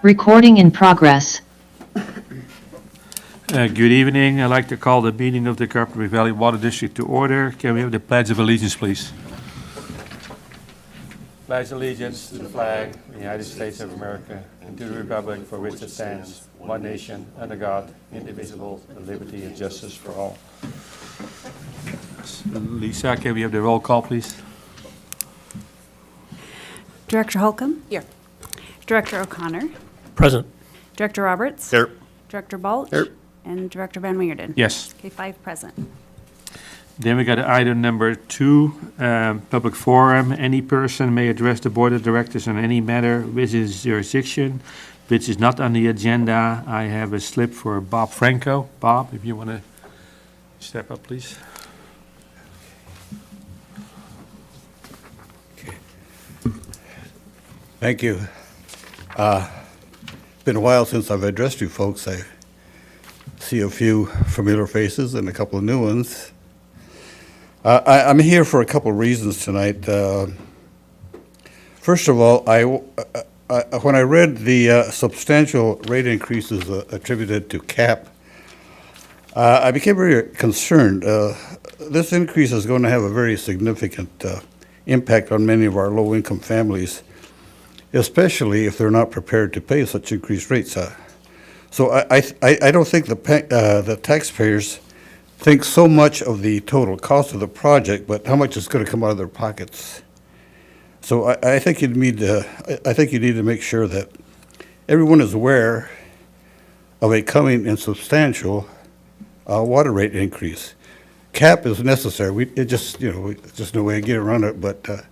Recording in progress. Good evening. I'd like to call the meeting of the Carpinteria Valley Water District to order. Can we have the Pledge of Allegiance, please? Pledge allegiance to the flag of the United States of America and to the republic for which it stands, one nation, under God, indivisible, with liberty and justice for all. Lisa, can we have the roll call, please? Director Holcomb? Here. Director O'Connor? Present. Director Roberts? Here. Director Balch? Here. And Director Van Weerden? Yes. Okay, 5 present. Then we got item number 2, public forum. Any person may address the board of directors on any matter with his jurisdiction, which is not on the agenda. I have a slip for Bob Franco. Bob, if you want to step up, please. Thank you. Been a while since I've addressed you folks. I see a few familiar faces and a couple of new ones. I'm here for a couple of reasons tonight. First of all, when I read the substantial rate increases attributed to CAP, I became very concerned. This increase is going to have a very significant impact on many of our low-income families, especially if they're not prepared to pay such increased rates. So I don't think the taxpayers think so much of the total cost of the project, but how much is going to come out of their pockets. So I think you need to make sure that everyone is aware of a coming and substantial water rate increase. CAP is necessary. Just no way to get around it, but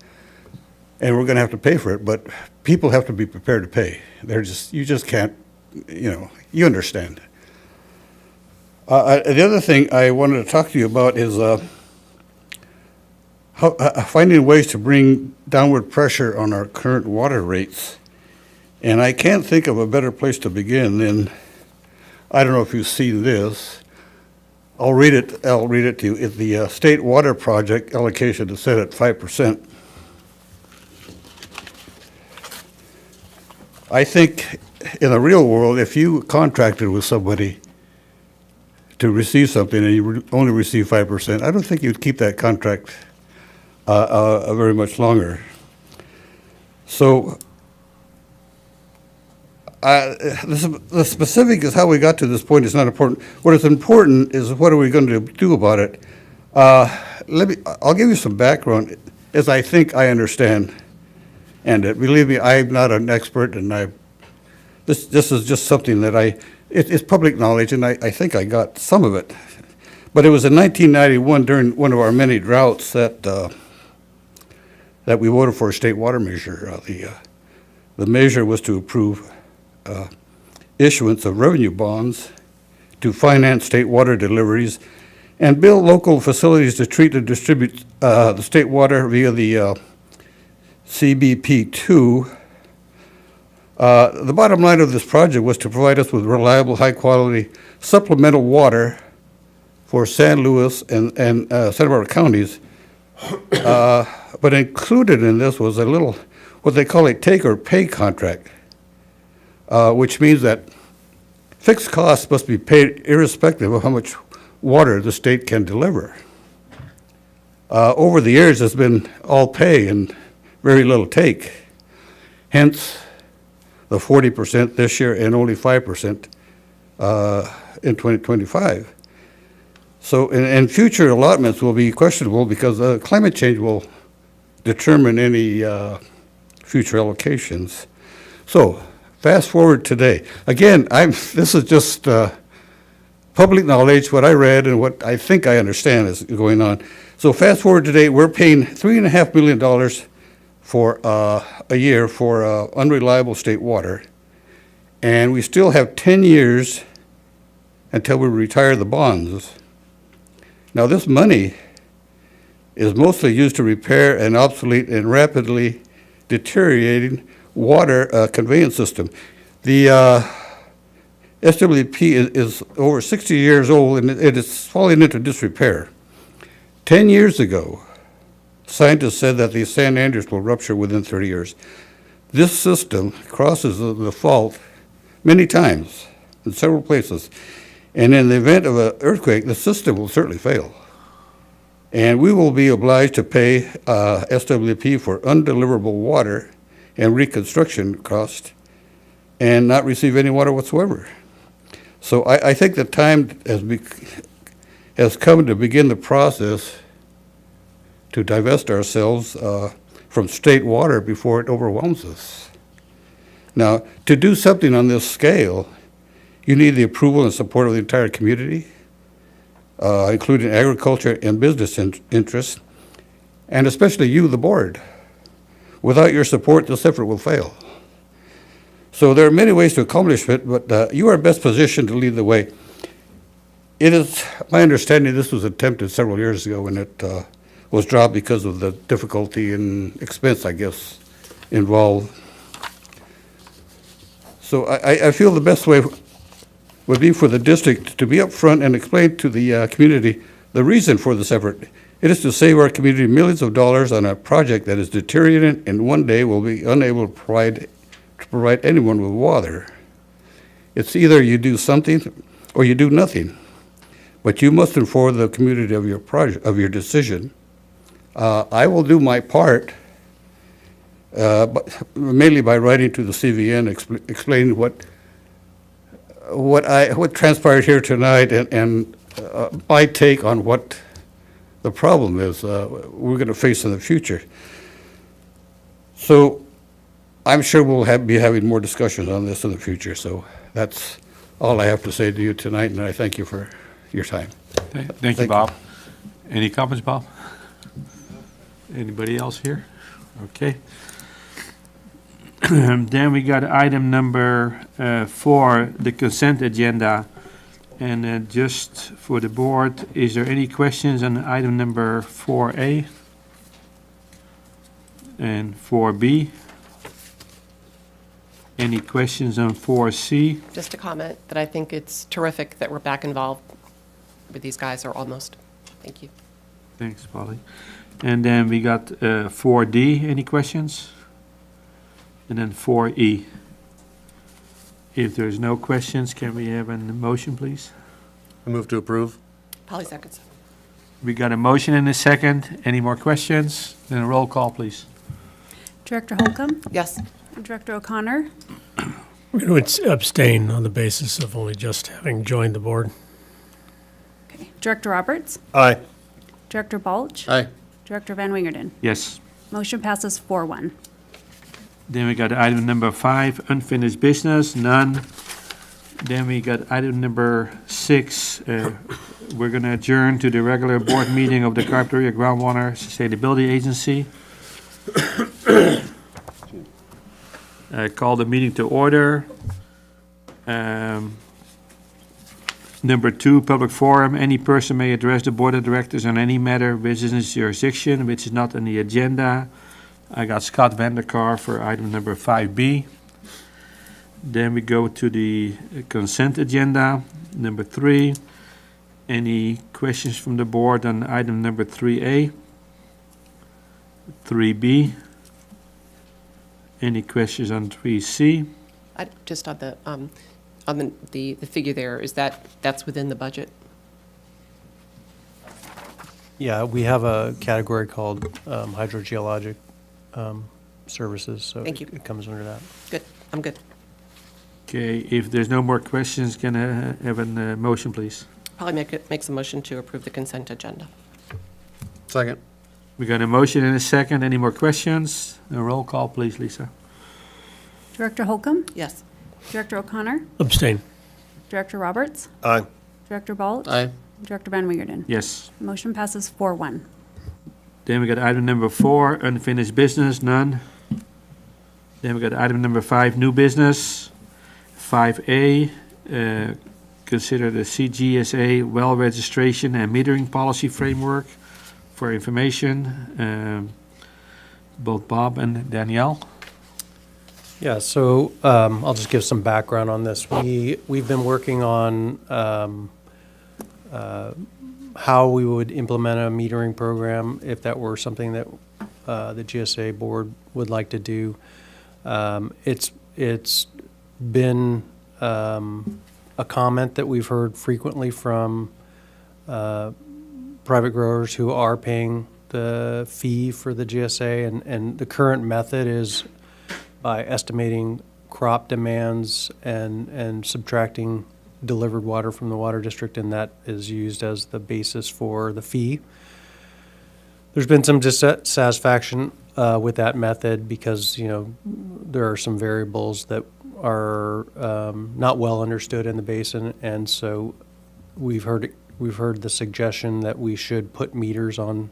and we're going to have to pay for it. But people have to be prepared to pay. You just can't. You understand. The other thing I wanted to talk to you about is finding ways to bring downward pressure on our current water rates. And I can't think of a better place to begin than, I don't know if you've seen this. I'll read it to you. If the state water project allocation is set at 5%. I think in the real world, if you contracted with somebody to receive something and you only receive 5%, I don't think you'd keep that contract very much longer. So the specific is how we got to this point is not important. What is important is what are we going to do about it. I'll give you some background as I think I understand. And believe me, I'm not an expert, and this is just something that it's public knowledge, and I think I got some of it. But it was in 1991 during one of our many droughts that we voted for a state water measure. The measure was to approve issuance of revenue bonds to finance state water deliveries and build local facilities to treat and distribute the state water via the CBP2. The bottom line of this project was to provide us with reliable, high-quality supplemental water for San Luis and Santa Barbara counties. But included in this was a little, what they call a take-or-pay contract, which means that fixed costs must be paid irrespective of how much water the state can deliver. Over the years, it's been all pay and very little take. Hence, the 40% this year and only 5% in 2025. So, and future allotments will be questionable because climate change will determine any future allocations. So, fast forward today. Again, this is just public knowledge, what I read and what I think I understand is going on. So, fast forward today, we're paying $3.5 million for a year for unreliable state water, and we still have 10 years until we retire the bonds. Now this money is mostly used to repair an obsolete and rapidly deteriorating water conveyance system. The SWP is over 60 years old and it is falling into disrepair. 10 years ago, scientists said that the San Andreas will rupture within 30 years. This system crosses the fault many times in several places. And in the event of an earthquake, the system will certainly fail. And we will be obliged to pay SWP for undeliverable water and reconstruction cost and not receive any water whatsoever. So I think the time has come to begin the process to divest ourselves from state water before it overwhelms us. Now, to do something on this scale, you need the approval and support of the entire community, including agriculture and business interests, and especially you, the board. Without your support, this effort will fail. So there are many ways to accomplish it, but you are best positioned to lead the way. It is my understanding this was attempted several years ago, and it was dropped because of the difficulty and expense, I guess, involved. So I feel the best way would be for the district to be upfront and explain to the community the reason for this effort. It is to save our community millions of dollars on a project that is deteriorating and one day will be unable to provide anyone with water. It's either you do something or you do nothing. But you must inform the community of your project, of your decision. I will do my part, but mainly by writing to the CVN, explaining what transpired here tonight and my take on what the problem is we're going to face in the future. So I'm sure we'll be having more discussions on this in the future. So that's all I have to say to you tonight, and I thank you for your time. Thank you, Bob. Any comments, Bob? Anybody else here? Okay. Then we got item number 4, the consent agenda. And just for the board, is there any questions on item number 4A and 4B? Any questions on 4C? Just a comment that I think it's terrific that we're back involved with these guys, or almost. Thank you. Thanks, Polly. And then we got 4D. Any questions? And then 4E. If there's no questions, can we have a motion, please? I move to approve. Polly seconds. We got a motion and a second. Any more questions? Then a roll call, please. Director Holcomb? Yes. Director O'Connor? I'm going to abstain on the basis of only just having joined the board. Okay. Director Roberts? Aye. Director Balch? Aye. Director Van Wingerden? Yes. Motion passes 4-1. Then we got item number 5, unfinished business, none. Then we got item number 6. We're going to adjourn to the regular board meeting of the Carpinteria Groundwater Sustainability Agency. Call the meeting to order. Number 2, public forum. Any person may address the board of directors on any matter within his jurisdiction, which is not on the agenda. I got Scott Vanderkar for item number 5B. Then we go to the consent agenda, number 3. Any questions from the board on item number 3A? 3B? Any questions on 3C? Just on the figure there, that's within the budget? Yeah, we have a category called hydrogeologic services, so Thank you. it comes under that. Good. I'm good. Okay, if there's no more questions, can I have a motion, please? Polly makes a motion to approve the consent agenda. Second. We got a motion and a second. Any more questions? A roll call, please, Lisa. Director Holcomb? Yes. Director O'Connor? Abstain. Director Roberts? Aye. Director Balch? Aye. Director Van Wingerden? Yes. Motion passes 4-1. Then we got item number 4, unfinished business, none. Then we got item number 5, new business. 5A, consider the CGSA well registration and metering policy framework. For information, both Bob and Danielle. Yeah, so I'll just give some background on this. We've been working on how we would implement a metering program if that were something that the GSA board would like to do. It's been a comment that we've heard frequently from private growers who are paying the fee for the GSA, and the current method is by estimating crop demands and subtracting delivered water from the water district, and that is used as the basis for the fee. There's been some dissatisfaction with that method because, there are some variables that are not well understood in the basin, and so we've heard the suggestion that we should put meters on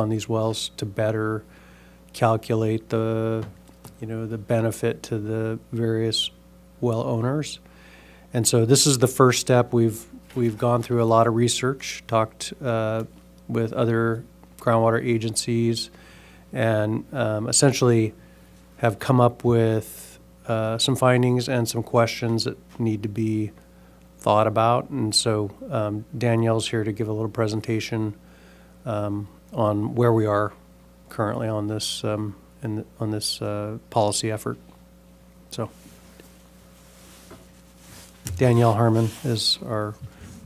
these wells to better calculate the benefit to the various well owners. And so this is the first step. We've gone through a lot of research, talked with other groundwater agencies, and essentially have come up with some findings and some questions that need to be thought about. And so Danielle's here to give a little presentation on where we are currently on this policy effort. So Danielle Harmon is our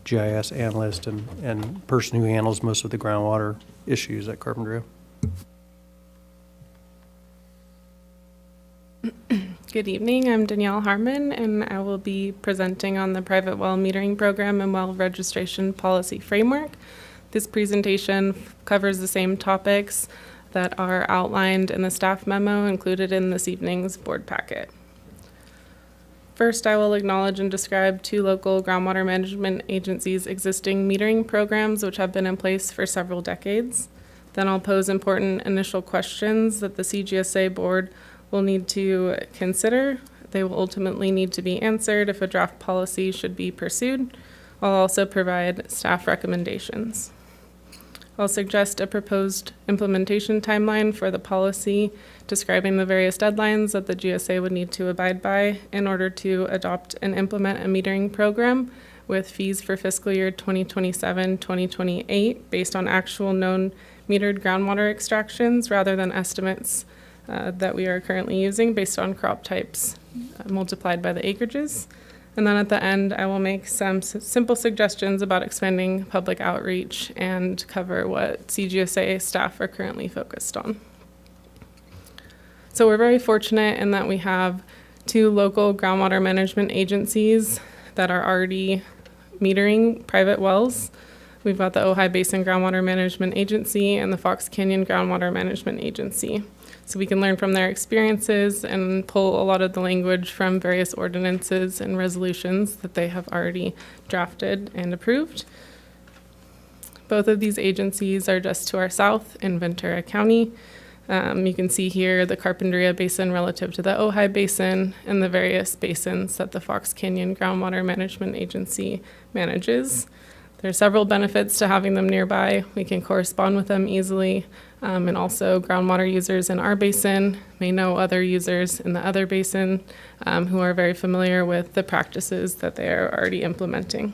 GIS analyst and person who handles most of the groundwater issues at Carpinteria. Good evening, I'm Danielle Harmon, and I will be presenting on the private well metering program and well registration policy framework. This presentation covers the same topics that are outlined in the staff memo included in this evening's board packet. First, I will acknowledge and describe two local groundwater management agencies' existing metering programs which have been in place for several decades. Then I'll pose important initial questions that the CGSA board will need to consider. They will ultimately need to be answered if a draft policy should be pursued. I'll also provide staff recommendations. I'll suggest a proposed implementation timeline for the policy, describing the various deadlines that the GSA would need to abide by in order to adopt and implement a metering program with fees for fiscal year 2027-2028 based on actual known metered groundwater extractions rather than estimates that we are currently using based on crop types multiplied by the acreages. And then at the end, I will make some simple suggestions about expanding public outreach and cover what CGSA staff are currently focused on. So we're very fortunate in that we have two local groundwater management agencies that are already metering private wells. We've got the Ojai Basin Groundwater Management Agency and the Fox Canyon Groundwater Management Agency. So we can learn from their experiences and pull a lot of the language from various ordinances and resolutions that they have already drafted and approved. Both of these agencies are just to our south in Ventura County. You can see here the Carpinteria Basin relative to the Ojai Basin and the various basins that the Fox Canyon Groundwater Management Agency manages. There are several benefits to having them nearby. We can correspond with them easily, and also groundwater users in our basin may know other users in the other basin who are very familiar with the practices that they are already implementing.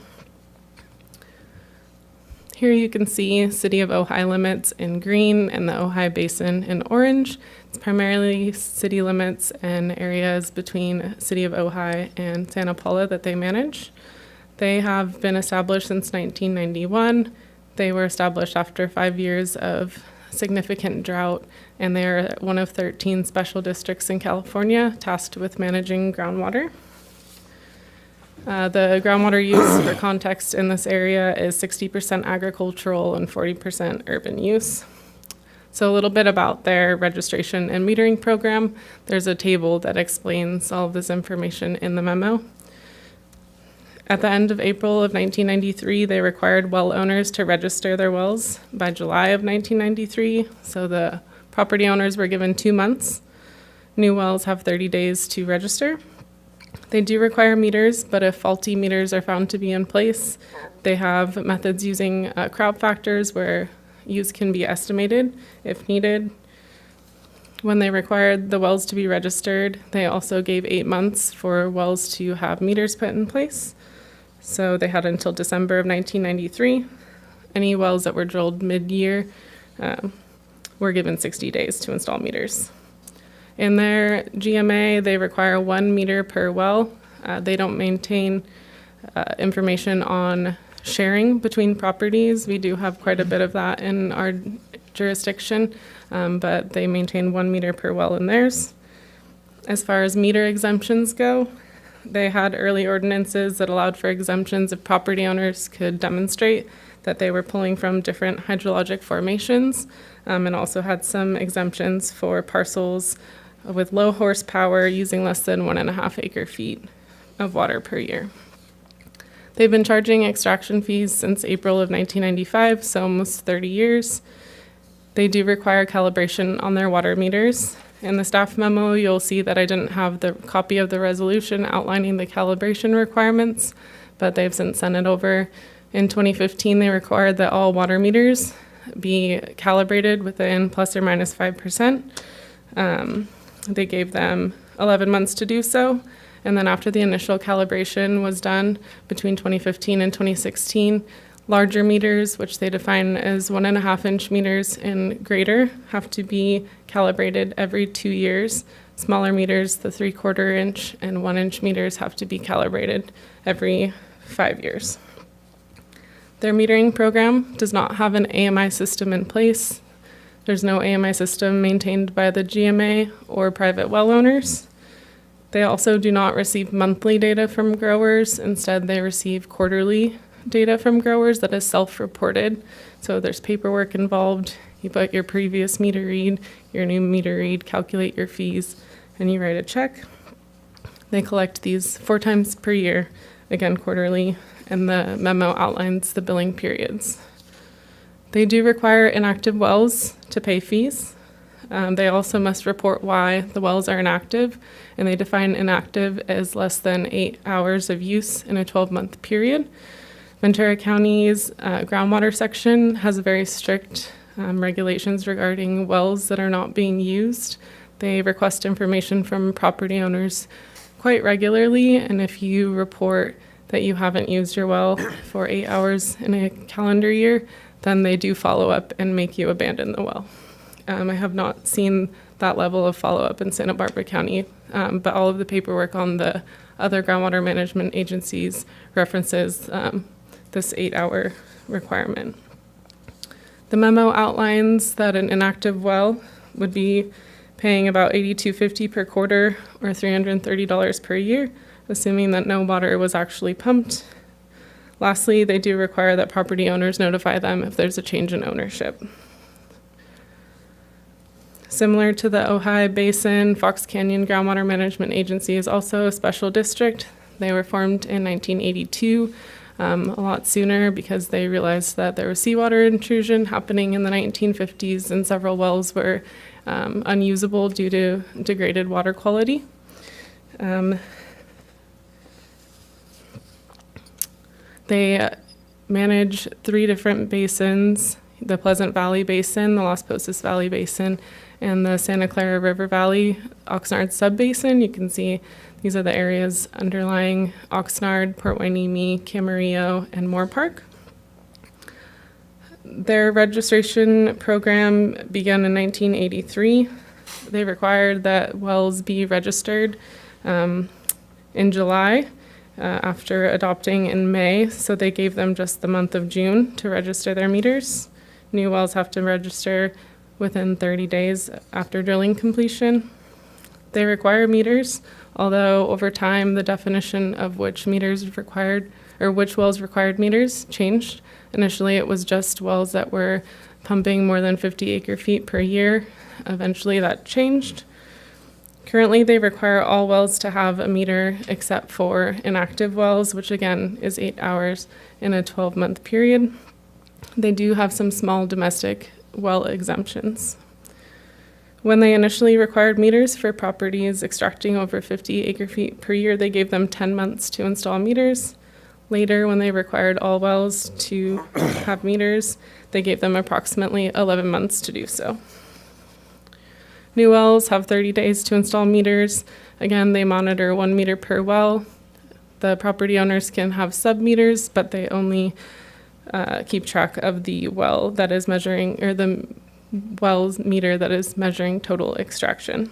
Here you can see City of Ojai limits in green and the Ojai Basin in orange. It's primarily city limits and areas between City of Ojai and Santa Paula that they manage. They have been established since 1991. They were established after 5 years of significant drought, and they are one of 13 special districts in California tasked with managing groundwater. The groundwater use for context in this area is 60% agricultural and 40% urban use. So a little bit about their registration and metering program. There's a table that explains all of this information in the memo. At the end of April of 1993, they required well owners to register their wells by July of 1993. So the property owners were given 2 months. New wells have 30 days to register. They do require meters, but if faulty meters are found to be in place, they have methods using crowd factors where use can be estimated if needed. When they required the wells to be registered, they also gave 8 months for wells to have meters put in place. So they had until December of 1993. Any wells that were drilled mid-year were given 60 days to install meters. In their GMA, they require 1 meter per well. They don't maintain information on sharing between properties. We do have quite a bit of that in our jurisdiction, but they maintain 1 meter per well in theirs. As far as meter exemptions go, they had early ordinances that allowed for exemptions if property owners could demonstrate that they were pulling from different hydrologic formations, and also had some exemptions for parcels with low horsepower using less than 1.5 acre feet of water per year. They've been charging extraction fees since April of 1995, so almost 30 years. They do require calibration on their water meters. In the staff memo, you'll see that I didn't have the copy of the resolution outlining the calibration requirements, but they've since sent it over. In 2015, they required that all water meters be calibrated within plus or minus 5%. They gave them 11 months to do so. And then after the initial calibration was done between 2015 and 2016, larger meters, which they define as 1.5 inch meters and greater, have to be calibrated every 2 years. Smaller meters, the 3/4 inch and 1 inch meters, have to be calibrated every 5 years. Their metering program does not have an AMI system in place. There's no AMI system maintained by the GMA or private well owners. They also do not receive monthly data from growers. Instead, they receive quarterly data from growers that is self-reported. So there's paperwork involved. You put your previous meter read, your new meter read, calculate your fees, and you write a check. They collect these 4 times per year, again quarterly, and the memo outlines the billing periods. They do require inactive wells to pay fees. They also must report why the wells are inactive, and they define inactive as less than 8 hours of use in a 12-month period. Ventura County's groundwater section has very strict regulations regarding wells that are not being used. They request information from property owners quite regularly, and if you report that you haven't used your well for 8 hours in a calendar year, then they do follow up and make you abandon the well. I have not seen that level of follow-up in Santa Barbara County, but all of the paperwork on the other groundwater management agencies references this 8-hour requirement. The memo outlines that an inactive well would be paying about $82.50 per quarter or $330 per year, assuming that no water was actually pumped. Lastly, they do require that property owners notify them if there's a change in ownership. Similar to the Ojai Basin, Fox Canyon Groundwater Management Agency is also a special district. They were formed in 1982, a lot sooner because they realized that there was seawater intrusion happening in the 1950s and several wells were unusable due to degraded water quality. They manage 3 different basins: the Pleasant Valley Basin, the Las Posas Valley Basin, and the Santa Clara River Valley Oxnard Subbasin. You can see these are the areas underlying Oxnard, Port Hueneme, Camarillo, and Moore Park. Their registration program began in 1983. They required that wells be registered in July after adopting in May, so they gave them just the month of June to register their meters. New wells have to register within 30 days after drilling completion. They require meters, although over time the definition of which meters required or which wells required meters changed. Initially it was just wells that were pumping more than 50 acre feet per year. Eventually that changed. Currently they require all wells to have a meter except for inactive wells, which again is 8 hours in a 12-month period. They do have some small domestic well exemptions. When they initially required meters for properties extracting over 50 acre feet per year, they gave them 10 months to install meters. Later, when they required all wells to have meters, they gave them approximately 11 months to do so. New wells have 30 days to install meters. Again, they monitor 1 meter per well. The property owners can have sub-meters, but they only keep track of the well that is measuring, or the well's meter that is measuring total extraction.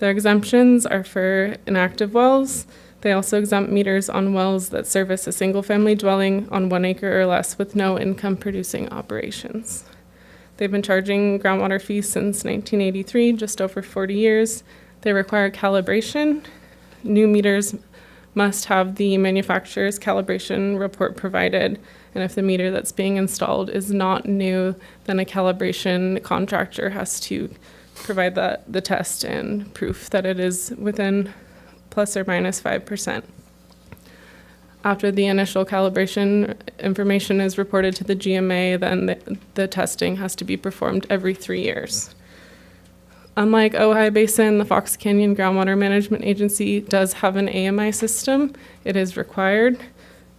The exemptions are for inactive wells. They also exempt meters on wells that service a single-family dwelling on 1 acre or less with no income-producing operations. They've been charging groundwater fees since 1983, just over 40 years. They require calibration. New meters must have the manufacturer's calibration report provided, and if the meter that's being installed is not new, then a calibration contractor has to provide the test and proof that it is within plus or minus 5%. After the initial calibration information is reported to the GMA, then the testing has to be performed every 3 years. Unlike Ojai Basin, the Fox Canyon Groundwater Management Agency does have an AMI system. It is required.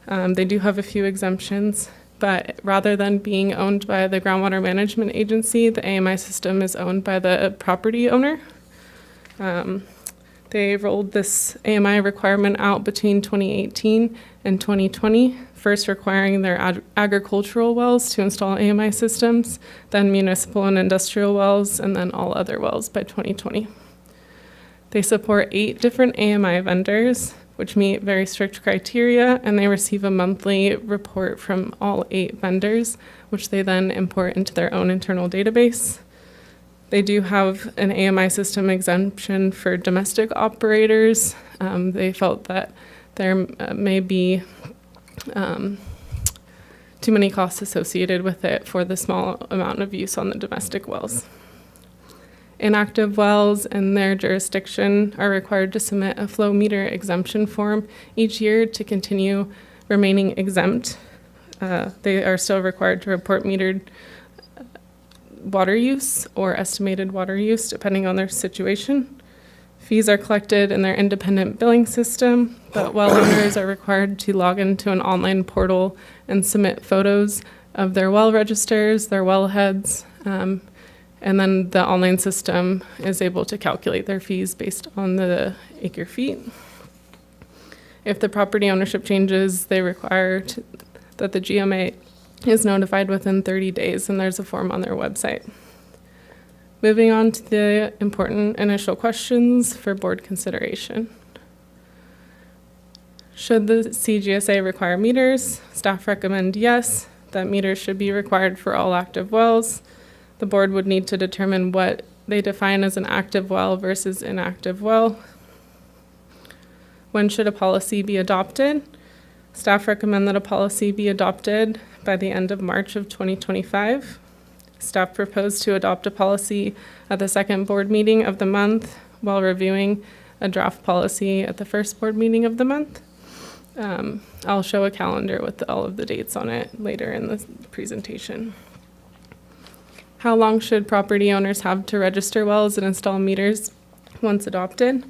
They do have a few exemptions, but rather than being owned by the Groundwater Management Agency, the AMI system is owned by the property owner. They rolled this AMI requirement out between 2018 and 2020, first requiring their agricultural wells to install AMI systems, then municipal and industrial wells, and then all other wells by 2020. They support 8 different AMI vendors, which meet very strict criteria, and they receive a monthly report from all 8 vendors, which they then import into their own internal database. They do have an AMI system exemption for domestic operators. They felt that there may be too many costs associated with it for the small amount of use on the domestic wells. Inactive wells in their jurisdiction are required to submit a flow meter exemption form each year to continue remaining exempt. They are still required to report metered water use or estimated water use, depending on their situation. Fees are collected in their independent billing system, but well owners are required to log into an online portal and submit photos of their well registers, their well heads, and then the online system is able to calculate their fees based on the acre feet. If the property ownership changes, they require that the GMA is notified within 30 days, and there's a form on their website. Moving on to the important initial questions for board consideration. Should the CGSA require meters? Staff recommend yes, that meters should be required for all active wells. The board would need to determine what they define as an active well versus inactive well. When should a policy be adopted? Staff recommend that a policy be adopted by the end of March of 2025. Staff proposed to adopt a policy at the second board meeting of the month while reviewing a draft policy at the first board meeting of the month. I'll show a calendar with all of the dates on it later in the presentation. How long should property owners have to register wells and install meters once adopted?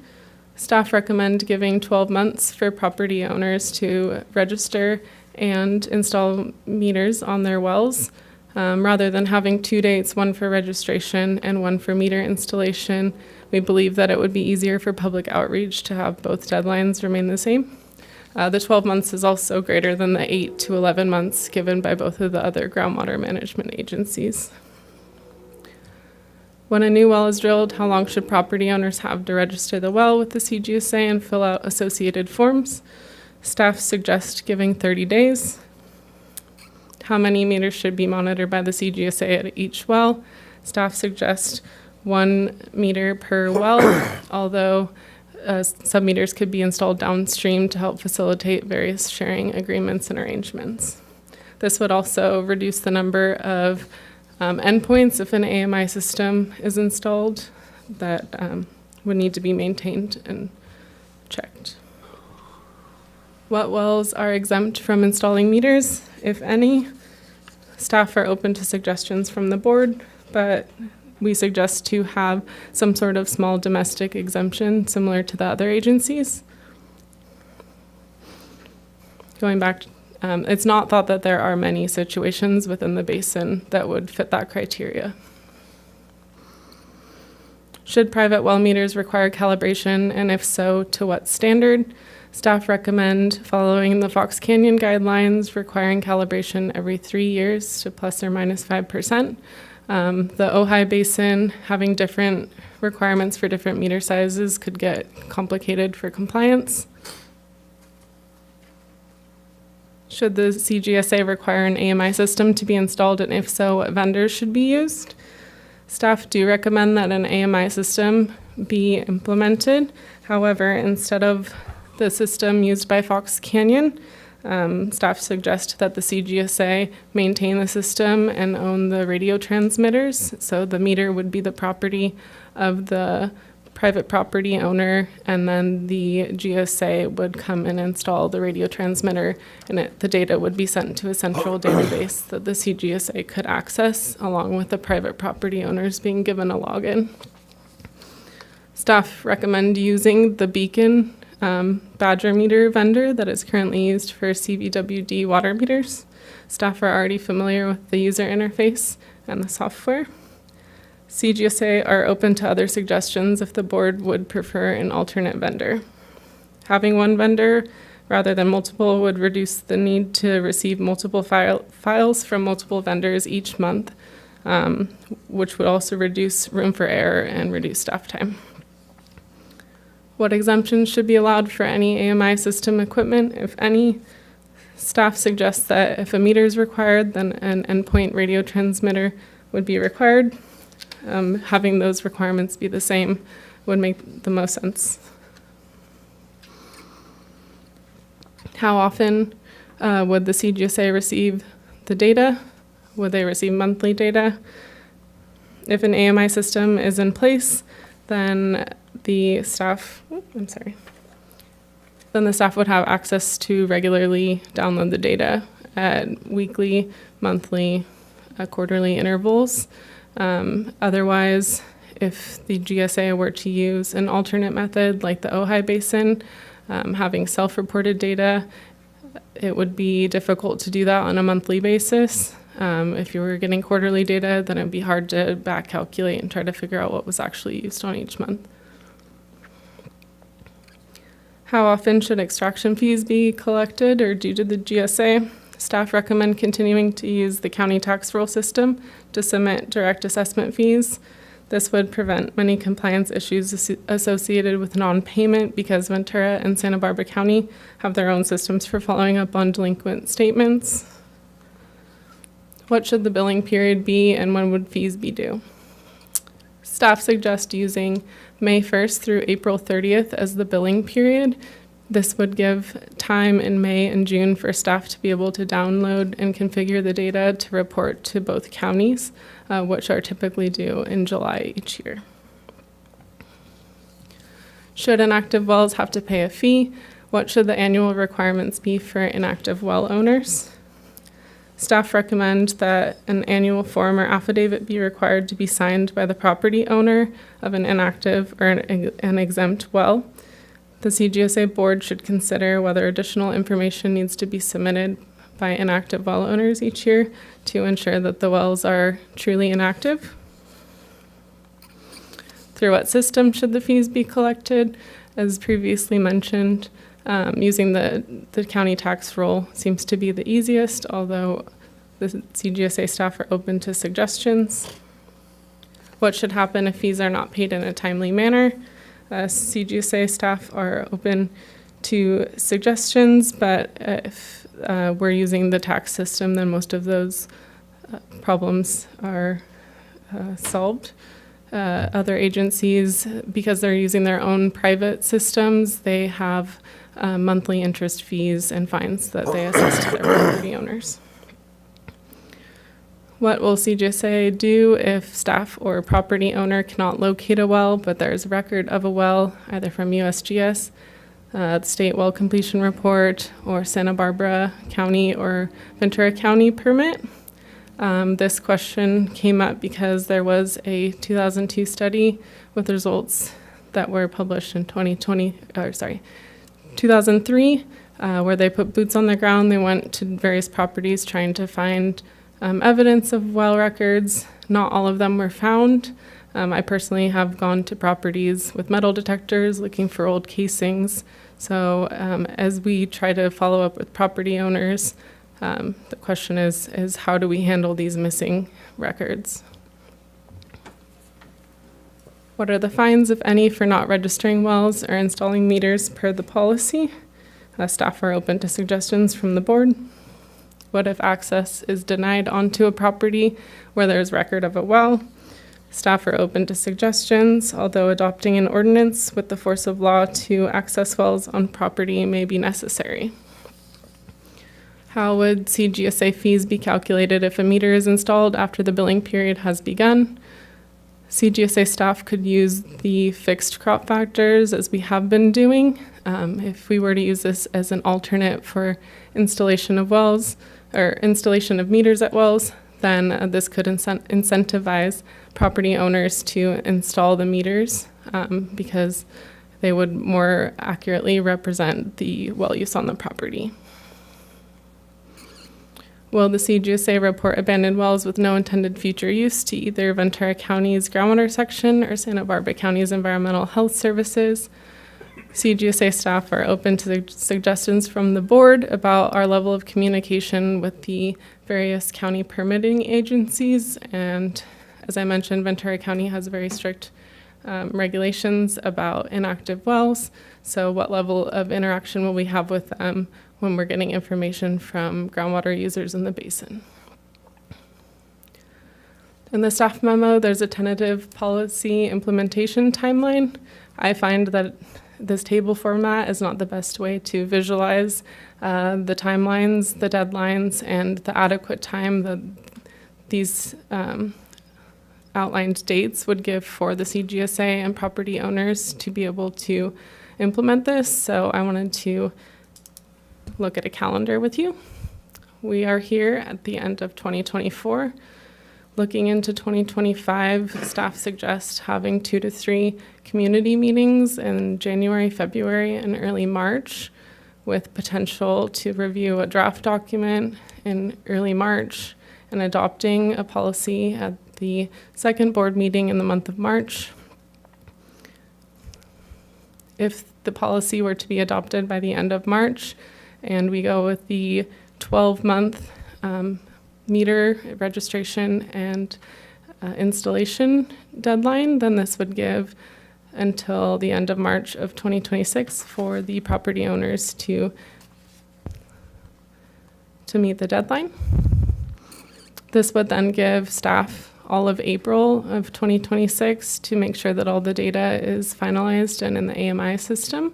Staff recommend giving 12 months for property owners to register and install meters on their wells, rather than having 2 dates, one for registration and one for meter installation. We believe that it would be easier for public outreach to have both deadlines remain the same. The 12 months is also greater than the 8 to 11 months given by both of the other groundwater management agencies. When a new well is drilled, how long should property owners have to register the well with the CGSA and fill out associated forms? Staff suggest giving 30 days. How many meters should be monitored by the CGSA at each well? Staff suggests 1 meter per well, although sub-meters could be installed downstream to help facilitate various sharing agreements and arrangements. This would also reduce the number of endpoints if an AMI system is installed that would need to be maintained and checked. What wells are exempt from installing meters, if any? Staff are open to suggestions from the board, but we suggest to have some sort of small domestic exemption similar to the other agencies. Going back, it's not thought that there are many situations within the basin that would fit that criteria. Should private well meters require calibration, and if so, to what standard? Staff recommend following the Fox Canyon guidelines requiring calibration every 3 years to plus or minus 5%. The Ojai Basin, having different requirements for different meter sizes could get complicated for compliance. Should the CGSA require an AMI system to be installed, and if so, what vendors should be used? Staff do recommend that an AMI system be implemented. However, instead of the system used by Fox Canyon, staff suggest that the CGSA maintain the system and own the radio transmitters. So the meter would be the property of the private property owner, and then the GSA would come and install the radio transmitter, and the data would be sent to a central database that the CGSA could access, along with the private property owners being given a login. Staff recommend using the Beacon Badger meter vendor that is currently used for CVWD water meters. Staff are already familiar with the user interface and the software. CGSA are open to other suggestions if the board would prefer an alternate vendor. Having one vendor rather than multiple would reduce the need to receive multiple files from multiple vendors each month, which would also reduce room for error and reduce staff time. What exemptions should be allowed for any AMI system equipment, if any? Staff suggests that if a meter is required, then an endpoint radio transmitter would be required. Having those requirements be the same would make the most sense. How often would the CGSA receive the data? Would they receive monthly data? If an AMI system is in place, then the staff would have access to regularly download the data at weekly, monthly, quarterly intervals. Otherwise, if the GSA were to use an alternate method like the Ojai Basin, having self-reported data, it would be difficult to do that on a monthly basis. If you were getting quarterly data, then it'd be hard to back calculate and try to figure out what was actually used on each month. How often should extraction fees be collected or due to the GSA? Staff recommend continuing to use the county tax roll system to submit direct assessment fees. This would prevent many compliance issues associated with non-payment because Ventura and Santa Barbara County have their own systems for following up on delinquent statements. What should the billing period be, and when would fees be due? Staff suggest using May 1st through April 30th as the billing period. This would give time in May and June for staff to be able to download and configure the data to report to both counties, which are typically due in July each year. Should inactive wells have to pay a fee? What should the annual requirements be for inactive well owners? Staff recommend that an annual form or affidavit be required to be signed by the property owner of an inactive or an exempt well. The CGSA board should consider whether additional information needs to be submitted by inactive well owners each year to ensure that the wells are truly inactive. Through what system should the fees be collected? As previously mentioned, using the county tax roll seems to be the easiest, although the CGSA staff are open to suggestions. What should happen if fees are not paid in a timely manner? CGSA staff are open to suggestions, but if we're using the tax system, then most of those problems are solved. Other agencies, because they're using their own private systems, they have monthly interest fees and fines that they assess to their property owners. What will CGSA do if staff or property owner cannot locate a well, but there's record of a well, either from USGS, the State Well Completion Report, or Santa Barbara County or Ventura County permit? This question came up because there was a 2002 study with results that were published in 2003, where they put boots on the ground. They went to various properties trying to find evidence of well records. Not all of them were found. I personally have gone to properties with metal detectors looking for old casings. So as we try to follow up with property owners, the question is how do we handle these missing records? What are the fines, if any, for not registering wells or installing meters per the policy? Staff are open to suggestions from the board. What if access is denied onto a property where there's record of a well? Staff are open to suggestions, although adopting an ordinance with the force of law to access wells on property may be necessary. How would CGSA fees be calculated if a meter is installed after the billing period has begun? CGSA staff could use the fixed crop factors as we have been doing. If we were to use this as an alternate for installation of wells or installation of meters at wells, then this could incentivize property owners to install the meters because they would more accurately represent the well use on the property. Will the CGSA report abandoned wells with no intended future use to either Ventura County's groundwater section or Santa Barbara County's environmental health services? CGSA staff are open to suggestions from the board about our level of communication with the various county permitting agencies. And as I mentioned, Ventura County has very strict regulations about inactive wells. So what level of interaction will we have with them when we're getting information from groundwater users in the basin? In the staff memo, there's a tentative policy implementation timeline. I find that this table format is not the best way to visualize the timelines, the deadlines, and the adequate time that these outlined dates would give for the CGSA and property owners to be able to implement this. So I wanted to look at a calendar with you. We are here at the end of 2024. Looking into 2025, staff suggests having 2 to 3 community meetings in January, February, and early March, with potential to review a draft document in early March and adopting a policy at the second board meeting in the month of March. If the policy were to be adopted by the end of March and we go with the 12-month meter registration and installation deadline, then this would give until the end of March of 2026 for the property owners to meet the deadline. This would then give staff all of April of 2026 to make sure that all the data is finalized and in the AMI system,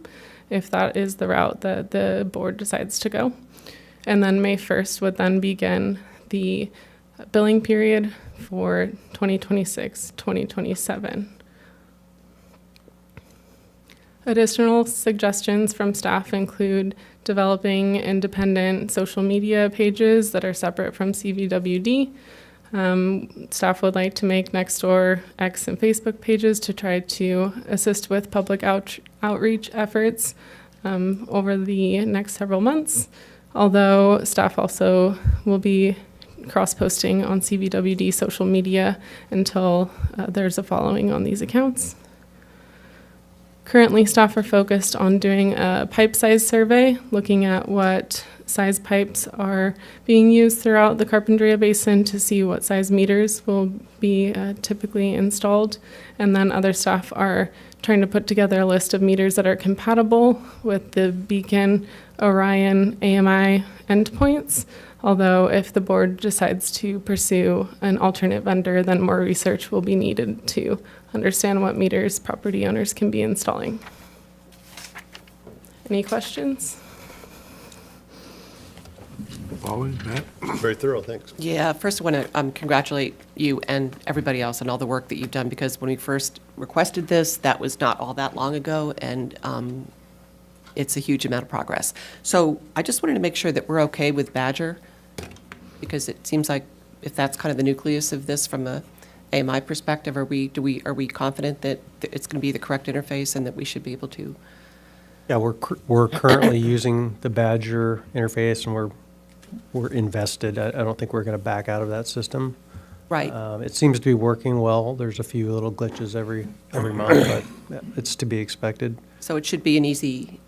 if that is the route that the board decides to go. And then May 1st would then begin the billing period for 2026-2027. Additional suggestions from staff include developing independent social media pages that are separate from CVWD. Staff would like to make Nextdoor, X, and Facebook pages to try to assist with public outreach efforts over the next several months, although staff also will be cross-posting on CVWD social media until there's a following on these accounts. Currently, staff are focused on doing a pipe size survey, looking at what size pipes are being used throughout the Carpinteria Basin to see what size meters will be typically installed. And then other staff are trying to put together a list of meters that are compatible with the Beacon, Orion, AMI endpoints. Although if the board decides to pursue an alternate vendor, then more research will be needed to understand what meters property owners can be installing. Any questions? Always, Matt? Very thorough, thanks. Yeah, first I want to congratulate you and everybody else on all the work that you've done, because when we first requested this, that was not all that long ago, and it's a huge amount of progress. So I just wanted to make sure that we're okay with Badger, because it seems like if that's kind of the nucleus of this from a AMI perspective, are we confident that it's going to be the correct interface and that we should be able to? Yeah, we're currently using the Badger interface, and we're invested. I don't think we're going to back out of that system. Right. It seems to be working well. There's a few little glitches every month, but it's to be expected. So it should be an easy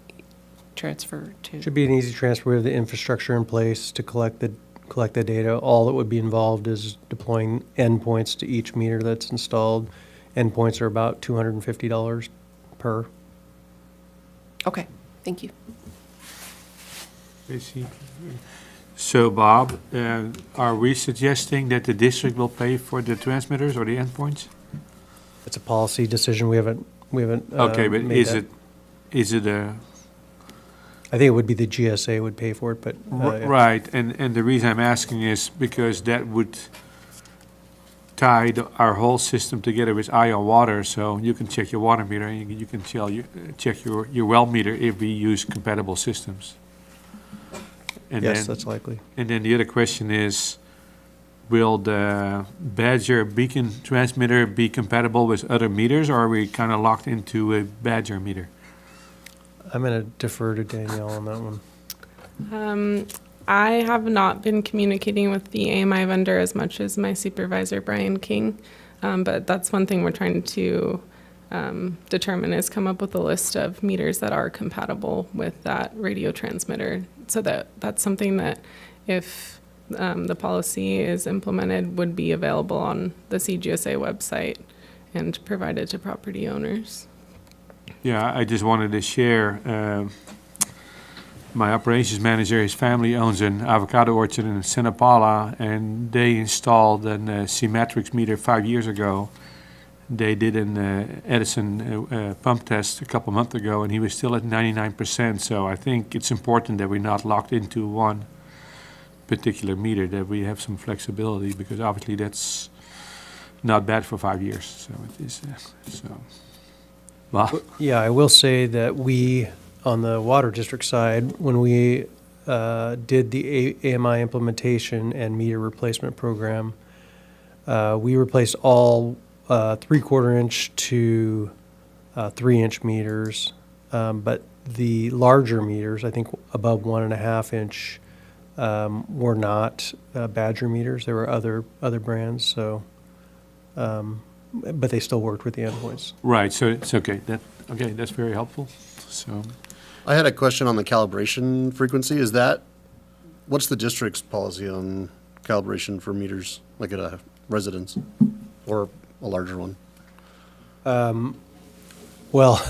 transfer to? Should be an easy transfer. We have the infrastructure in place to collect the data. All that would be involved is deploying endpoints to each meter that's installed, endpoints are about $250 per. Okay, thank you. So Bob, are we suggesting that the district will pay for the transmitters or the endpoints? It's a policy decision. We haven't Okay, but made that. is it a, I think it would be the GSA would pay for it, but. Yeah. right, and the reason I'm asking is because that would tie our whole system together with Eye on Water, so you can check your water meter, and you can check your well meter if we use compatible systems. And Yes, then- that's likely. And then the other question is, will the Badger beacon transmitter be compatible with other meters, or are we kind of locked into a Badger meter? I'm going to defer to Danielle on that one. I have not been communicating with the AMI vendor as much as my supervisor, Brian King. But that's one thing we're trying to determine is come up with a list of meters that are compatible with that radio transmitter. So that's something that if the policy is implemented would be available on the CGSA website and provided to property owners. Yeah, I just wanted to share, my operations manager, his family owns an avocado orchard in Santa Paula, and they installed a C-Matrix meter 5 years ago. They did an Edison pump test a couple months ago, and he was still at 99%. So I think it's important that we're not locked into one particular meter, that we have some flexibility, because obviously that's not bad for 5 years. So it is, so. Well, Yeah, I will say that we, on the water district side, when we did the AMI implementation and meter replacement program, we replaced all 3/4 inch to 3-inch meters, but the larger meters, I think above 1.5 inch, were not Badger meters. There were other brands, so, but they still worked with the endpoints. right, so it's okay. That's very helpful. So, I had a question on the calibration frequency. What's the district's policy on calibration for meters, like at a residence or a larger one? Well,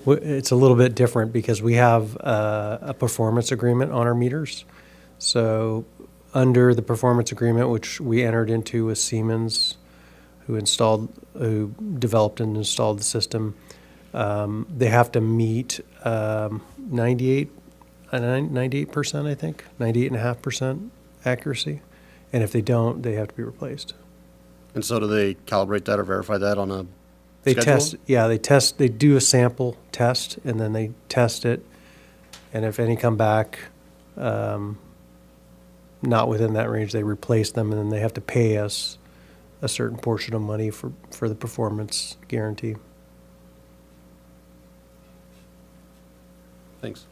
it's a little bit different because we have a performance agreement on our meters. So under the performance agreement, which we entered into with Siemens, who developed and installed the system, they have to meet 98%, I think, 98.5% accuracy. And if they don't, they have to be replaced. And so do they calibrate that or verify that on a They schedule? they do a sample test, and then they test it, and if any come back not within that range, they replace them, and then they have to pay us a certain portion of money for the performance guarantee. Thanks.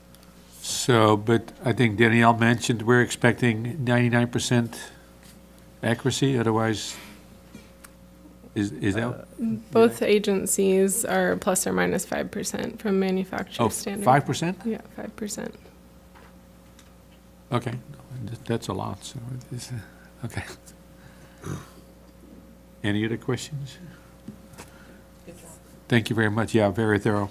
so, but I think Danielle mentioned we're expecting 99% accuracy, otherwise, is that? Both agencies are plus or minus 5% from manufacturer Oh, standard. 5%? Yeah, 5%. Okay, that's a lot, so it is, okay. Any other questions? Thank you very much, yeah, very thorough.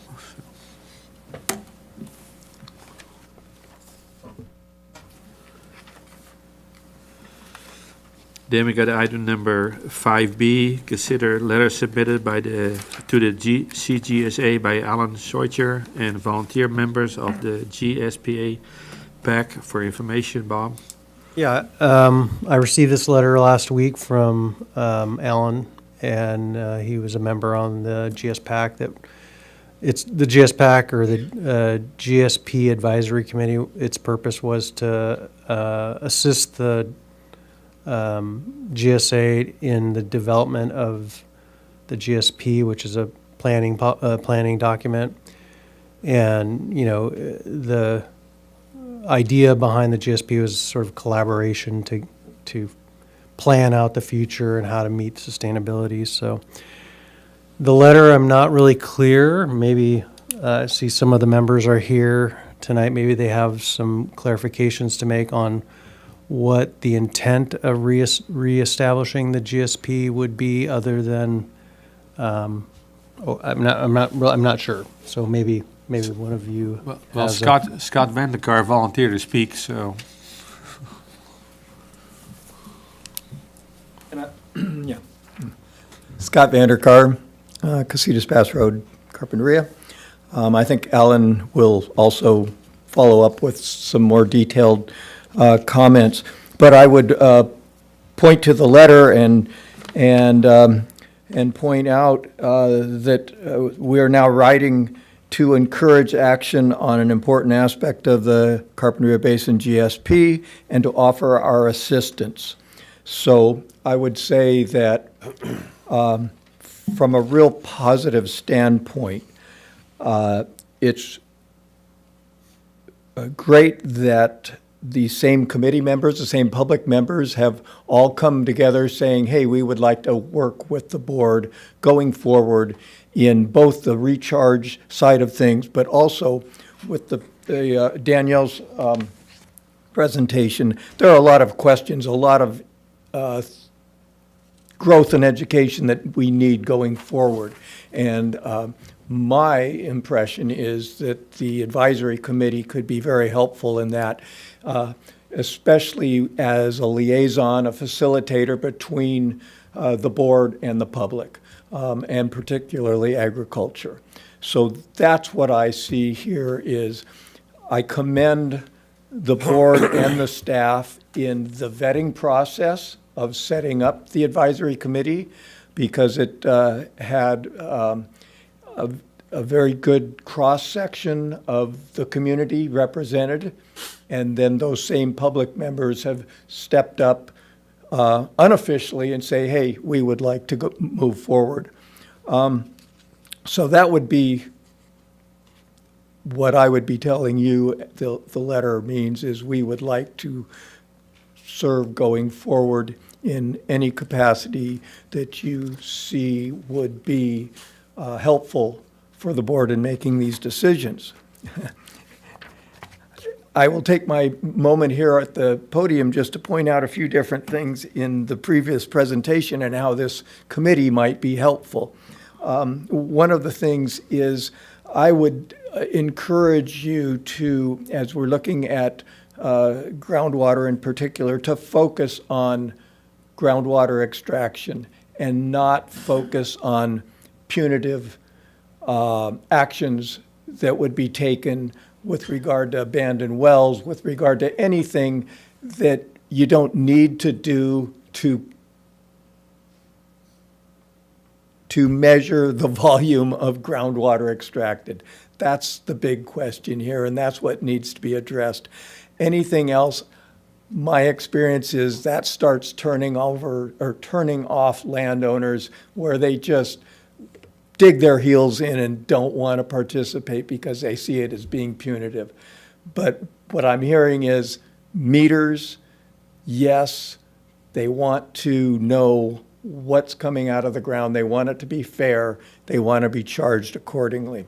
Then we got item number 5B, consider letter submitted to the CGSA by Alan Scheucher and volunteer members of the GSPA PAC for information. Bob? Yeah, I received this letter last week from Alan, and he was a member on the GSPAC. It's the GSPAC, or the GSP Advisory Committee. Its purpose was to assist the GSA in the development of the GSP, which is a planning document. And, you know, the idea behind the GSP was sort of collaboration to plan out the future and how to meet sustainability. So the letter, I'm not really clear. Maybe I see some of the members are here tonight. Maybe they have some clarifications to make on what the intent of reestablishing the GSP would be, other than I'm not sure. So maybe one of you. Well, has a- Scott Vanderkar volunteered to speak, so. Yeah. Scott Vanderkar, Casitas Pass Road, Carpinteria. I think Alan will also follow up with some more detailed comments. But I would point to the letter and point out that we are now writing to encourage action on an important aspect of the Carpinteria Basin GSP and to offer our assistance. So I would say that from a real positive standpoint, it's great that the same committee members, the same public members have all come together saying, hey, we would like to work with the board going forward in both the recharge side of things, but also with the Danielle's presentation. There are a lot of questions, a lot of growth and education that we need going forward. And my impression is that the advisory committee could be very helpful in that, especially as a liaison, a facilitator between the board and the public, and particularly agriculture. So that's what I see here is I commend the board and the staff in the vetting process of setting up the advisory committee because it had a very good cross-section of the community represented, and then those same public members have stepped up unofficially and say, hey, we would like to move forward. So that would be what I would be telling you the letter means is we would like to serve going forward in any capacity that you see would be helpful for the board in making these decisions. I will take my moment here at the podium just to point out a few different things in the previous presentation and how this committee might be helpful. One of the things is I would encourage you to, as we're looking at groundwater in particular, to focus on groundwater extraction and not focus on punitive actions that would be taken with regard to abandoned wells, with regard to anything that you don't need to do to measure the volume of groundwater extracted. That's the big question here, and that's what needs to be addressed. Anything else, my experience is that starts turning off landowners where they just dig their heels in and don't want to participate because they see it as being punitive. But what I'm hearing is meters, yes, they want to know what's coming out of the ground. They want it to be fair. They want to be charged accordingly.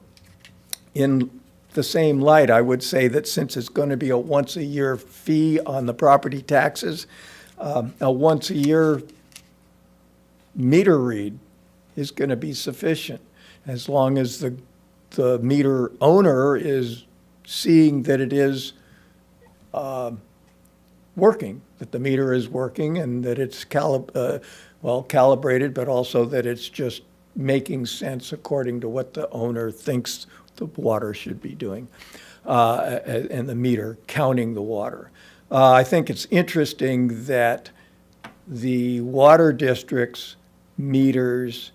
In the same light, I would say that since it's going to be a once-a-year fee on the property taxes, a once-a-year meter read is going to be sufficient as long as the meter owner is seeing that it is working, that the meter is working and that it's calibrated, but also that it's just making sense according to what the owner thinks the water should be doing, and the meter counting the water. I think it's interesting that the water district's meters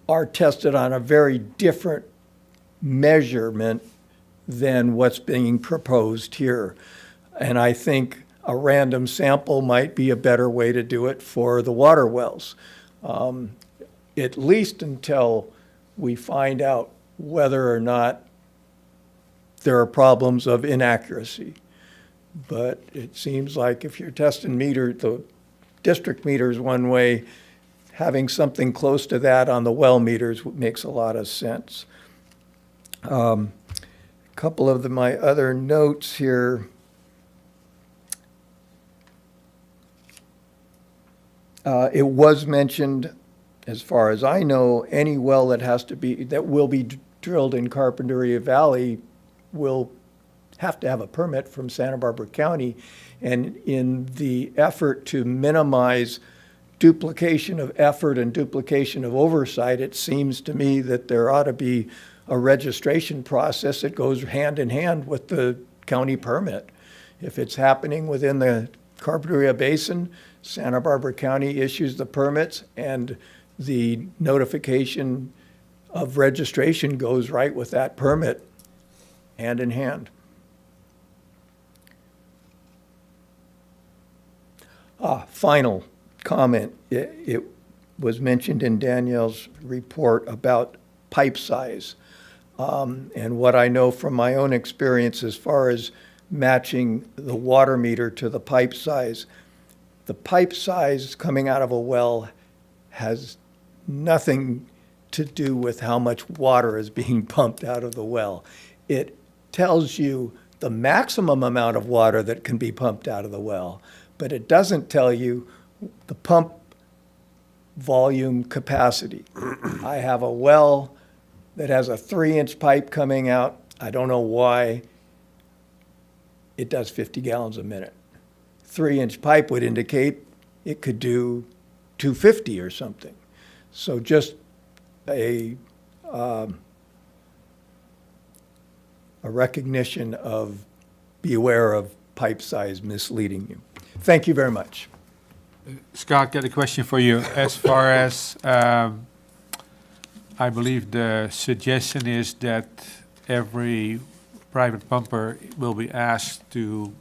are tested on a very different measurement than what's being proposed here. And I think a random sample might be a better way to do it for the water wells, at least until we find out whether or not there are problems of inaccuracy. But it seems like if you're testing the district meters one way, having something close to that on the well meters makes a lot of sense. A couple of my other notes here. It was mentioned as far as I know, any well that will be drilled in Carpinteria Valley will have to have a permit from Santa Barbara County. And in the effort to minimize duplication of effort and duplication of oversight, it seems to me that there ought to be a registration process that goes hand in hand with the county permit. If it's happening within the Carpinteria Basin, Santa Barbara County issues the permits, and the notification of registration goes right with that permit, hand in hand. Final comment. It was mentioned in Danielle's report about pipe size. And what I know from my own experience as far as matching the water meter to the pipe size coming out of a well has nothing to do with how much water is being pumped out of the well. It tells you the maximum amount of water that can be pumped out of the well, but it doesn't tell you the pump volume capacity. I have a well that has a 3-inch pipe coming out. I don't know why it does 50 gallons a minute. 3-inch pipe would indicate it could do 250 or something. So just a recognition of beware of pipe size misleading you. Thank you very much. Scott, got a question for you. As far as, I believe the suggestion is that every private pumper will be asked to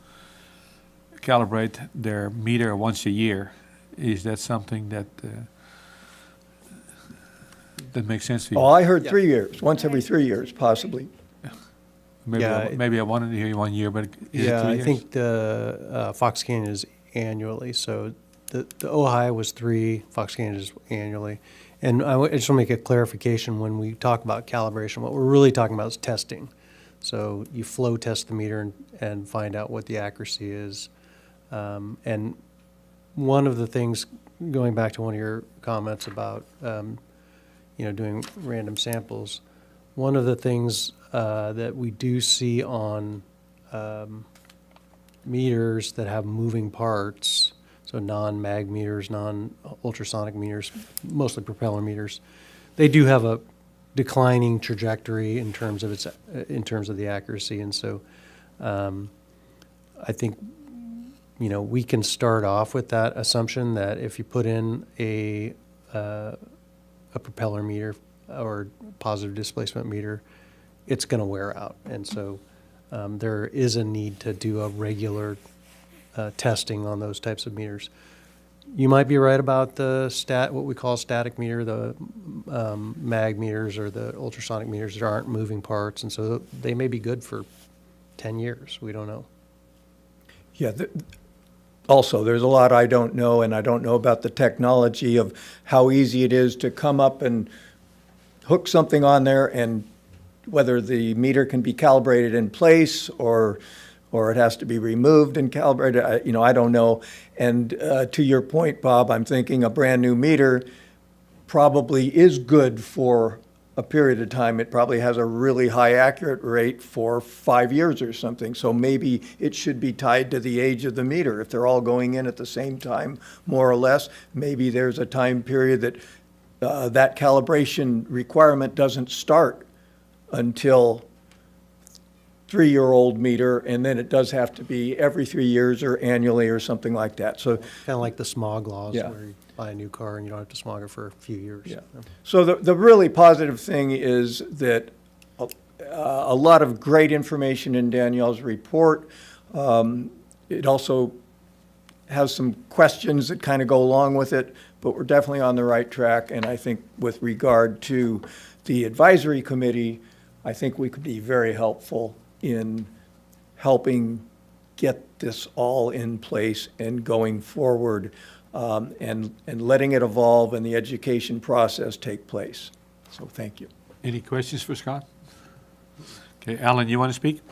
calibrate their meter once a year. Is that something that that makes sense to you? Oh, I heard 3 years, once every 3 years, possibly. Maybe I wanted to hear 1 year, but is it 3 Yeah, I years? think the Fox Canyon is annually, so the Ojai was 3, Fox Canyon is annually. And I just want to make a clarification when we talk about calibration, what we're really talking about is testing. So you flow test the meter and find out what the accuracy is. And one of the things, going back to one of your comments about, doing random samples, one of the things that we do see on meters that have moving parts, so non-mag meters, non-ultrasonic meters, mostly propeller meters, they do have a declining trajectory in terms of the accuracy. And so I think we can start off with that assumption that if you put in a propeller meter or positive displacement meter, it's going to wear out. And so there is a need to do a regular testing on those types of meters. You might be right about the what we call static meter, the mag meters or the ultrasonic meters that aren't moving parts, and so they may be good for 10 years. We don't know. Yeah. Also, there's a lot I don't know, and I don't know about the technology of how easy it is to come up and hook something on there, and whether the meter can be calibrated in place or it has to be removed and calibrated. I don't know. And to your point, Bob, I'm thinking a brand new meter probably is good for a period of time. It probably has a really high accurate rate for 5 years or something. So maybe it should be tied to the age of the meter. If they're all going in at the same time, more or less, maybe there's a time period that that calibration requirement doesn't start until 3-year-old meter, and then it does have to be every 3 years or annually or something like that. So Kind of like the smog laws, Yeah. where you buy a new car and you don't have to smog it for a few years. Yeah. So the really positive thing is that a lot of great information in Danielle's report. It also has some questions that kind of go along with it, but we're definitely on the right track. And I think with regard to the advisory committee, I think we could be very helpful in helping get this all in place and going forward, and letting it evolve and the education process take place. So thank you. Any questions for Scott? Okay, Alan, you want to speak?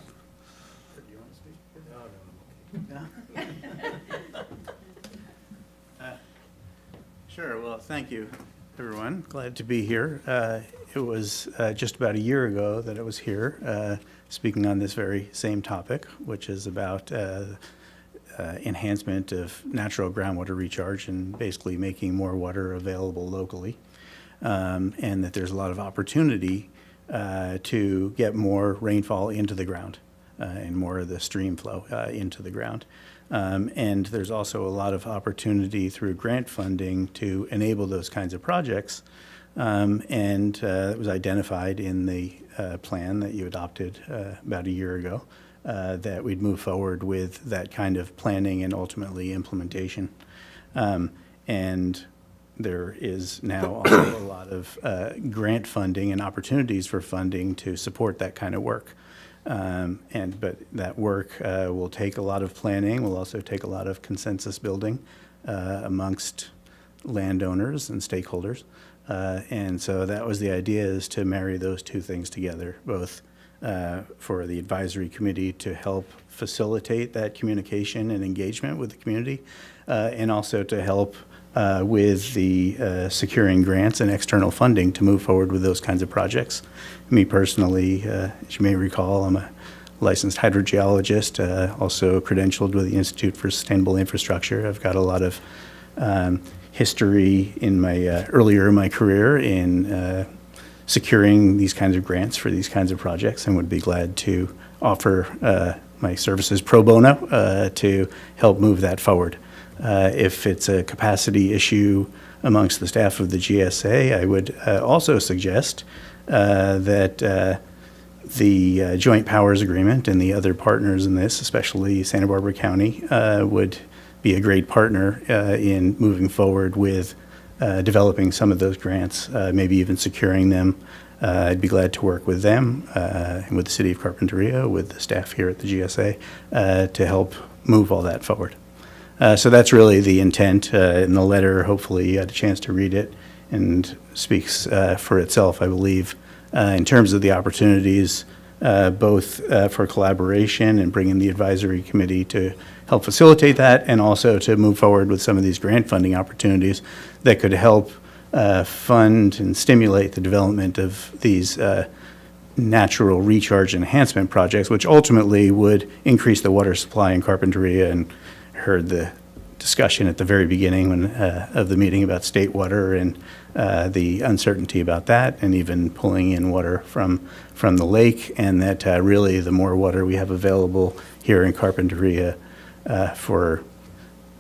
Sure, well, thank you. Everyone, glad to be here. It was just about a year ago that I was here speaking on this very same topic, which is about enhancement of natural groundwater recharge and basically making more water available locally. And that there's a lot of opportunity to get more rainfall into the ground and more of the stream flow into the ground. And there's also a lot of opportunity through grant funding to enable those kinds of projects. And it was identified in the plan that you adopted about a year ago that we'd move forward with that kind of planning and ultimately implementation. And there is now also a lot of grant funding and opportunities for funding to support that kind of work. But that work will take a lot of planning, will also take a lot of consensus building amongst landowners and stakeholders. And so that was the idea, is to marry those two things together, both for the advisory committee to help facilitate that communication and engagement with the community, and also to help with the securing grants and external funding to move forward with those kinds of projects. Me personally, as you may recall, I'm a licensed hydrogeologist, also credentialed with the Institute for Sustainable Infrastructure. I've got a lot of history in my earlier in my career in securing these kinds of grants for these kinds of projects, and would be glad to offer my services pro bono to help move that forward. If it's a capacity issue amongst the staff of the GSA, I would also suggest that the Joint Powers Agreement and the other partners in this, especially Santa Barbara County, would be a great partner in moving forward with developing some of those grants, maybe even securing them. I'd be glad to work with them and with the City of Carpinteria, with the staff here at the GSA, to help move all that forward. So that's really the intent in the letter. Hopefully you had a chance to read it, and speaks for itself, I believe, in terms of the opportunities, both for collaboration and bringing the advisory committee to help facilitate that, and also to move forward with some of these grant funding opportunities that could help fund and stimulate the development of these natural recharge enhancement projects, which ultimately would increase the water supply in Carpinteria. And heard the discussion at the very beginning of the meeting about state water and the uncertainty about that, and even pulling in water from the lake, and that really the more water we have available here in Carpinteria for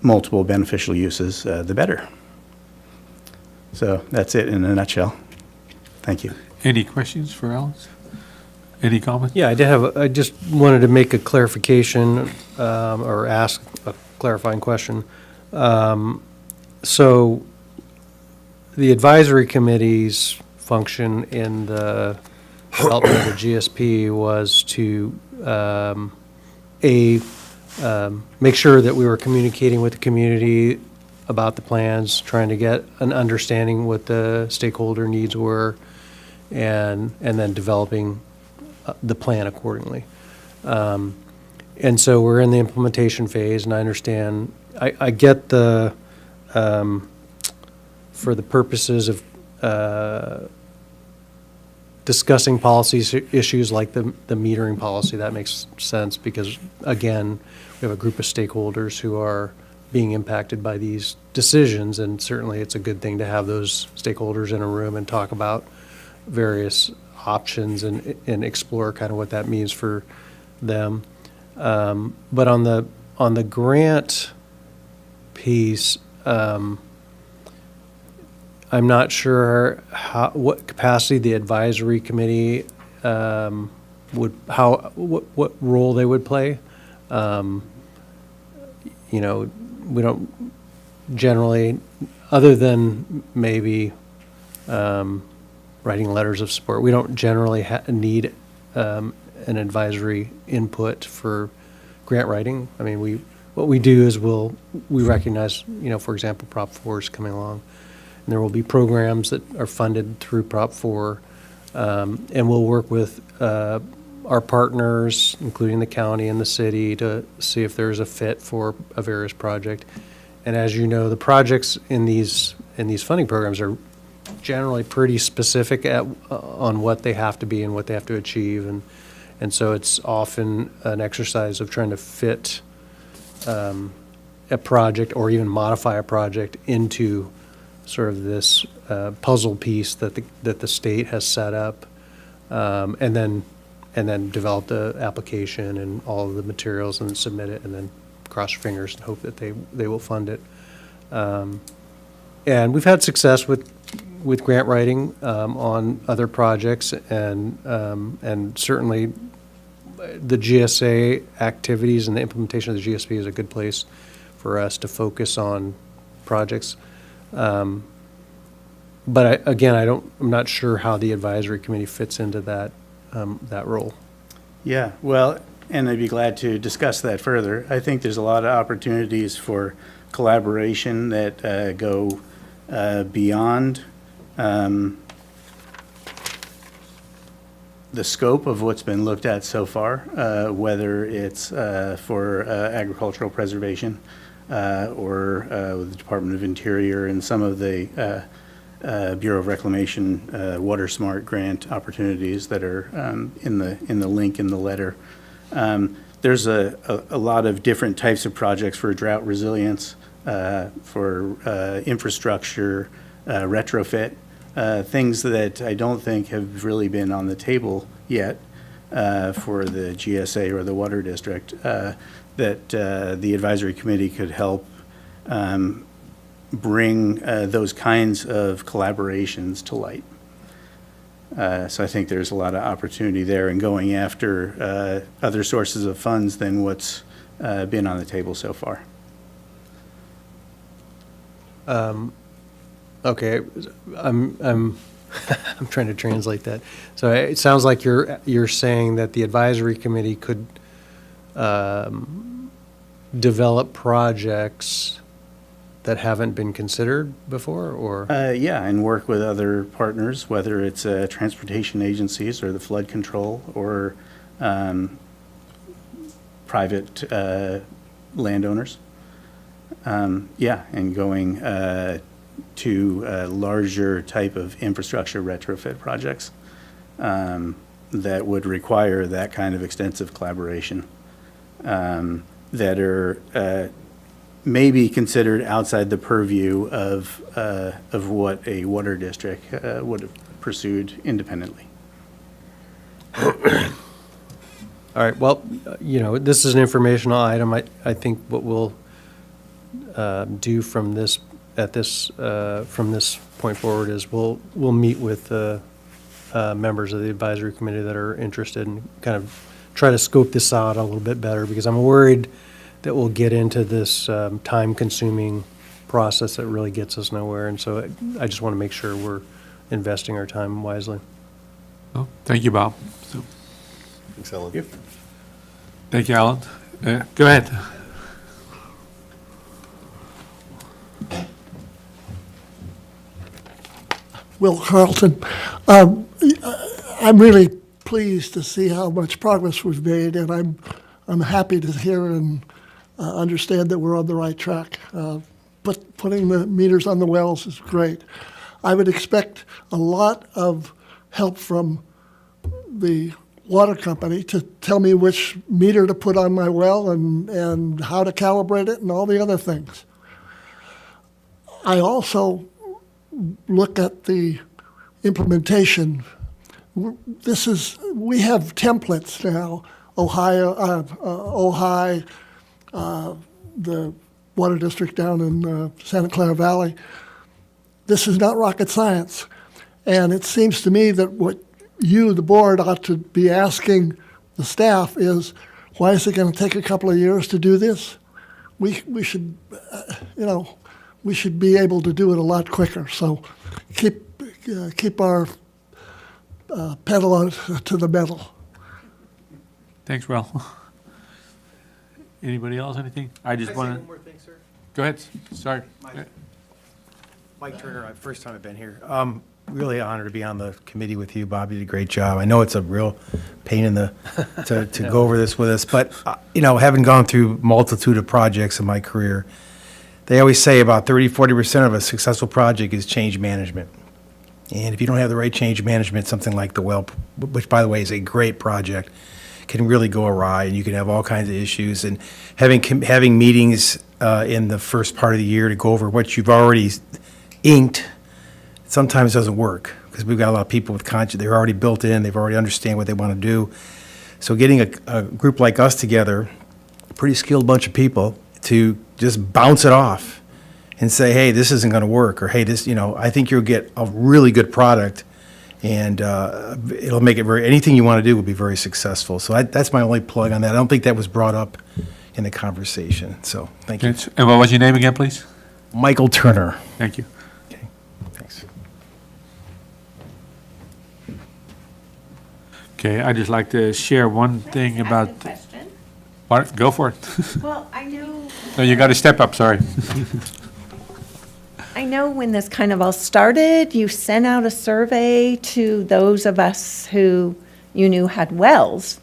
multiple beneficial uses, the better. So that's it in a nutshell. Thank you. Any questions for Alex? Any comments? Yeah, I just wanted to make a clarification, or ask a clarifying question. So the advisory committee's function in the development of the GSP was to, make sure that we were communicating with the community about the plans, trying to get an understanding what the stakeholder needs were, and then developing the plan accordingly. And so we're in the implementation phase, and I understand, I get the, for the purposes of discussing policies, issues like the metering policy, that makes sense, because again, we have a group of stakeholders who are being impacted by these decisions, and certainly it's a good thing to have those stakeholders in a room and talk about various options and explore kind of what that means for them. But on the grant piece, I'm not sure what capacity the advisory committee what role they would play. We don't generally, other than maybe writing letters of support, we don't generally need an advisory input for grant writing. I mean, what we do is we recognize, for example, Prop 4 is coming along, and there will be programs that are funded through Prop 4, and we'll work with our partners, including the county and the city, to see if there's a fit for a various project. And as you know, the projects in these funding programs are generally pretty specific on what they have to be and what they have to achieve, and so it's often an exercise of trying to fit a project or even modify a project into sort of this puzzle piece that the state has set up, and then develop the application and all of the materials and submit it, and then cross your fingers and hope that they will fund it. And we've had success with grant writing on other projects, and certainly the GSA activities and the implementation of the GSP is a good place for us to focus on projects. But I'm not sure how the advisory committee fits into that role. Yeah, well, and I'd be glad to discuss that further. I think there's a lot of opportunities for collaboration that go beyond the scope of what's been looked at so far, whether it's for agricultural preservation or with the Department of Interior and some of the Bureau of Reclamation Water Smart grant opportunities that are in the link in the letter. There's a lot of different types of projects for drought resilience, for infrastructure, retrofit, things that I don't think have really been on the table yet for the GSA or the Water District, that the advisory committee could help bring those kinds of collaborations to light. So I think there's a lot of opportunity there in going after other sources of funds than what's been on the table so far. Okay, I'm I'm trying to translate that. So it sounds like you're saying that the advisory committee could develop projects that haven't been considered before, or? Yeah, and work with other partners, whether it's transportation agencies or the flood control or private landowners. Yeah, and going to larger type of infrastructure retrofit projects that would require that kind of extensive collaboration that are may be considered outside the purview of what a water district would have pursued independently. All right, well, this is an informational item. I think what we'll do from this point forward is we'll meet with members of the advisory committee that are interested and kind of try to scope this out a little bit better, because I'm worried that we'll get into this time-consuming process that really gets us nowhere. And so I just want to make sure we're investing our time wisely. Well, thank you, Bob. So, Thanks, Alan. thank you, Alan. Go ahead. Will Carlton. I'm really pleased to see how much progress we've made, and I'm happy to hear and understand that we're on the right track. Putting the meters on the wells is great. I would expect a lot of help from the water company to tell me which meter to put on my well and how to calibrate it and all the other things. I also look at the implementation. We have templates now. Ojai, the water district down in Santa Clara Valley. This is not rocket science. And it seems to me that what you, the board, ought to be asking the staff is, why is it going to take a couple of years to do this? We should, we should be able to do it a lot quicker. So keep our pedal to the metal. Thanks, Will. Anybody else, anything? I just want to... One more thing, sir. Go ahead, sorry. Mike Turner, first time I've been here. Really honored to be on the committee with you, Bob. You did a great job. I know it's a real pain in the to go over this with us, but having gone through multitude of projects in my career, they always say about 30-40% of a successful project is change management. And if you don't have the right change management, something like the well, which by the way is a great project, can really go awry, and you can have all kinds of issues. And having meetings in the first part of the year to go over what you've already inked sometimes doesn't work, because we've got a lot of people with conscience. They're already built in. They've already understand what they want to do. So getting a group like us together, a pretty skilled bunch of people, to just bounce it off and say, hey, this isn't going to work, or hey, this, I think you'll get a really good product, and it'll make it anything you want to do will be very successful. So that's my only plug on that. I don't think that was brought up in the conversation. So thank you. And what was your name again, please? Michael Turner. Thank you. Okay, thanks. Okay, I'd just like to share one thing about. Question. What? Go for it. Well, I know. No, you got to step up, sorry. I know when this kind of all started, you sent out a survey to those of us who you knew had wells.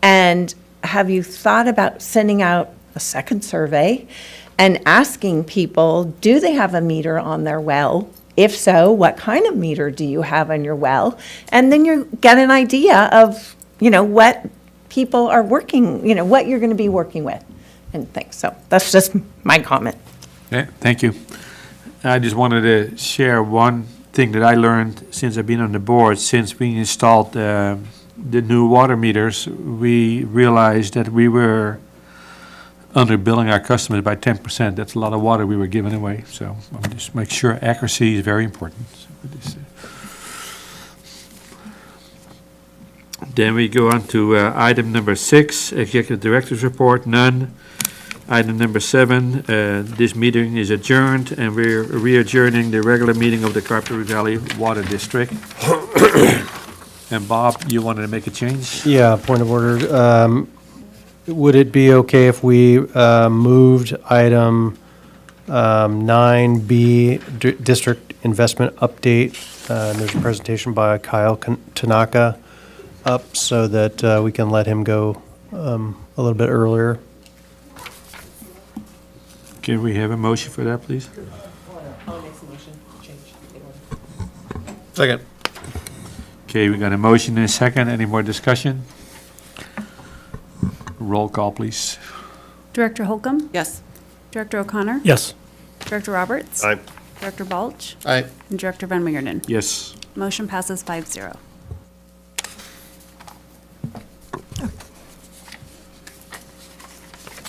And have you thought about sending out a second survey and asking people, do they have a meter on their well? If so, what kind of meter do you have on your well? And then you get an idea of, what people are working, what you're going to be working with and things. So that's just my comment. Yeah, thank you. I just wanted to share one thing that I learned since I've been on the board. Since we installed the new water meters, we realized that we were underbilling our customers by 10%. That's a lot of water we were giving away. So I'll just make sure accuracy is very important. Then we go on to item number 6, Executive Director's Report, none. Item number 7, this meeting is adjourned, and we're re-adjourning the regular meeting of the Carpinteria Valley Water District. And Bob, you wanted to make a change? Yeah, point of order. Would it be okay if we moved item 9B, District Investment Update? There's a presentation by Kyle Tanaka up so that we can let him go a little bit earlier. Can we have a motion for that, please? Second. Okay, we got a motion and a second. Any more discussion? Roll call, please. Director Holcomb? Yes. Director O'Connor? Yes. Director Roberts? Aye. Director Balch? Aye. And Director Van Wingerden? Yes. Motion passes 5-0.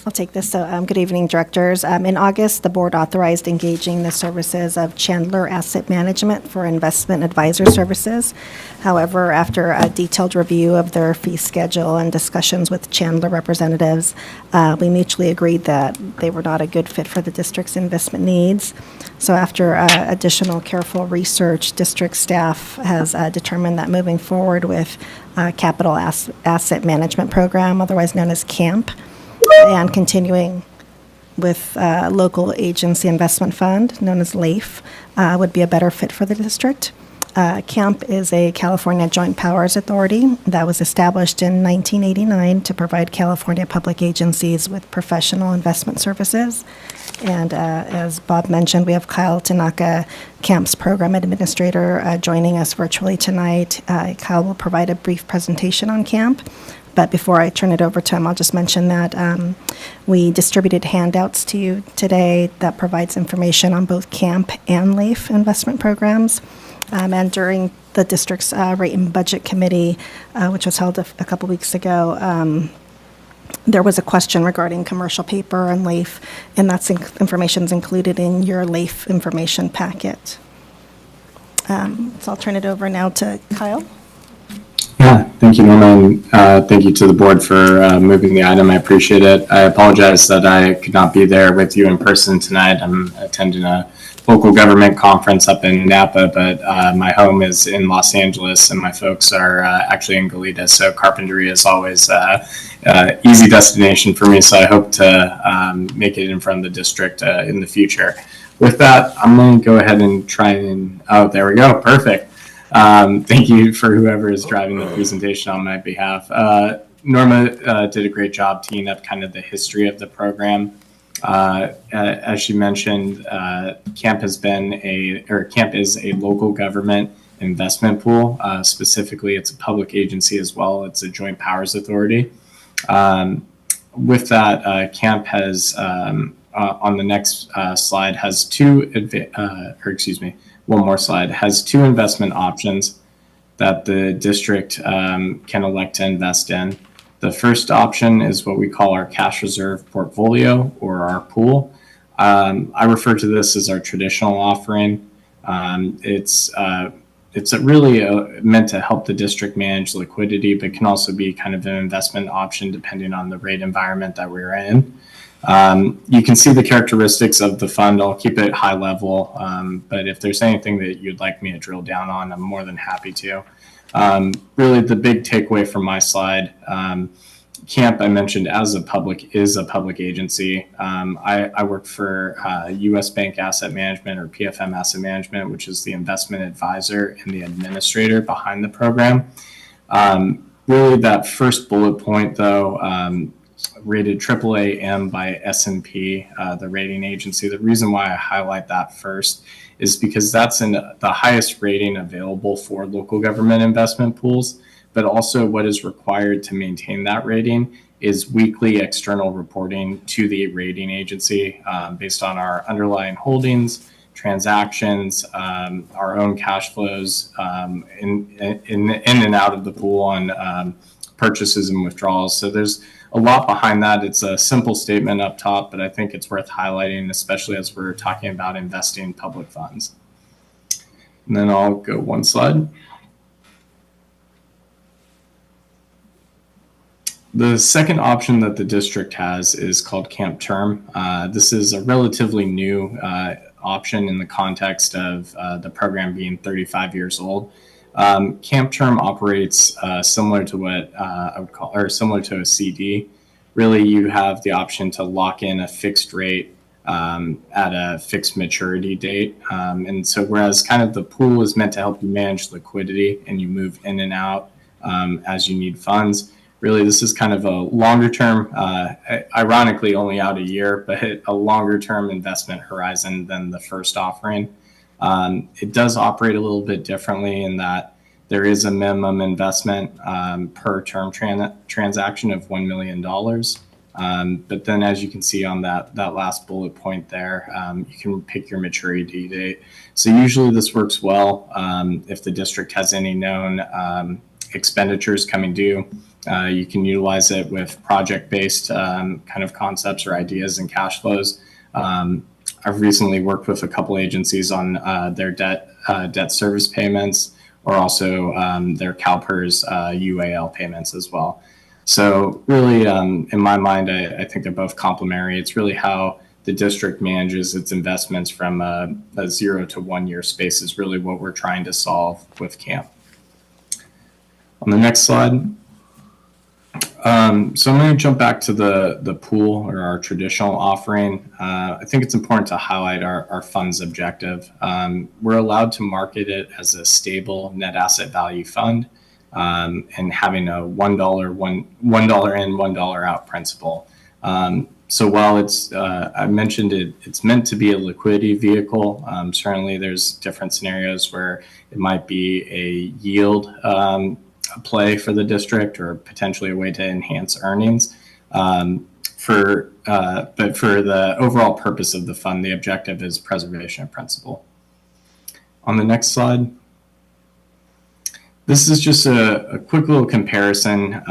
I'll take this. So, good evening, directors. In August, the board authorized engaging the services of Chandler Asset Management for investment advisor services. However, after a detailed review of their fee schedule and discussions with Chandler representatives, we mutually agreed that they were not a good fit for the district's investment needs. So after additional careful research, district staff has determined that moving forward with Capital Asset Management Program, otherwise known as CAMP, and continuing with local agency investment fund, known as LAIF, would be a better fit for the district. CAMP is a California Joint Powers Authority that was established in 1989 to provide California public agencies with professional investment services. And as Bob mentioned, we have Kyle Tanaka, CAMP's program administrator, joining us virtually tonight. Kyle will provide a brief presentation on CAMP. But before I turn it over to him, I'll just mention that we distributed handouts to you today that provides information on both CAMP and LAIF investment programs. And during the district's Rate and Budget Committee, which was held a couple weeks ago, there was a question regarding commercial paper and LAIF, and that's information's included in your LAIF information packet. So I'll turn it over now to Kyle. Yeah, thank you, Norma, and thank you to the board for moving the item. I appreciate it. I apologize that I could not be there with you in person tonight. I'm attending a local government conference up in Napa, but my home is in Los Angeles, and my folks are actually in Goleta, so Carpinteria is always easy destination for me, so I hope to make it in front of the district in the future. With that, I'm going to go ahead and try and, oh, there we go, perfect. Thank you for whoever is driving the presentation on my behalf. Norma did a great job teeing up kind of the history of the program. As she mentioned, CAMP is a local government investment pool. Specifically, it's a public agency as well. It's a joint powers authority. With that, CAMP has, on the next slide, has one more slide, has two investment options that the district can elect to invest in. The first option is what we call our cash reserve portfolio, or our pool. I refer to this as our traditional offering. It's really meant to help the district manage liquidity, but can also be kind of an investment option depending on the rate environment that we're in. You can see the characteristics of the fund. I'll keep it high level, but if there's anything that you'd like me to drill down on, I'm more than happy to. Really, the big takeaway from my slide, CAMP, I mentioned, is a public agency. I work for U.S. Bank Asset Management, or PFM Asset Management, which is the investment advisor and the administrator behind the program. Really, that first bullet point, though, rated AAA by S&P, the rating agency. The reason why I highlight that first is because that's the highest rating available for local government investment pools, but also what is required to maintain that rating is weekly external reporting to the rating agency based on our underlying holdings, transactions, our own cash flows in and out of the pool on purchases and withdrawals. So there's a lot behind that. It's a simple statement up top, but I think it's worth highlighting, especially as we're talking about investing public funds. And then I'll go one slide. The second option that the district has is called Camp Term. This is a relatively new option in the context of the program being 35 years old. Camp Term operates similar to what I would call, or similar to a CD. Really, you have the option to lock in a fixed rate at a fixed maturity date. And so whereas kind of the pool is meant to help you manage liquidity and you move in and out as you need funds, really this is kind of a longer term, ironically only out a year, but a longer term investment horizon than the first offering. It does operate a little bit differently in that there is a minimum investment per term transaction of $1 million. But then as you can see on that last bullet point there, you can pick your maturity date. So usually this works well if the district has any known expenditures coming due. You can utilize it with project-based kind of concepts or ideas and cash flows. I've recently worked with a couple agencies on their debt service payments, or also their CalPERS UAL payments as well. So really, in my mind, I think they're both complementary. It's really how the district manages its investments from a 0 to 1 year space is really what we're trying to solve with CAMP. On the next slide. So I'm going to jump back to the pool, or our traditional offering. I think it's important to highlight our fund's objective. We're allowed to market it as a stable net asset value fund and having a $1 in, $1 out principle. So while it's, I mentioned it's meant to be a liquidity vehicle, certainly there's different scenarios where it might be a yield play for the district, or potentially a way to enhance earnings. But for the overall purpose of the fund, the objective is preservation of principal. On the next slide. This is just a quick little comparison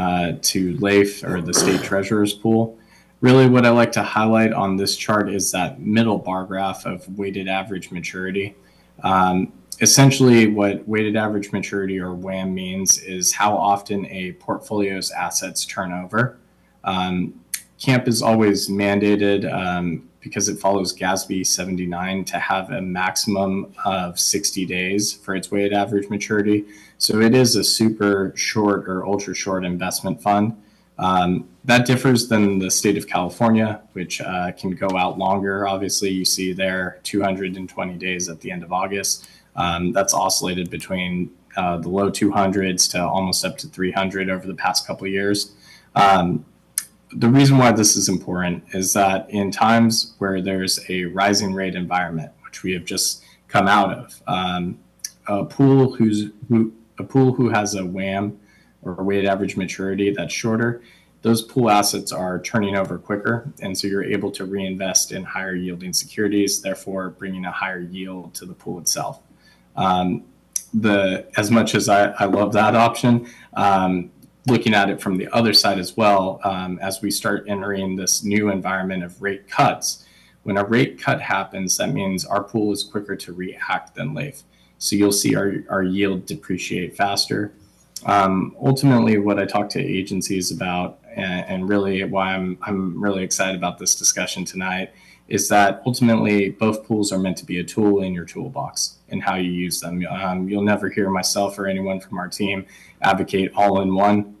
to LAIF, or the State Treasurer's Pool. Really what I like to highlight on this chart is that middle bar graph of weighted average maturity. Essentially what weighted average maturity, or WAM, means is how often a portfolio's assets turn over. CAMP is always mandated because it follows GASB 79 to have a maximum of 60 days for its weighted average maturity. So it is a super short or ultra short investment fund. That differs than the state of California, which can go out longer. Obviously, you see there 220 days at the end of August. That's oscillated between the low 200s to almost up to 300 over the past couple of years. The reason why this is important is that in times where there's a rising rate environment, which we have just come out of, a pool who has a WAM, or a weighted average maturity, that's shorter, those pool assets are turning over quicker, and so you're able to reinvest in higher yielding securities, therefore bringing a higher yield to the pool itself. As much as I love that option, looking at it from the other side as well, as we start entering this new environment of rate cuts, when a rate cut happens, that means our pool is quicker to react than LAIF. So you'll see our yield depreciate faster. Ultimately, what I talk to agencies about, and really why I'm really excited about this discussion tonight, is that ultimately both pools are meant to be a tool in your toolbox and how you use them. You'll never hear myself or anyone from our team advocate all in one,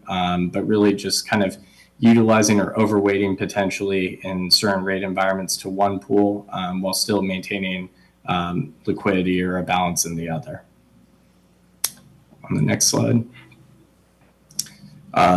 but really just kind of utilizing or overweighting potentially in certain rate environments to one pool while still maintaining liquidity or a balance in the other. On the next slide.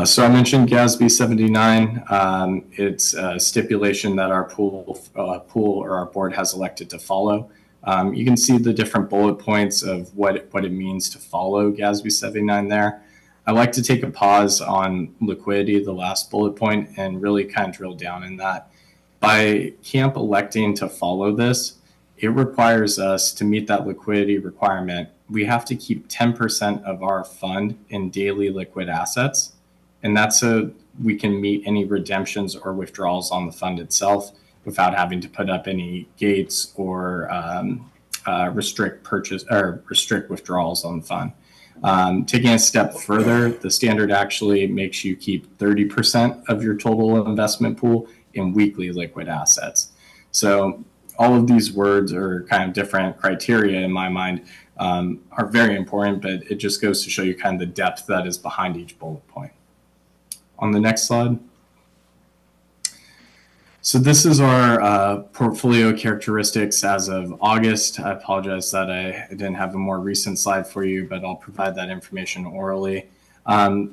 So I mentioned GASB 79. It's a stipulation that our pool or our board has elected to follow. You can see the different bullet points of what it means to follow GASB 79 there. I like to take a pause on liquidity, the last bullet point, and really kind of drill down in that. By camp electing to follow this, it requires us to meet that liquidity requirement. We have to keep 10% of our fund in daily liquid assets. And that's so we can meet any redemptions or withdrawals on the fund itself without having to put up any gates or restrict withdrawals on the fund. Taking a step further, the standard actually makes you keep 30% of your total investment pool in weekly liquid assets. So all of these words are kind of different criteria in my mind, are very important, but it just goes to show you kind of the depth that is behind each bullet point. On the next slide. So this is our portfolio characteristics as of August. I apologize that I didn't have a more recent slide for you, but I'll provide that information orally.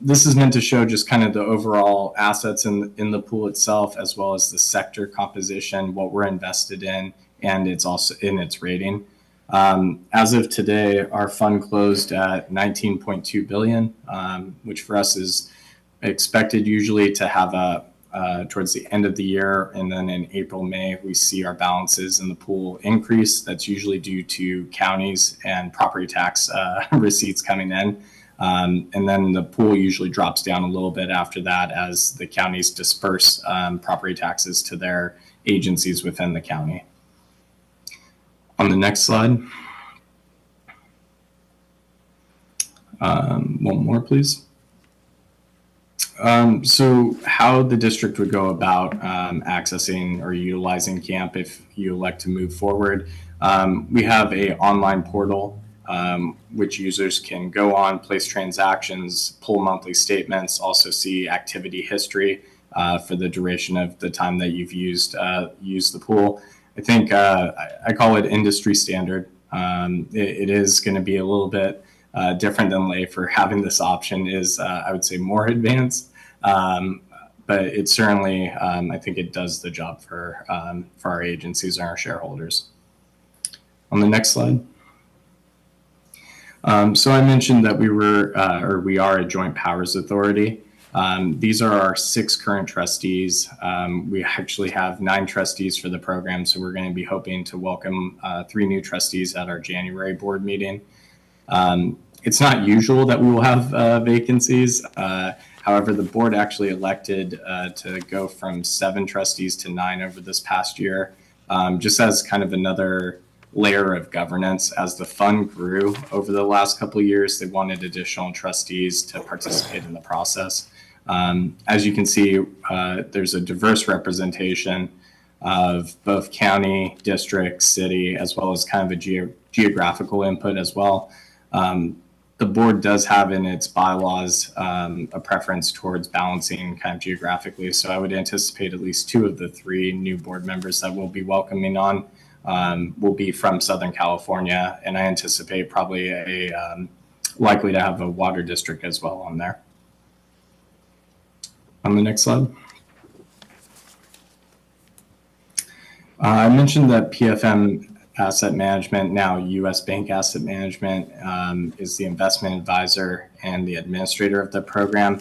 This is meant to show just kind of the overall assets in the pool itself, as well as the sector composition, what we're invested in, and it's also in its rating. As of today, our fund closed at 19.2 billion, which for us is expected usually to have towards the end of the year, and then in April, May, we see our balances in the pool increase. That's usually due to counties and property tax receipts coming in. And then the pool usually drops down a little bit after that as the counties disperse property taxes to their agencies within the county. On the next slide. One more, please. So how the district would go about accessing or utilizing CAMP if you elect to move forward. We have an online portal which users can go on, place transactions, pull monthly statements, also see activity history for the duration of the time that you've used the pool. I think I call it industry standard. It is going to be a little bit different than lay for having this option is, I would say, more advanced. But it certainly, I think it does the job for our agencies and our shareholders. On the next slide. So I mentioned that we are a joint powers authority. These are our 6 current trustees. We actually have 9 trustees for the program, so we're going to be hoping to welcome 3 new trustees at our January board meeting. It's not usual that we will have vacancies. However, the board actually elected to go from 7 trustees to 9 over this past year, just as kind of another layer of governance. As the fund grew over the last couple of years, they wanted additional trustees to participate in the process. As you can see, there's a diverse representation of both county, district, city, as well as kind of a geographical input as well. The board does have in its bylaws a preference towards balancing kind of geographically. So I would anticipate at least 2 of the 3 new board members that we'll be welcoming on will be from Southern California. And I anticipate probably likely to have a water district as well on there. On the next slide. I mentioned that PFM Asset Management, now U.S. Bank Asset Management, is the investment advisor and the administrator of the program.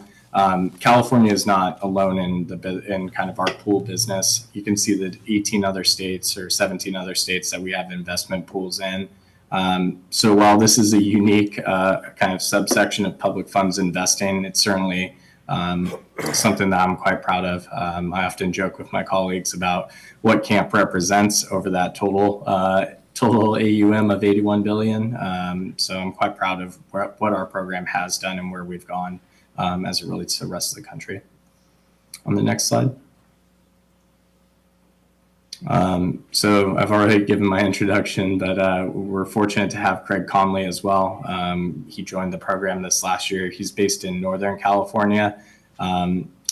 California is not alone in kind of our pool business. You can see that 18 other states or 17 other states that we have investment pools in. So while this is a unique kind of subsection of public funds investing, it's certainly something that I'm quite proud of. I often joke with my colleagues about what CAMP represents over that total AUM of 81 billion. So I'm quite proud of what our program has done and where we've gone as it relates to the rest of the country. On the next slide. So I've already given my introduction, but we're fortunate to have Craig Conley as well. He joined the program this last year. He's based in Northern California.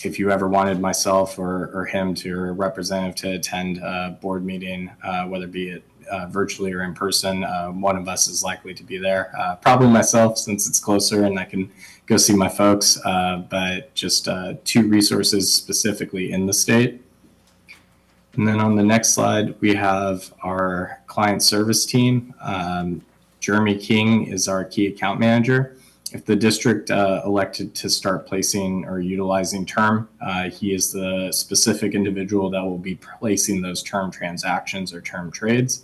If you ever wanted myself or him to, or a representative to attend a board meeting, whether it be virtually or in person, one of us is likely to be there. Probably myself, since it's closer and I can go see my folks, but just 2 resources specifically in the state. And then on the next slide, we have our client service team. Jeremy King is our key account manager. If the district elected to start placing or utilizing term, he is the specific individual that will be placing those term transactions or term trades.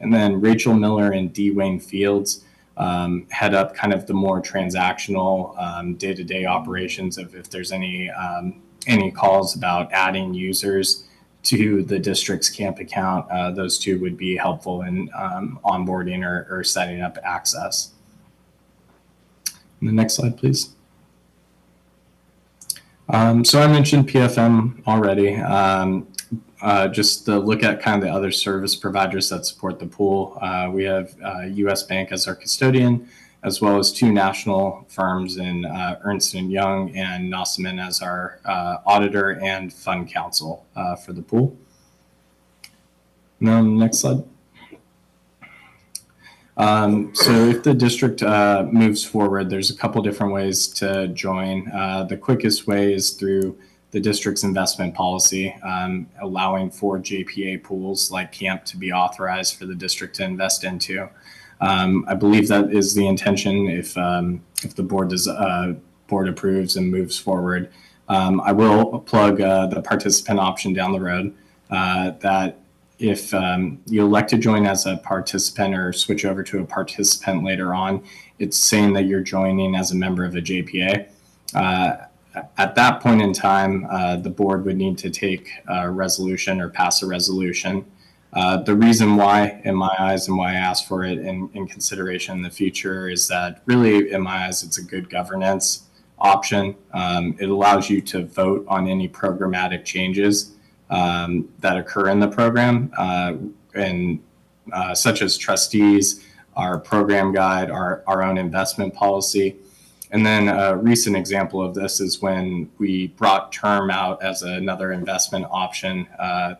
And then Rachel Miller and D. Wayne Fields head up kind of the more transactional day-to-day operations of if there's any calls about adding users to the district's CAMP account. Those 2 would be helpful in onboarding or setting up access. The next slide, please. So I mentioned PFM already. Just to look at kind of the other service providers that support the pool. We have U.S. Bank as our custodian, as well as 2 national firms in Ernst & Young and Nossaman as our auditor and fund counsel for the pool. Now, next slide. So if the district moves forward, there's a couple different ways to join. The quickest way is through the district's investment policy, allowing for JPA pools like CAMP to be authorized for the district to invest into. I believe that is the intention if the board approves and moves forward. I will plug the participant option down the road that if you elect to join as a participant or switch over to a participant later on, it's saying that you're joining as a member of a JPA. At that point in time, the board would need to take a resolution or pass a resolution. The reason why, in my eyes, and why I asked for it in consideration in the future is that really, in my eyes, it's a good governance option. It allows you to vote on any programmatic changes that occur in the program, and such as trustees, our program guide, our own investment policy. And then a recent example of this is when we brought term out as another investment option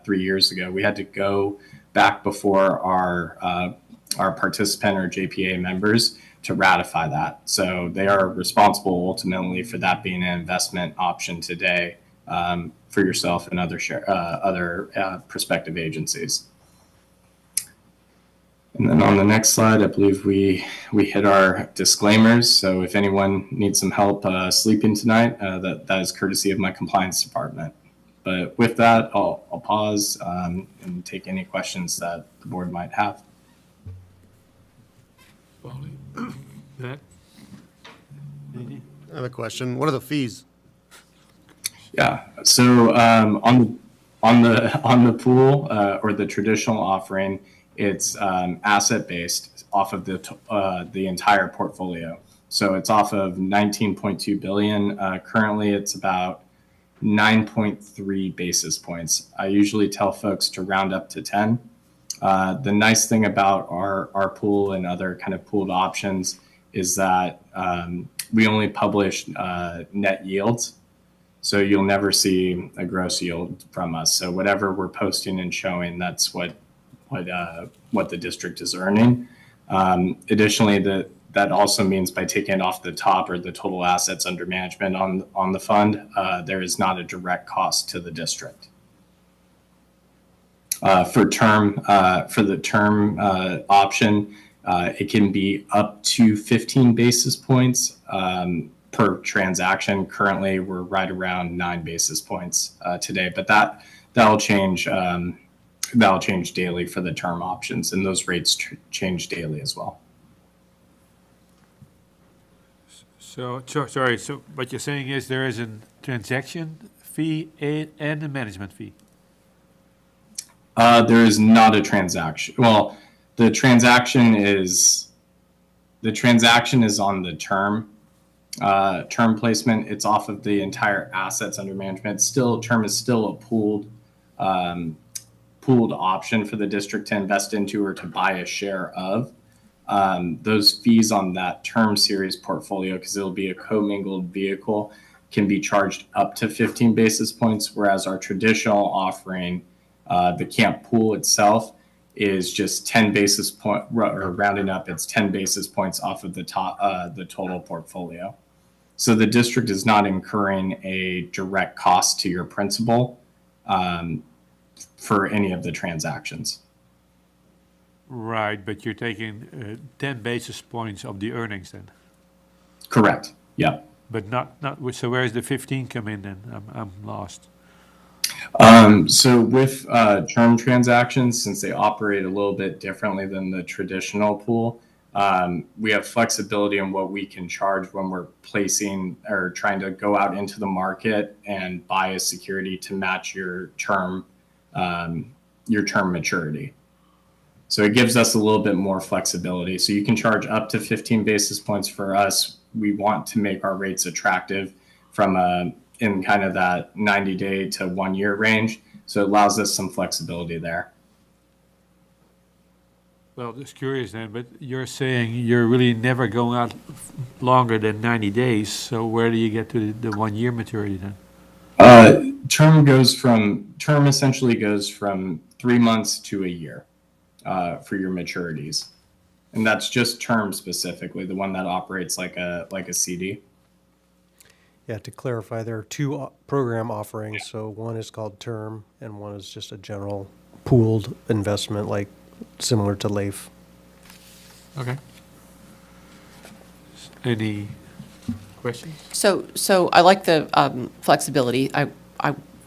3 years ago. We had to go back before our participant or JPA members to ratify that. So they are responsible ultimately for that being an investment option today for yourself and other prospective agencies. And then on the next slide, I believe we hit our disclaimers. So if anyone needs some help sleeping tonight, that is courtesy of my compliance department. But with that, I'll pause and take any questions that the board might have. That? I have a question. What are the fees? Yeah. So on the pool or the traditional offering, it's asset based off of the entire portfolio. So it's off of 19.2 billion. Currently, it's about 9.3 basis points. I usually tell folks to round up to 10. The nice thing about our pool and other kind of pooled options is that we only publish net yields. So you'll never see a gross yield from us. So whatever we're posting and showing, that's what the district is earning. Additionally, that also means by taking it off the top or the total assets under management on the fund, there is not a direct cost to the district. For the term option, it can be up to 15 basis points per transaction. Currently, we're right around 9 basis points today, but that'll change. That'll change daily for the term options, and those rates change daily as well. So sorry. So what you're saying is there is a transaction fee and a management fee. There is not a transaction. Well, the transaction is on the term placement. It's off of the entire assets under management. Term is still a pooled option for the district to invest into or to buy a share of. Those fees on that term series portfolio, because it'll be a commingled vehicle, can be charged up to 15 basis points, whereas our traditional offering, the camp pool itself, is just 10 basis point, or rounding up, it's 10 basis points off of the total portfolio. So the district is not incurring a direct cost to your principal for any of the transactions. Right, but you're taking 10 basis points of the earnings then. Correct. Yep. But not so where's the 15 come in then? I'm lost. So with term transactions, since they operate a little bit differently than the traditional pool, we have flexibility in what we can charge when we're placing or trying to go out into the market and buy a security to match your term maturity. So it gives us a little bit more flexibility. So you can charge up to 15 basis points. For us, we want to make our rates attractive in kind of that 90-day to 1 year range. So it allows us some flexibility there. Well, just curious then, but you're saying you're really never going out longer than 90 days. So where do you get to the 1 year maturity then? Term essentially goes from 3 months to a year for your maturities. And that's just term specifically, the one that operates like a CD. Yeah, to clarify, there are two program offerings. So one is called term, and one is just a general pooled investment, like similar to LAIF. Okay. Any questions? So I like the flexibility. I'm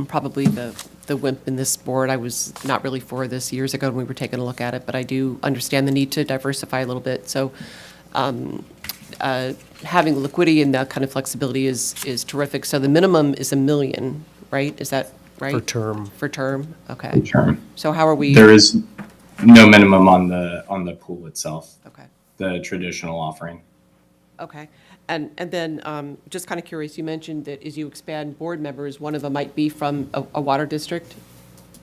probably the wimp in this board. I was not really for this years ago when we were taking a look at it, but I do understand the need to diversify a little bit. So having liquidity and that kind of flexibility is terrific. So the minimum is $1 million, right? Is that right? For term. For term, okay. Term. So how are we? There is no minimum on the pool itself. Okay. The traditional offering. Okay. And then, just kind of curious, you mentioned that as you expand board members, one of them might be from a water district?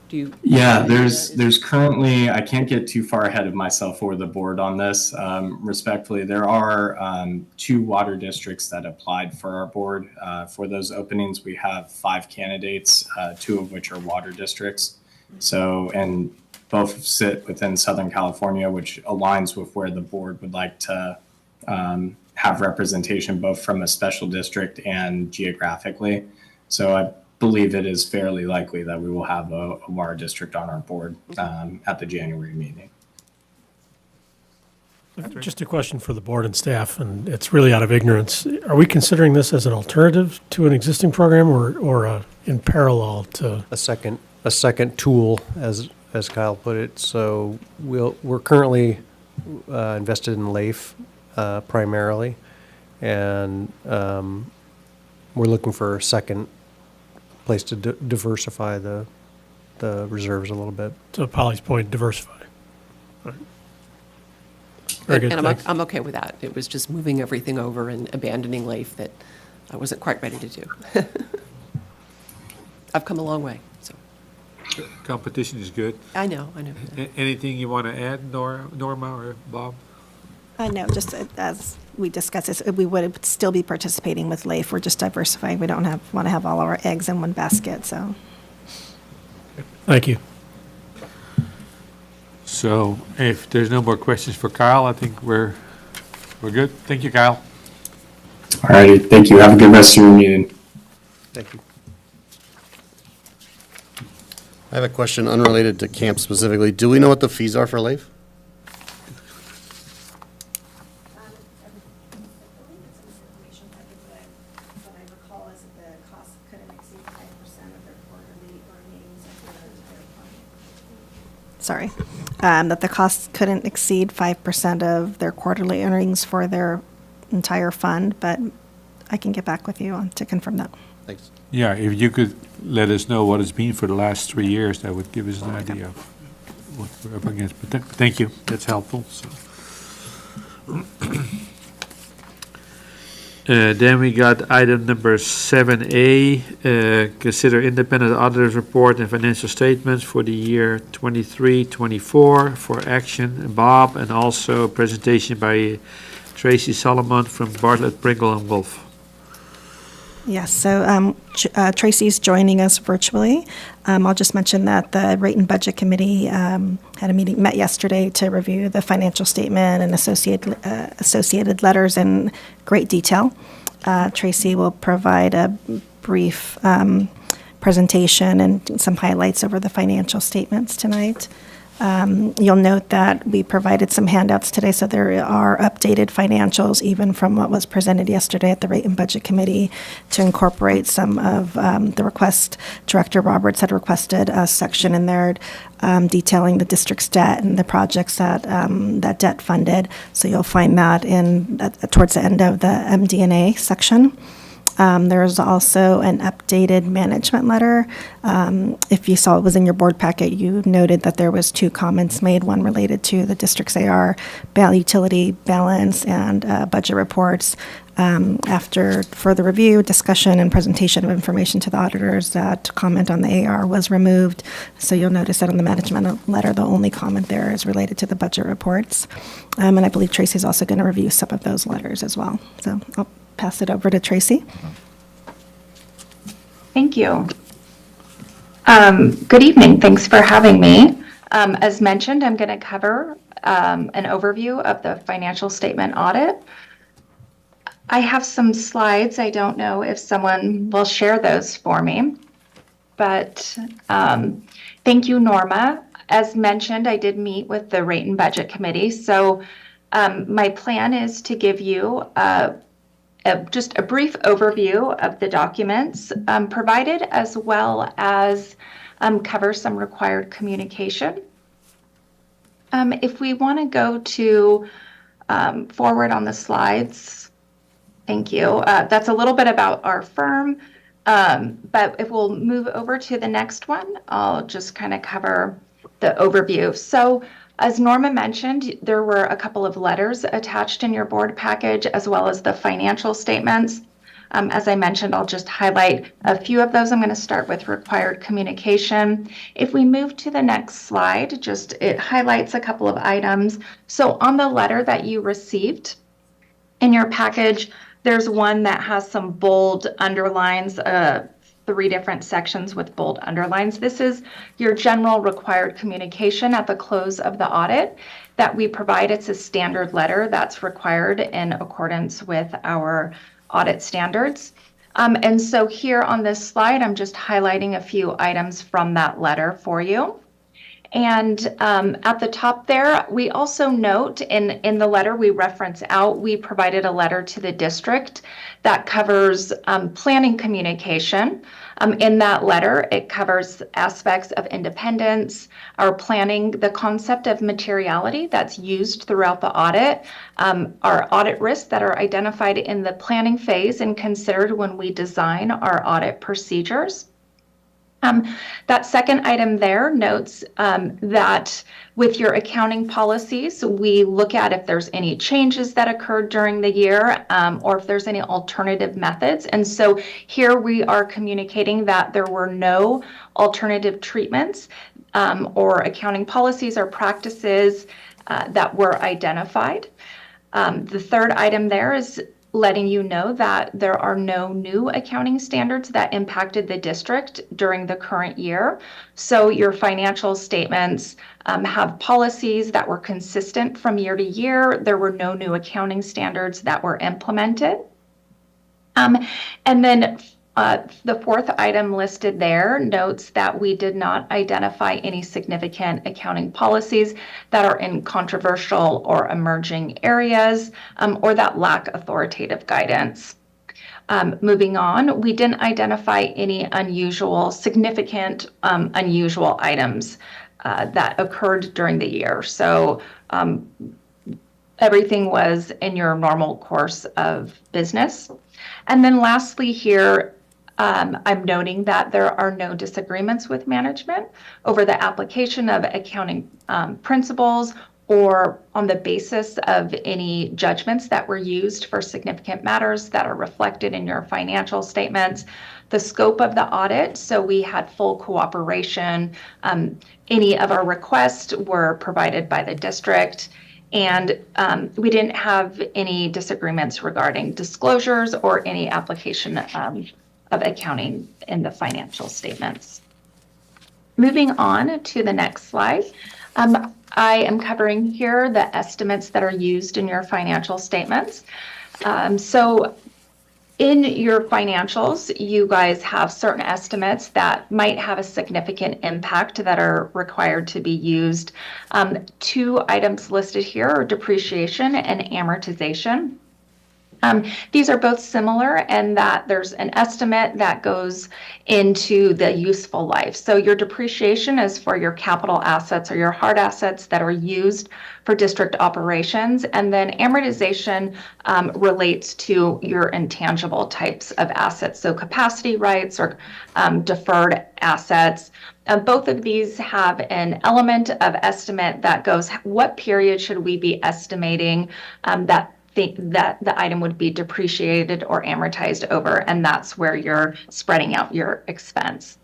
Do you? Yeah, there's currently, I can't get too far ahead of myself or the board on this. Respectfully, there are 2 water districts that applied for our board. For those openings, we have 5 candidates, 2 of which are water districts. So, and both sit within Southern California, which aligns with where the board would like to have representation, both from a special district and geographically. So I believe it is fairly likely that we will have a water district on our board at the January meeting. Just a question for the board and staff, and it's really out of ignorance. Are we considering this as an alternative to an existing program or in parallel to? A second tool, as Kyle put it. So we're currently invested in LAIF primarily, and we're looking for a second place to diversify the reserves a little bit. To Polly's point, diversify. All right. Very good, And thanks. I'm okay with that. It was just moving everything over and abandoning LAIF that I wasn't quite ready to do. I've come a long way, so. Competition is good. I know. Anything you want to add, Norma or Bob? No, just as we discussed this, we would still be participating with LAIF. We're just diversifying. We don't want to have all our eggs in one basket, so. Thank you. So if there's no more questions for Kyle, I think we're good. Thank you, Kyle. All righty. Thank you. Have a good rest of your meeting. Thank you. I have a question unrelated to camp specifically. Do we know what the fees are for LAIF? Sorry, that the costs couldn't exceed 5% of their quarterly earnings for their entire fund, but I can get back with you on to confirm that. Thanks. Yeah, if you could let us know what it's been for the last 3 years, that would give us an idea of what we're up against. But thank you, that's helpful, so. Then we got item number 7A, consider independent auditor's report and financial statements for the year 23-24 for action, Bob, and also presentation by Tracy Solomon from Bartlett, Pringle and Wolf. Yes, so Tracy's joining us virtually. I'll just mention that the Rate and Budget Committee had a meeting, met yesterday to review the financial statement and associated letters in great detail. Tracy will provide a brief presentation and some highlights over the financial statements tonight. You'll note that we provided some handouts today, so there are updated financials even from what was presented yesterday at the Rate and Budget Committee to incorporate some of the request. Director Roberts had requested a section in there detailing the district's debt and the projects that that debt funded. So you'll find that in towards the end of the MD&A section. There's also an updated management letter. If you saw it was in your board packet, you noted that there was 2 comments made, one related to the district's AR utility balance and budget reports. After further review, discussion, and presentation of information to the auditors, that comment on the AR was removed. So you'll notice that on the management letter, the only comment there is related to the budget reports. And I believe Tracy's also going to review some of those letters as well. So I'll pass it over to Tracy. Thank you. Good evening. Thanks for having me. As mentioned, I'm going to cover an overview of the financial statement audit. I have some slides. I don't know if someone will share those for me, but thank you, Norma. As mentioned, I did meet with the Rate and Budget Committee. So my plan is to give you just a brief overview of the documents provided, as well as cover some required communication. If we want to go to forward on the slides, thank you. That's a little bit about our firm, but if we'll move over to the next one, I'll just kind of cover the overview. So as Norma mentioned, there were a couple of letters attached in your board package, as well as the financial statements. As I mentioned, I'll just highlight a few of those. I'm going to start with required communication. If we move to the next slide, it highlights a couple of items. So on the letter that you received in your package, there's one that has some bold underlines, 3 different sections with bold underlines. This is your general required communication at the close of the audit that we provide. It's a standard letter that's required in accordance with our audit standards. And so here on this slide, I'm just highlighting a few items from that letter for you. And at the top there, we also note in the letter we reference out, we provided a letter to the district that covers planning communication. In that letter, it covers aspects of independence, our planning, the concept of materiality that's used throughout the audit, our audit risks that are identified in the planning phase and considered when we design our audit procedures. That second item there notes that with your accounting policies, we look at if there's any changes that occurred during the year or if there's any alternative methods. And so here we are communicating that there were no alternative treatments or accounting policies or practices that were identified. The third item there is letting you know that there are no new accounting standards that impacted the district during the current year. So your financial statements have policies that were consistent from year to year. There were no new accounting standards that were implemented. And then The fourth item listed there notes that we did not identify any significant accounting policies that are in controversial or emerging areas, or that lack authoritative guidance. Moving on, we didn't identify any significant unusual items that occurred during the year. So everything was in your normal course of business. And then lastly here, I'm noting that there are no disagreements with management over the application of accounting principles or on the basis of any judgments that were used for significant matters that are reflected in your financial statements. The scope of the audit, so we had full cooperation. Any of our requests were provided by the district. And we didn't have any disagreements regarding disclosures or any application of accounting in the financial statements. Moving on to the next slide. I am covering here the estimates that are used in your financial statements. So in your financials, you guys have certain estimates that might have a significant impact that are required to be used. Two items listed here are depreciation and amortization. These are both similar in that there's an estimate that goes into the useful life. So your depreciation is for your capital assets or your hard assets that are used for district operations. And then amortization relates to your intangible types of assets. So capacity rights or deferred assets. Both of these have an element of estimate that goes, what period should we be estimating that the item would be depreciated or amortized over, and that's where you're spreading out your expense.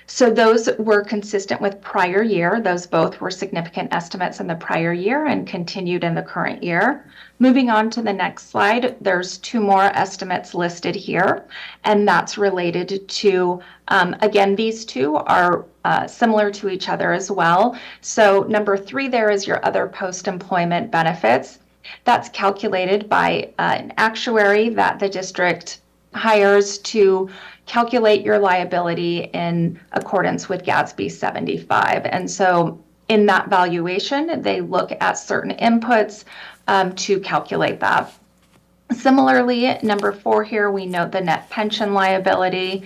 So those were consistent with prior year. Those both were significant estimates in the prior year and continued in the current year. Moving on to the next slide, there's two more estimates listed here, and that's related to, again, these two are similar to each other as well. So number 3 there is your other post-employment benefits. That's calculated by an actuary that the district hires to calculate your liability in accordance with GASB 75. And so in that valuation, they look at certain inputs to calculate that. Similarly, number 4 here, we note the net pension liability.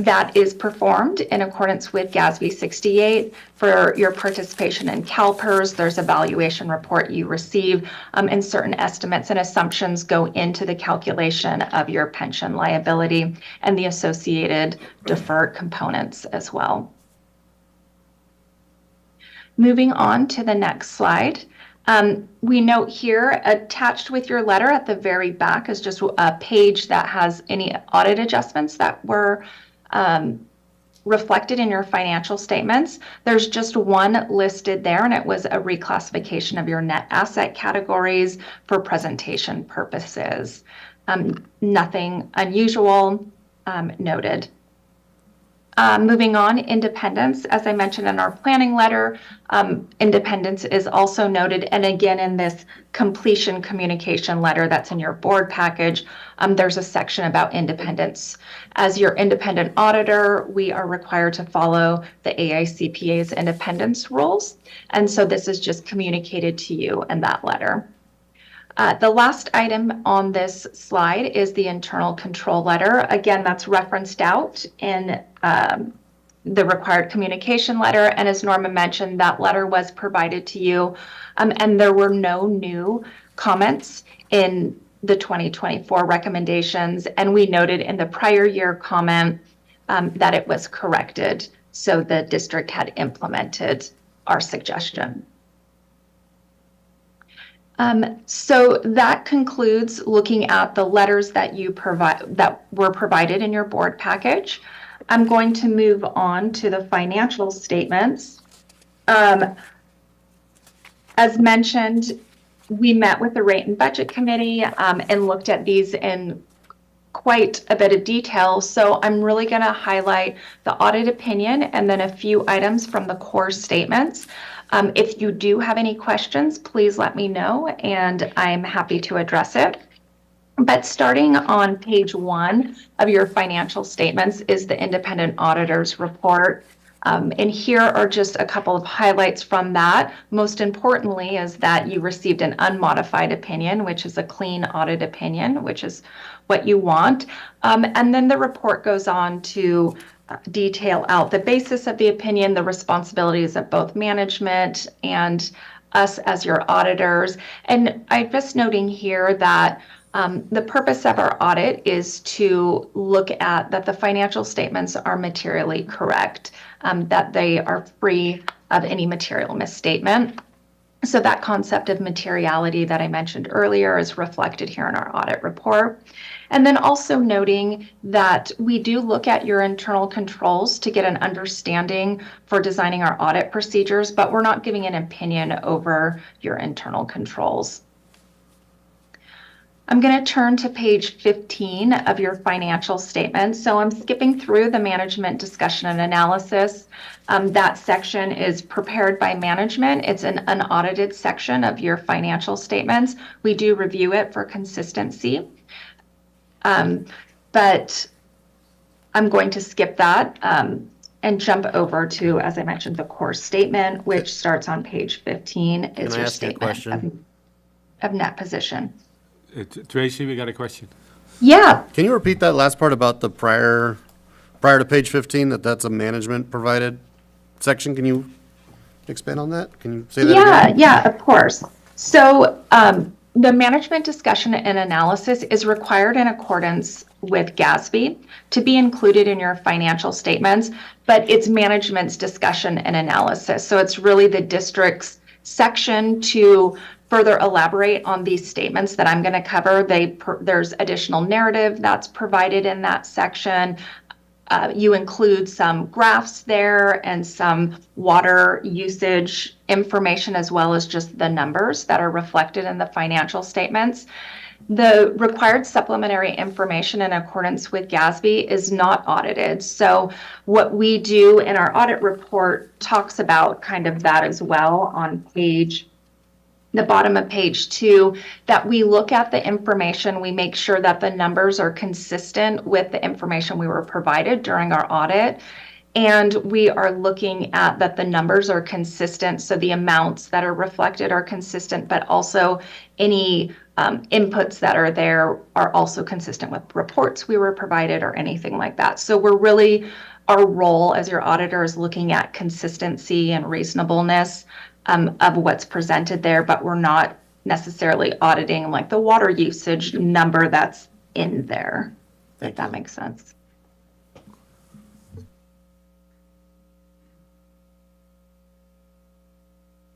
That is performed in accordance with GASB 68. For your participation in CalPERS, there's a valuation report you receive, and certain estimates and assumptions go into the calculation of your pension liability and the associated deferred components as well. Moving on to the next slide. We note here, attached with your letter at the very back is just a page that has any audit adjustments that were reflected in your financial statements. There's just one listed there, and it was a reclassification of your net asset categories for presentation purposes. Nothing unusual noted. Moving on, independence. As I mentioned in our planning letter, independence is also noted. And again, in this completion communication letter that's in your board package, there's a section about independence. As your independent auditor, we are required to follow the AICPA's independence rules. And so this is just communicated to you in that letter. The last item on this slide is the internal control letter. Again, that's referenced out in the required communication letter. And as Norma mentioned, that letter was provided to you, and there were no new comments in the 2024 recommendations. And we noted in the prior year comment that it was corrected. So the district had implemented our suggestion. So that concludes looking at the letters that were provided in your board package. I'm going to move on to the financial statements. As mentioned, we met with the Rate and Budget Committee and looked at these in quite a bit of detail. So I'm really going to highlight the audit opinion and then a few items from the core statements. If you do have any questions, please let me know, and I'm happy to address it. But starting on page 1 of your financial statements is the independent auditor's report. And here are just a couple of highlights from that. Most importantly is that you received an unmodified opinion, which is a clean audit opinion, which is what you want. And then the report goes on to detail out the basis of the opinion, the responsibilities of both management and us as your auditors. And I'm just noting here that the purpose of our audit is to look at that the financial statements are materially correct, that they are free of any material misstatement. So that concept of materiality that I mentioned earlier is reflected here in our audit report. And then also noting that we do look at your internal controls to get an understanding for designing our audit procedures, but we're not giving an opinion over your internal controls. I'm going to turn to page 15 of your financial statement. So I'm skipping through the management discussion and analysis. That section is prepared by management. It's an unaudited section of your financial statements. We do review it for consistency. But I'm going to skip that and jump over to, as I mentioned, the core statement, which starts on page 15. Is your statement of net position. Tracy, we got a question. Yeah. Can you repeat that last part about the prior to page 15, that's a management provided section? Can you expand on that? Can you say that again? Yeah, of course. So the management discussion and analysis is required in accordance with GASB to be included in your financial statements, but it's management's discussion and analysis. So it's really the district's section to further elaborate on these statements that I'm going to cover. There's additional narrative that's provided in that section. You include some graphs there and some water usage information, as well as just the numbers that are reflected in the financial statements. The required supplementary information in accordance with GASB is not audited. So what we do in our audit report talks about kind of that as well on the bottom of page 2, that we look at the information, we make sure that the numbers are consistent with the information we were provided during our audit. And we are looking at that the numbers are consistent, so the amounts that are reflected are consistent, but also any inputs that are there are also consistent with reports we were provided or anything like that. So our role as your auditor is looking at consistency and reasonableness of what's presented there, but we're not necessarily auditing like the water usage number that's in there, if that makes sense.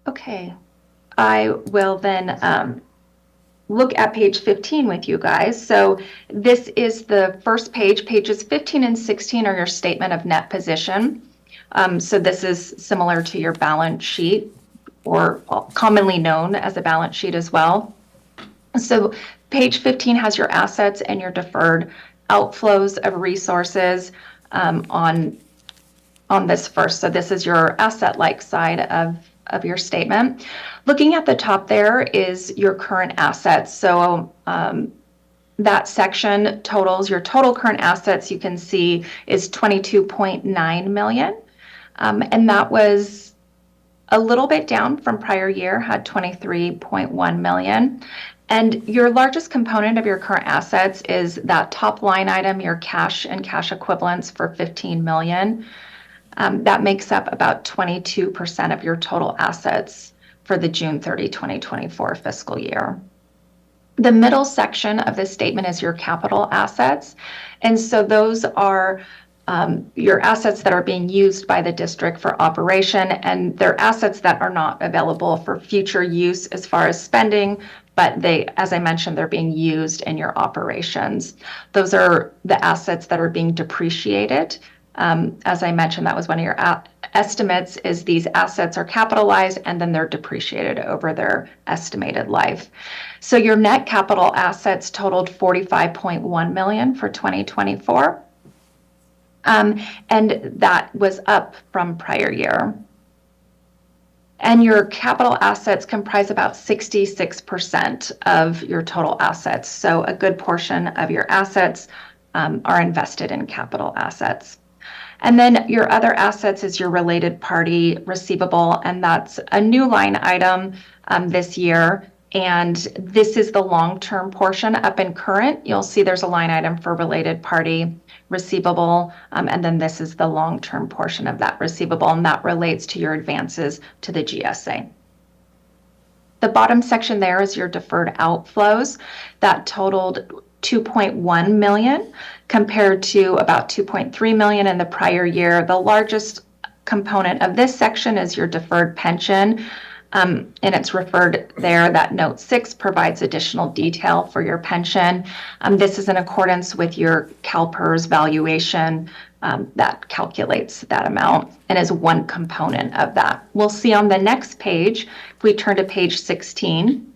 Okay, I will then look at page 15 with you guys. So this is the first page. Pages 15 and 16 are your statement of net position. So this is similar to your balance sheet, or commonly known as a balance sheet as well. So page 15 has your assets and your deferred outflows of resources on this first. So this is your asset-like side of your statement. Looking at the top there is your current assets. So that section totals your total current assets, you can see, is $22.9 million. And that was a little bit down from prior year, had $23.1 million. And your largest component of your current assets is that top line item, your cash and cash equivalents for $15 million. That makes up about 22% of your total assets for the June 30, 2024 fiscal year. The middle section of this statement is your capital assets. And so those are your assets that are being used by the district for operation, and they're assets that are not available for future use as far as spending, but they, as I mentioned, they're being used in your operations. Those are the assets that are being depreciated. As I mentioned, that was one of your estimates, is these assets are capitalized and then they're depreciated over their estimated life. So your net capital assets totaled $45.1 million for 2024. And that was up from prior year. And your capital assets comprise about 66% of your total assets. So a good portion of your assets are invested in capital assets. And then your other assets is your related party receivable, and that's a new line item this year. And this is the long-term portion. Up in current, you'll see there's a line item for related party receivable, and then this is the long-term portion of that receivable, and that relates to your advances to the GSA. The bottom section there is your deferred outflows. That totaled 2.1 million compared to about 2.3 million in the prior year. The largest component of this section is your deferred pension. And it's referred there that note 6 provides additional detail for your pension. This is in accordance with your CalPERS valuation that calculates that amount and is one component of that. We'll see on the next page, if we turn to page 16,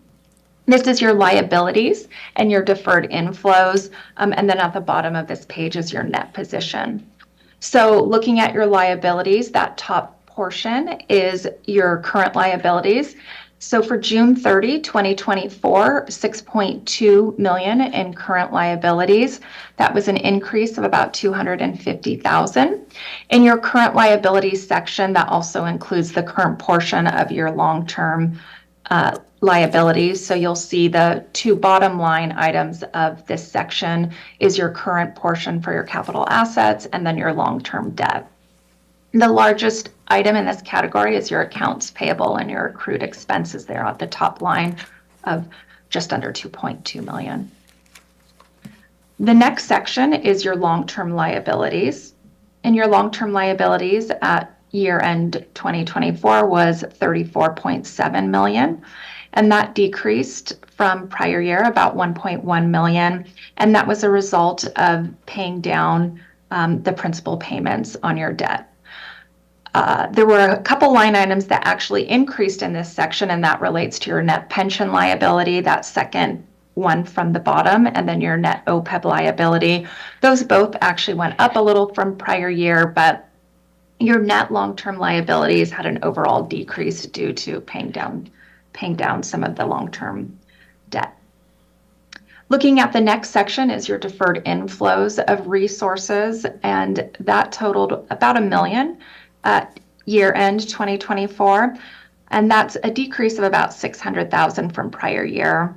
this is your liabilities and your deferred inflows. And then at the bottom of this page is your net position. So looking at your liabilities, that top portion is your current liabilities. So for June 30, 2024, 6.2 million in current liabilities. That was an increase of about 250,000. In your current liabilities section, that also includes the current portion of your long-term liabilities. So you'll see the two bottom line items of this section is your current portion for your capital assets and then your long-term debt. The largest item in this category is your accounts payable and your accrued expenses there at the top line of just under 2.2 million. The next section is your long-term liabilities. And your long-term liabilities at year-end 2024 was 34.7 million. And that decreased from prior year about 1.1 million. And that was a result of paying down the principal payments on your debt. There were a couple line items that actually increased in this section, and that relates to your net pension liability, that second one from the bottom, and then your net OPEB liability. Those both actually went up a little from prior year, but your net long-term liabilities had an overall decrease due to paying down some of the long-term debt. Looking at the next section is your deferred inflows of resources, and that totaled about $1 million at year-end 2024, and that's a decrease of about 600,000 from prior year.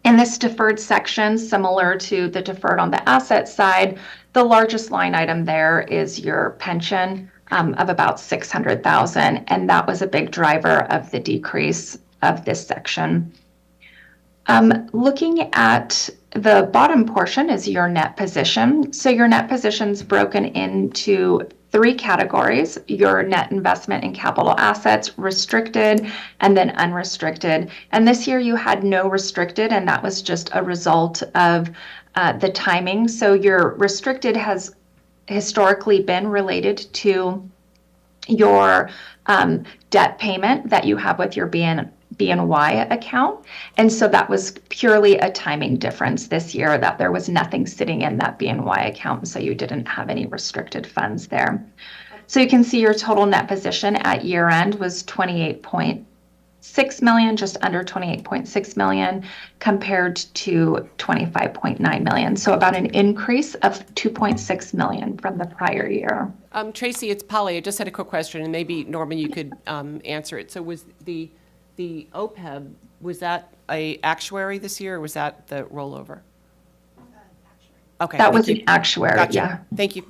In this deferred section, similar to the deferred on the asset side, the largest line item there is your pension of about 600,000, and that was a big driver of the decrease of this section. Looking at the bottom portion is your net position. So your net position's broken into 3 categories: your net investment in capital assets, restricted, and then unrestricted. And this year you had no restricted, and that was just a result of the timing. So your restricted has historically been related to your debt payment that you have with your BNY account. And so that was purely a timing difference this year, that there was nothing sitting in that BNY account, so you didn't have any restricted funds there. So you can see your total net position at year end was 28.6 million, just under 28.6 million, compared to 25.9 million. So about an increase of 2.6 million from the prior year. Tracy, it's Polly. I just had a quick question, and maybe Norman, you could answer it. So was the OPEB, was that a actuary this year, or was that the rollover? Okay. That was an actuary, Gotcha. yeah. Thank you.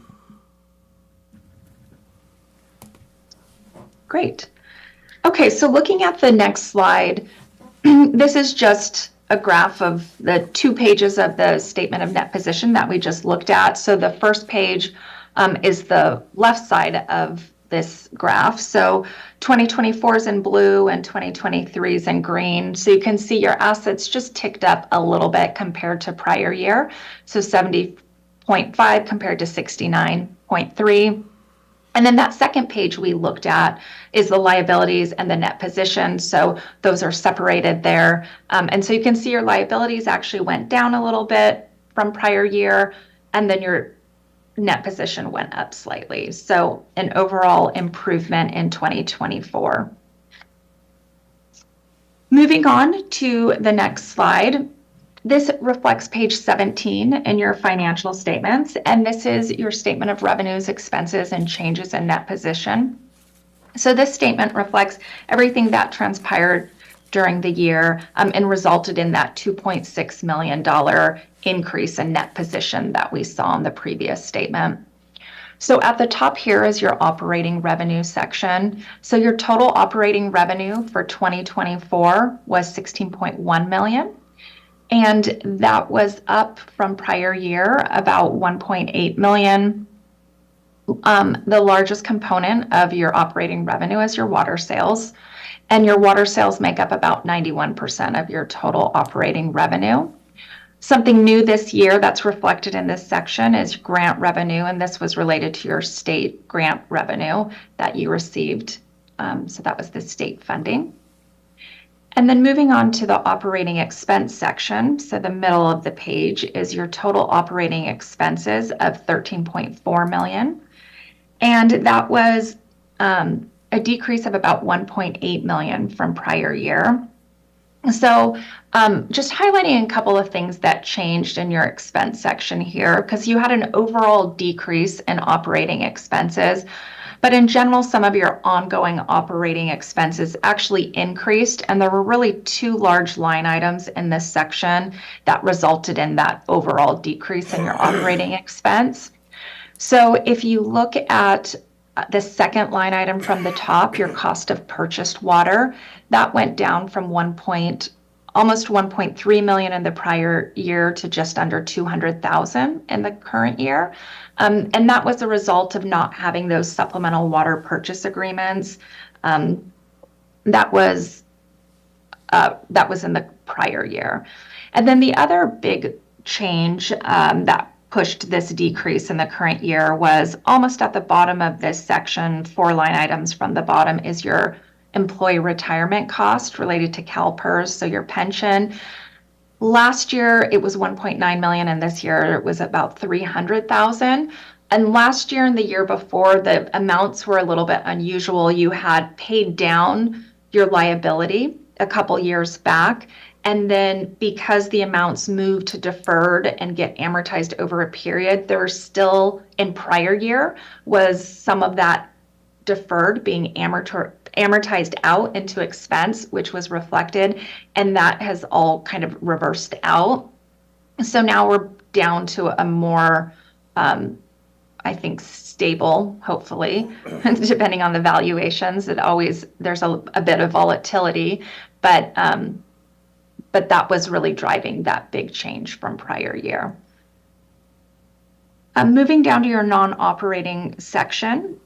Great. Okay, so looking at the next slide, this is just a graph of the 2 pages of the statement of net position that we just looked at. So the first page is the left side of this graph. So 2024 is in blue and 2023 is in green. So you can see your assets just ticked up a little bit compared to prior year. So 70.5 compared to 69.3. And then that second page we looked at is the liabilities and the net position. So those are separated there. And so you can see your liabilities actually went down a little bit from prior year, and then your net position went up slightly. So an overall improvement in 2024. Moving on to the next slide. This reflects page 17 in your financial statements, and this is your statement of revenues, expenses, and changes in net position. So this statement reflects everything that transpired during the year and resulted in that $2.6 million increase in net position that we saw in the previous statement. So at the top here is your operating revenue section. So your total operating revenue for 2024 was $16.1 million. And that was up from prior year about $1.8 million. The largest component of your operating revenue is your water sales. And your water sales make up about 91% of your total operating revenue. Something new this year that's reflected in this section is grant revenue, and this was related to your state grant revenue that you received. So that was the state funding. And then moving on to the operating expense section, so the middle of the page is your total operating expenses of $13.4 million. And that was a decrease of about $1.8 million from prior year. So just highlighting a couple of things that changed in your expense section here, because you had an overall decrease in operating expenses. But in general, some of your ongoing operating expenses actually increased, and there were really two large line items in this section that resulted in that overall decrease in your operating expense. So if you look at the second line item from the top, your cost of purchased water, that went down from almost 1.3 million in the prior year to just under 200,000 in the current year. And that was a result of not having those supplemental water purchase agreements. That was in the prior year. And then the other big change that pushed this decrease in the current year was almost at the bottom of this section, 4 line items from the bottom is your employee retirement cost related to CalPERS, so your pension. Last year, it was 1.9 million, and this year it was about 300,000. And last year and the year before, the amounts were a little bit unusual. You had paid down your liability a couple years back, and then because the amounts moved to deferred and get amortized over a period, there was still, in prior year, was some of that deferred being amortized out into expense, which was reflected, and that has all kind of reversed out. So now we're down to a more, I think, stable, hopefully, depending on the valuations. There's a bit of volatility, but that was really driving that big change from prior year. Moving down to your non-operating section,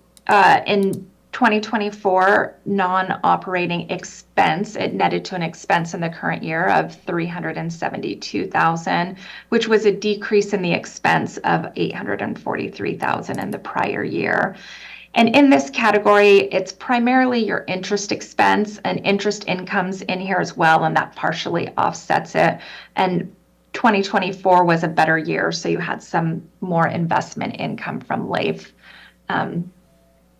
in 2024 non-operating expense, it netted to an expense in the current year of $372,000, which was a decrease in the expense of $843,000 in the prior year. And in this category, it's primarily your interest expense, and interest incomes in here as well, and that partially offsets it. And 2024 was a better year, so you had some more investment income from LAIF.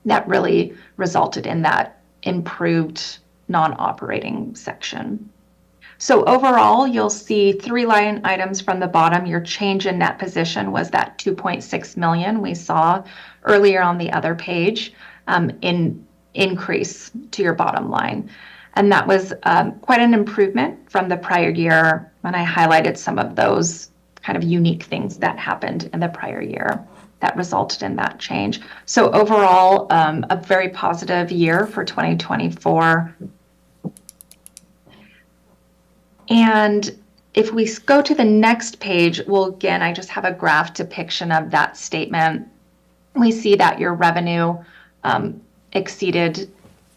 That really resulted in that improved non-operating section. So overall, you'll see 3 line items from the bottom. Your change in net position was that 2.6 million we saw earlier on the other page, in increase to your bottom line. And that was quite an improvement from the prior year, and I highlighted some of those kind of unique things that happened in the prior year that resulted in that change. So overall, a very positive year for 2024. And if we go to the next page, well, again, I just have a graph depiction of that statement. We see that your revenue exceeded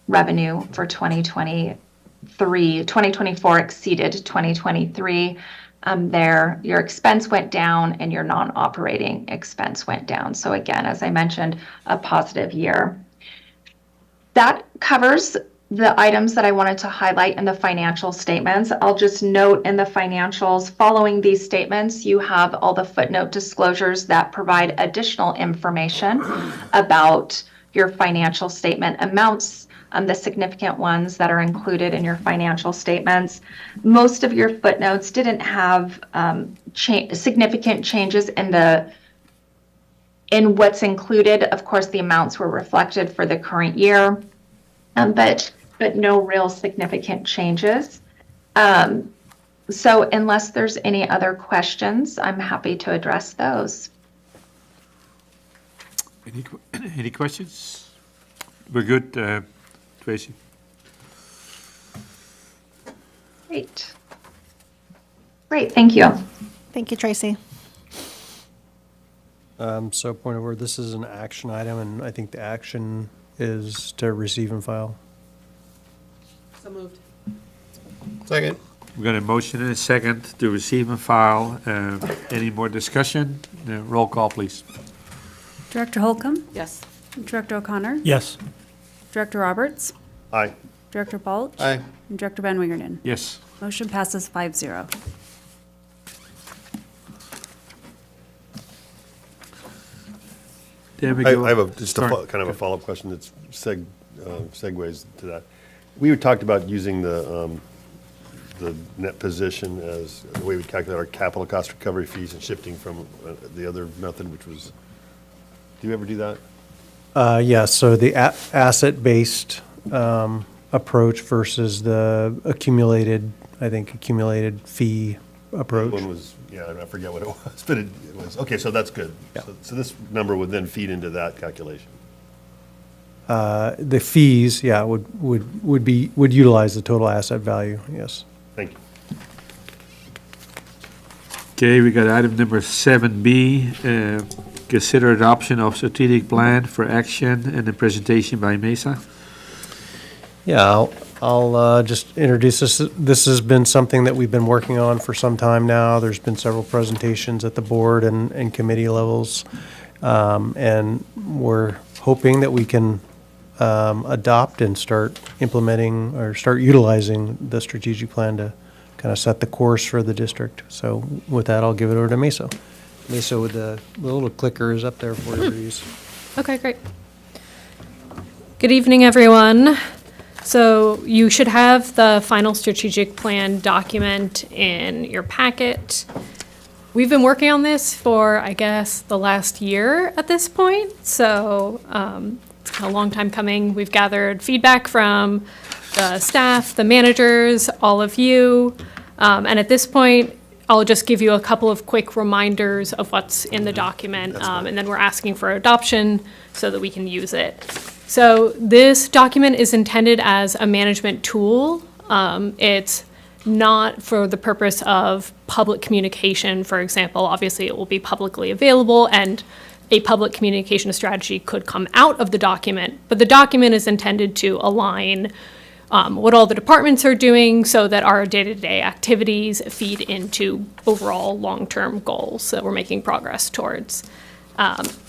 revenue for 2023. 2024 exceeded 2023. There, your expense went down and your non-operating expense went down. So again, as I mentioned, a positive year. That covers the items that I wanted to highlight in the financial statements. I'll just note in the financials, following these statements, you have all the footnote disclosures that provide additional information about your financial statement amounts, the significant ones that are included in your financial statements. Most of your footnotes didn't have significant changes in what's included. Of course, the amounts were reflected for the current year, but no real significant changes. So unless there's any other questions, I'm happy to address those. Any questions? We're good, Tracy. Great. Great, thank you. Thank you, Tracy. So point of order, this is an action item, and I think the action is to receive and file. So moved. Second. We've got a motion and a second to receive and file. Any more discussion? Roll call, please. Director Holcomb? Yes. Director O'Connor? Yes. Director Roberts? Aye. Director Balch? Aye. And Director Van Wingerden? Yes. Motion passes 5-0. There we I go. have just a Sorry. kind of a follow-up question that's segues to that. We had talked about using the net position as the way we calculate our capital cost recovery fees and shifting from the other method, which was, do you ever do that? Yeah, so the asset-based approach versus the accumulated fee approach. One was, yeah, I forget what it was, but it was, okay, so that's good. Yeah. So this number would then feed into that calculation. The fees, yeah, would utilize the total asset value, yes. Thank you. Okay, we got item number 7B. Consider adoption of strategic plan for action and a presentation by Mesa. Yeah, I'll just introduce this. This has been something that we've been working on for some time now. There's been several presentations at the board and committee levels. And we're hoping that we can adopt and start implementing or start utilizing the strategic plan to kind of set the course for the district. So with that, I'll give it over to Mesa. Mesa with the little clicker is up there for you to use. Okay, great. Good evening, everyone. So you should have the final strategic plan document in your packet. We've been working on this for, I guess, the last year at this point. So it's a long time coming. We've gathered feedback from the staff, the managers, all of you. And at this point, I'll just give you a couple of quick reminders of what's in the document, and then we're asking for adoption so that we can use it. So this document is intended as a management tool. It's not for the purpose of public communication, for example. Obviously, it will be publicly available, and a public communication strategy could come out of the document, but the document is intended to align what all the departments are doing so that our day-to-day activities feed into overall long-term goals that we're making progress towards.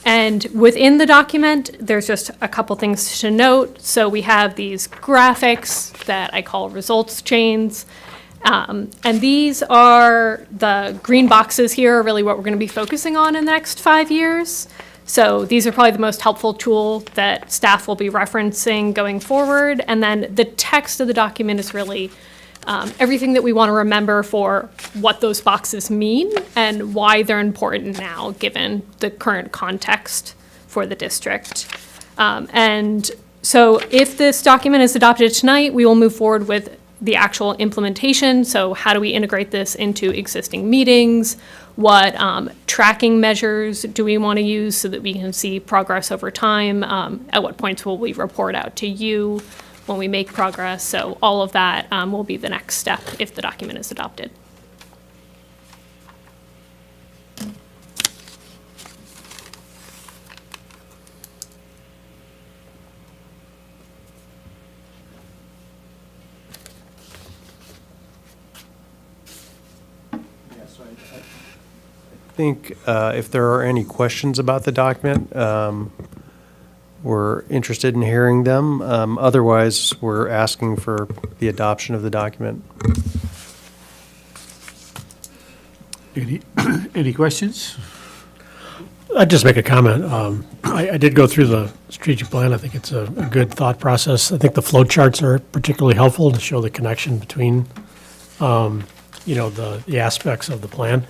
And within the document, there's just a couple things to note. So we have these graphics that I call results chains. And these are the green boxes here are really what we're going to be focusing on in the next 5 years. So these are probably the most helpful tool that staff will be referencing going forward. And then the text of the document is really everything that we want to remember for what those boxes mean and why they're important now, given the current context for the district. And so if this document is adopted tonight, we will move forward with the actual implementation. So how do we integrate this into existing meetings? What tracking measures do we want to use so that we can see progress over time? At what points will we report out to you when we make progress? So all of that will be the next step if the document is adopted. I think if there are any questions about the document, we're interested in hearing them. Otherwise, we're asking for the adoption of the document. Any questions? I'd just make a comment. I did go through the strategic plan. I think it's a good thought process. I think the flow charts are particularly helpful to show the connection between, the aspects of the plan.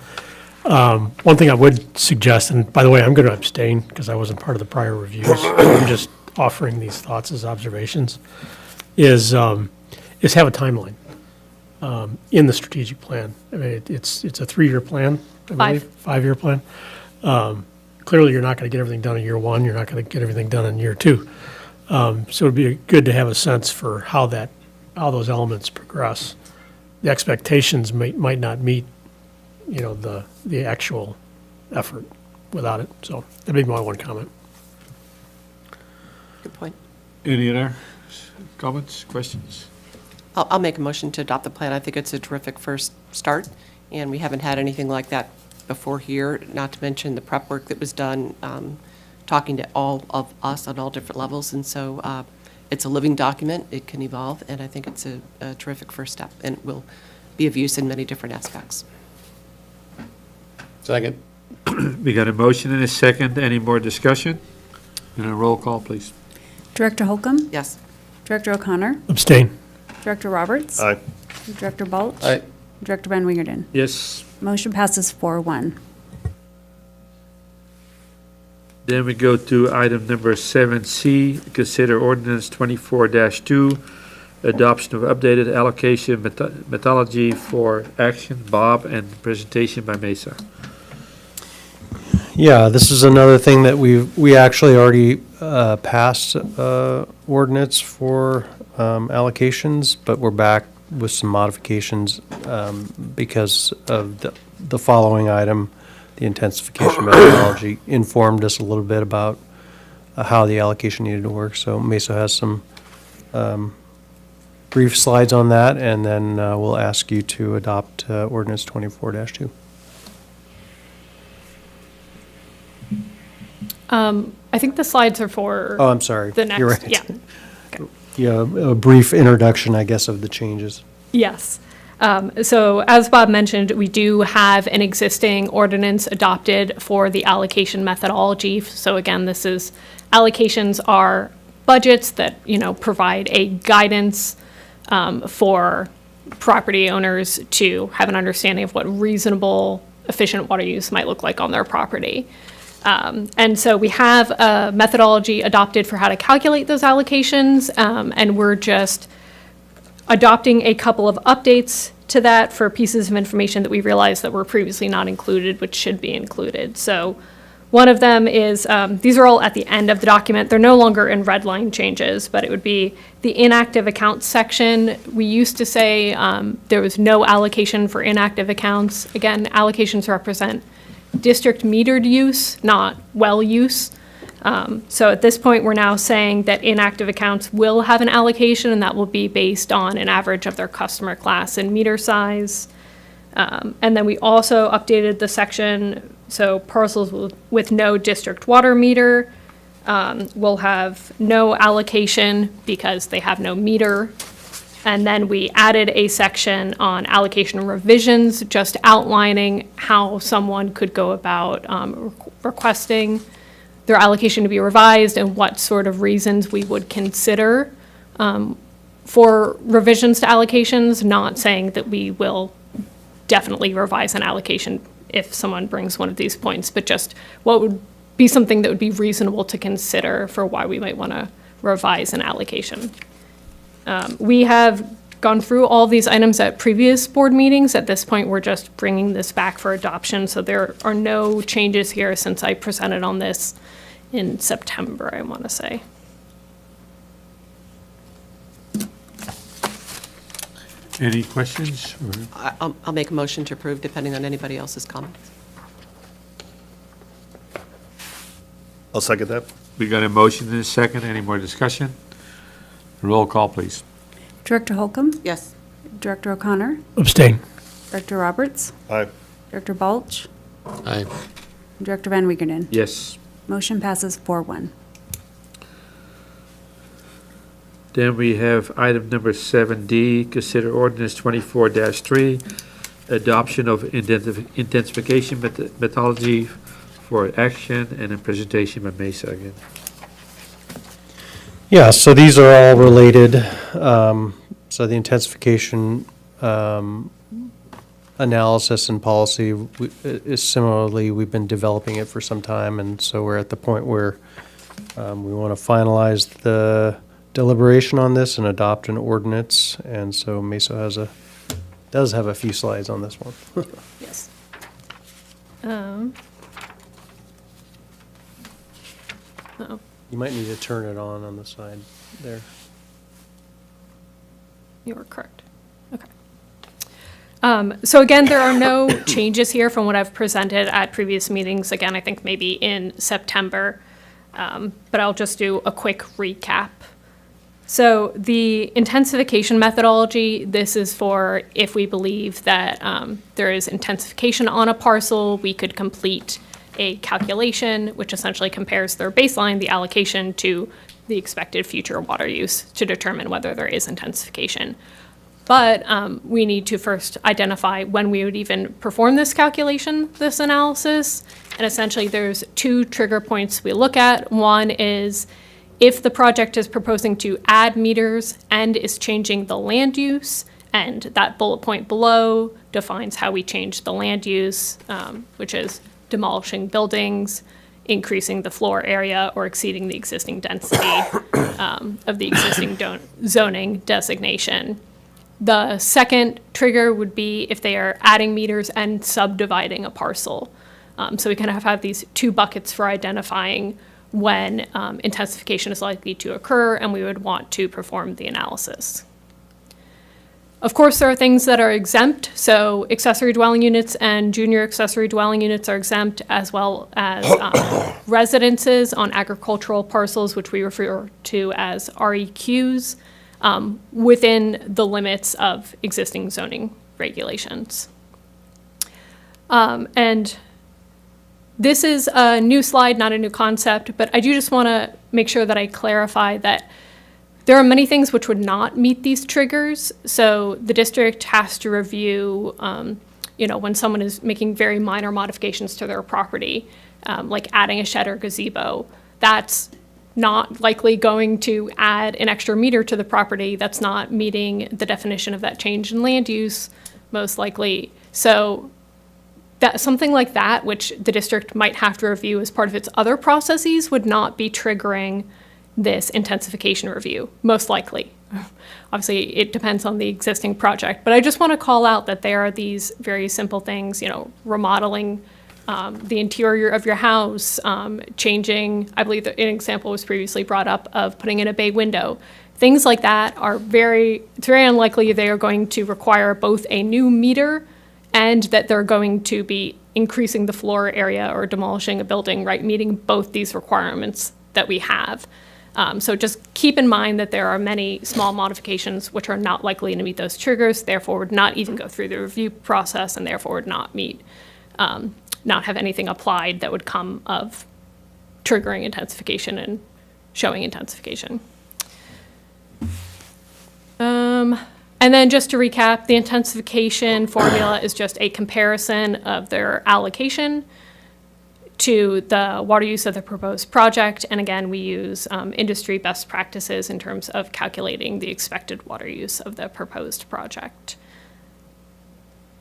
One thing I would suggest, and by the way, I'm going to abstain because I wasn't part of the prior reviews. I'm just offering these thoughts as observations, is have a timeline in the strategic plan. I mean, it's a 3-year plan, I believe, 5-year plan. Clearly, you're not going to get everything done in year 1. You're not going to get everything done in year 2. So it'd be good to have a sense for how those elements progress. The expectations might not meet, the actual effort without it. So that'd be my one comment. Good point. Any other comments, questions? I'll make a motion to adopt the plan. I think it's a terrific first start, and we haven't had anything like that before here, not to mention the prep work that was done, talking to all of us on all different levels. And so it's a living document. It can evolve, and I think it's a terrific first step, and it will be of use in many different aspects. Second. We got a motion and a second. Any more discussion? And a roll call, please. Director Holcomb? Yes. Director O'Connor? Abstain. Director Roberts? Aye. Director Balch? Aye. Director Van Wingerden? Yes. Motion passes 4-1. Then we go to item number 7C, consider ordinance 24-2, adoption of updated allocation methodology for action. Bob, and presentation by Mesa. Yeah, this is another thing that we actually already passed ordinance for allocations, but we're back with some modifications because of the following item. The intensification methodology informed us a little bit about how the allocation needed to work. So Mesa has some brief slides on that, and then we'll ask you to adopt ordinance 24-2. I think the slides are for. Oh, I'm sorry. The next, You're right. yeah. Yeah, a brief introduction, I guess, of the changes. Yes. So as Bob mentioned, we do have an existing ordinance adopted for the allocation methodology. So again, allocations are budgets that, provide a guidance for property owners to have an understanding of what reasonable, efficient water use might look like on their property. And so we have a methodology adopted for how to calculate those allocations, and we're just adopting a couple of updates to that for pieces of information that we realized that were previously not included, which should be included. So one of them is, these are all at the end of the document. They're no longer in red line changes, but it would be the inactive accounts section. We used to say there was no allocation for inactive accounts. Again, allocations represent district metered use, not well use. So at this point, we're now saying that inactive accounts will have an allocation, and that will be based on an average of their customer class and meter size. And then we also updated the section, so parcels with no district water meter will have no allocation because they have no meter. And then we added a section on allocation revisions, just outlining how someone could go about requesting their allocation to be revised and what sort of reasons we would consider for revisions to allocations, not saying that we will definitely revise an allocation if someone brings one of these points, but just what would be something that would be reasonable to consider for why we might want to revise an allocation. We have gone through all these items at previous board meetings. At this point, we're just bringing this back for adoption, so there are no changes here since I presented on this in September, I want to say. Any questions? I'll make a motion to approve, depending on anybody else's comments. I'll second that. We got a motion and a second. Any more discussion? Roll call, please. Director Holcomb? Yes. Director O'Connor? Abstain. Director Roberts? Aye. Director Balch? Aye. Director Van Wingerden? Yes. Motion passes 4-1. Then we have item number 7D, consider ordinance 24-3, adoption of intensification methodology for action, and a presentation by Mesa again. Yeah, so these are all related. So the intensification analysis and policy is similarly, we've been developing it for some time, and so we're at the point where we want to finalize the deliberation on this and adopt an ordinance, and so Mesa does have a few slides on this one. Yes. Uh-oh. You might need to turn it on the side there. You are correct. Okay. So again, there are no changes here from what I've presented at previous meetings. Again, I think maybe in September, but I'll just do a quick recap. So the intensification methodology, this is for if we believe that there is intensification on a parcel, we could complete a calculation, which essentially compares their baseline, the allocation, to the expected future water use to determine whether there is intensification. But we need to first identify when we would even perform this calculation, this analysis. And essentially there's two trigger points we look at. One is if the project is proposing to add meters and is changing the land use, and that bullet point below defines how we change the land use, which is demolishing buildings, increasing the floor area, or exceeding the existing density of the existing zoning designation. The second trigger would be if they are adding meters and subdividing a parcel. So we kind of have these two buckets for identifying when intensification is likely to occur, and we would want to perform the analysis. Of course, there are things that are exempt, so accessory dwelling units and junior accessory dwelling units are exempt, as well as residences on agricultural parcels, which we refer to as REQs, within the limits of existing zoning regulations. And this is a new slide, not a new concept, but I do just want to make sure that I clarify that there are many things which would not meet these triggers. So the district has to review, when someone is making very minor modifications to their property, like adding a shed or gazebo. That's not likely going to add an extra meter to the property. That's not meeting the definition of that change in land use, most likely. So that something like that, which the district might have to review as part of its other processes, would not be triggering this intensification review, most likely. Obviously, it depends on the existing project, but I just want to call out that there are these very simple things, remodeling the interior of your house, changing, I believe that an example was previously brought up of putting in a bay window. Things like that are it's very unlikely they are going to require both a new meter and that they're going to be increasing the floor area or demolishing a building, right? Meeting both these requirements that we have. So just keep in mind that there are many small modifications which are not likely to meet those triggers, therefore would not even go through the review process, and therefore would not not have anything applied that would come of triggering intensification and showing intensification. And then just to recap, the intensification formula is just a comparison of their allocation to the water use of the proposed project. And again, we use industry best practices in terms of calculating the expected water use of the proposed project.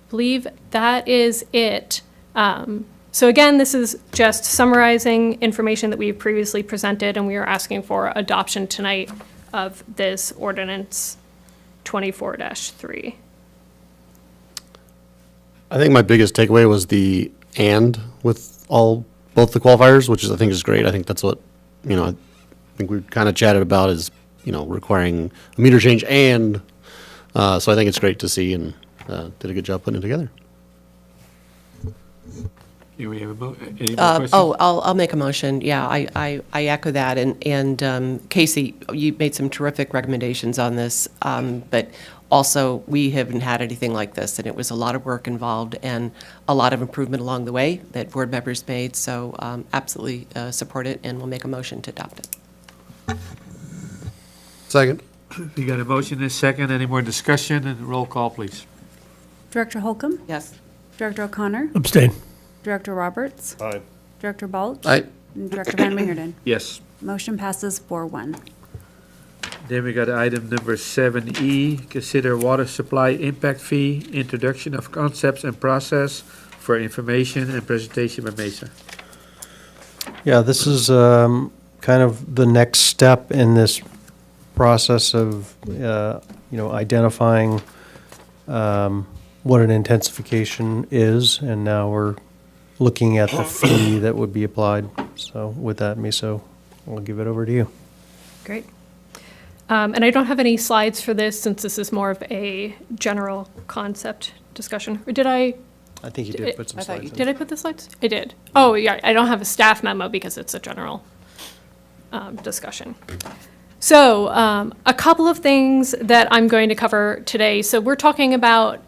I believe that is it. So again, this is just summarizing information that we've previously presented, and we are asking for adoption tonight of this ordinance 24-3. I think my biggest takeaway was the "and" with both the qualifiers, which I think is great. I think that's what, I think we kind of chatted about is, requiring a meter change and, so I think it's great to see, and did a good job putting it together. Do we have any more questions? I'll make a motion. Yeah, I echo that. And Casey, you made some terrific recommendations on this, but also we haven't had anything like this, and it was a lot of work involved and a lot of improvement along the way that board members made. So absolutely support it, and we'll make a motion to adopt it. Second. You got a motion and a second. Any more discussion? And roll call, please. Director Holcomb? Yes. Director O'Connor? Abstain. Director Roberts? Aye. Director Balch. Aye. And Director Van Wingerden. Yes. Motion passes 4-1. Then we got item number 7E, consider water supply impact fee, introduction of concepts and process for information and presentation by Mesa. Yeah, this is kind of the next step in this process of, identifying what an intensification is, and now we're looking at the fee that would be applied. So with that, Miso, I'll give it over to you. Great. And I don't have any slides for this since this is more of a general concept discussion. Or did I? I think you did put some slides in. Did I put the slides? I did. Oh, yeah, I don't have a staff memo because it's a general discussion. So a couple of things that I'm going to cover today. So we're talking about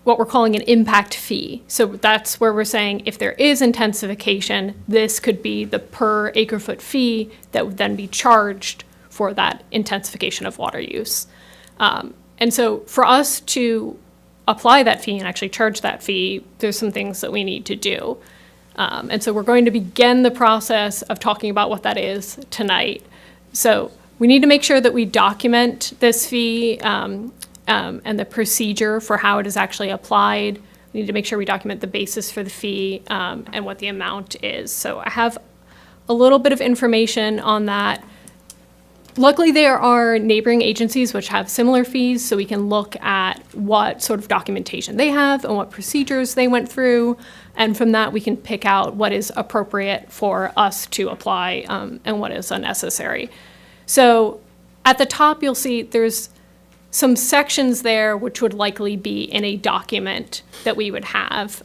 what we're calling an impact fee. So that's where we're saying if there is intensification, this could be the per acre foot fee that would then be charged for that intensification of water use. And so for us to apply that fee and actually charge that fee, there's some things that we need to do. And so we're going to begin the process of talking about what that is tonight. So we need to make sure that we document this fee and the procedure for how it is actually applied. We need to make sure we document the basis for the fee and what the amount is. So I have a little bit of information on that. Luckily, there are neighboring agencies which have similar fees, so we can look at what sort of documentation they have and what procedures they went through. And from that, we can pick out what is appropriate for us to apply and what is unnecessary. So at the top, you'll see there's some sections there which would likely be in a document that we would have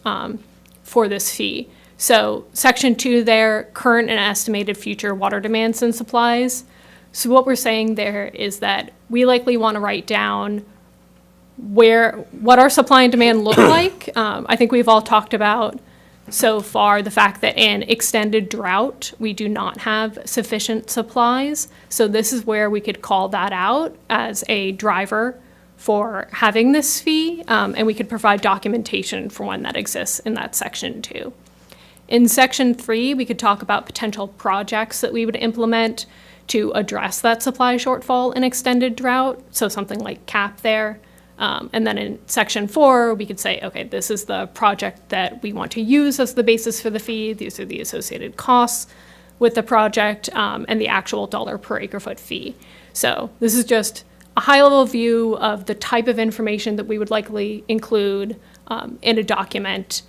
for this fee. So section 2 there, current and estimated future water demands and supplies. So what we're saying there is that we likely want to write down what our supply and demand look like. I think we've all talked about so far the fact that in extended drought, we do not have sufficient supplies. So this is where we could call that out as a driver for having this fee, and we could provide documentation for when that exists in that section 2. In section 3, we could talk about potential projects that we would implement to address that supply shortfall in extended drought, so something like CAP there. And then in section 4, we could say, okay, this is the project that we want to use as the basis for the fee. These are the associated costs with the project and the actual dollar per acre foot fee. So this is just a high-level view of the type of information that we would likely include in a document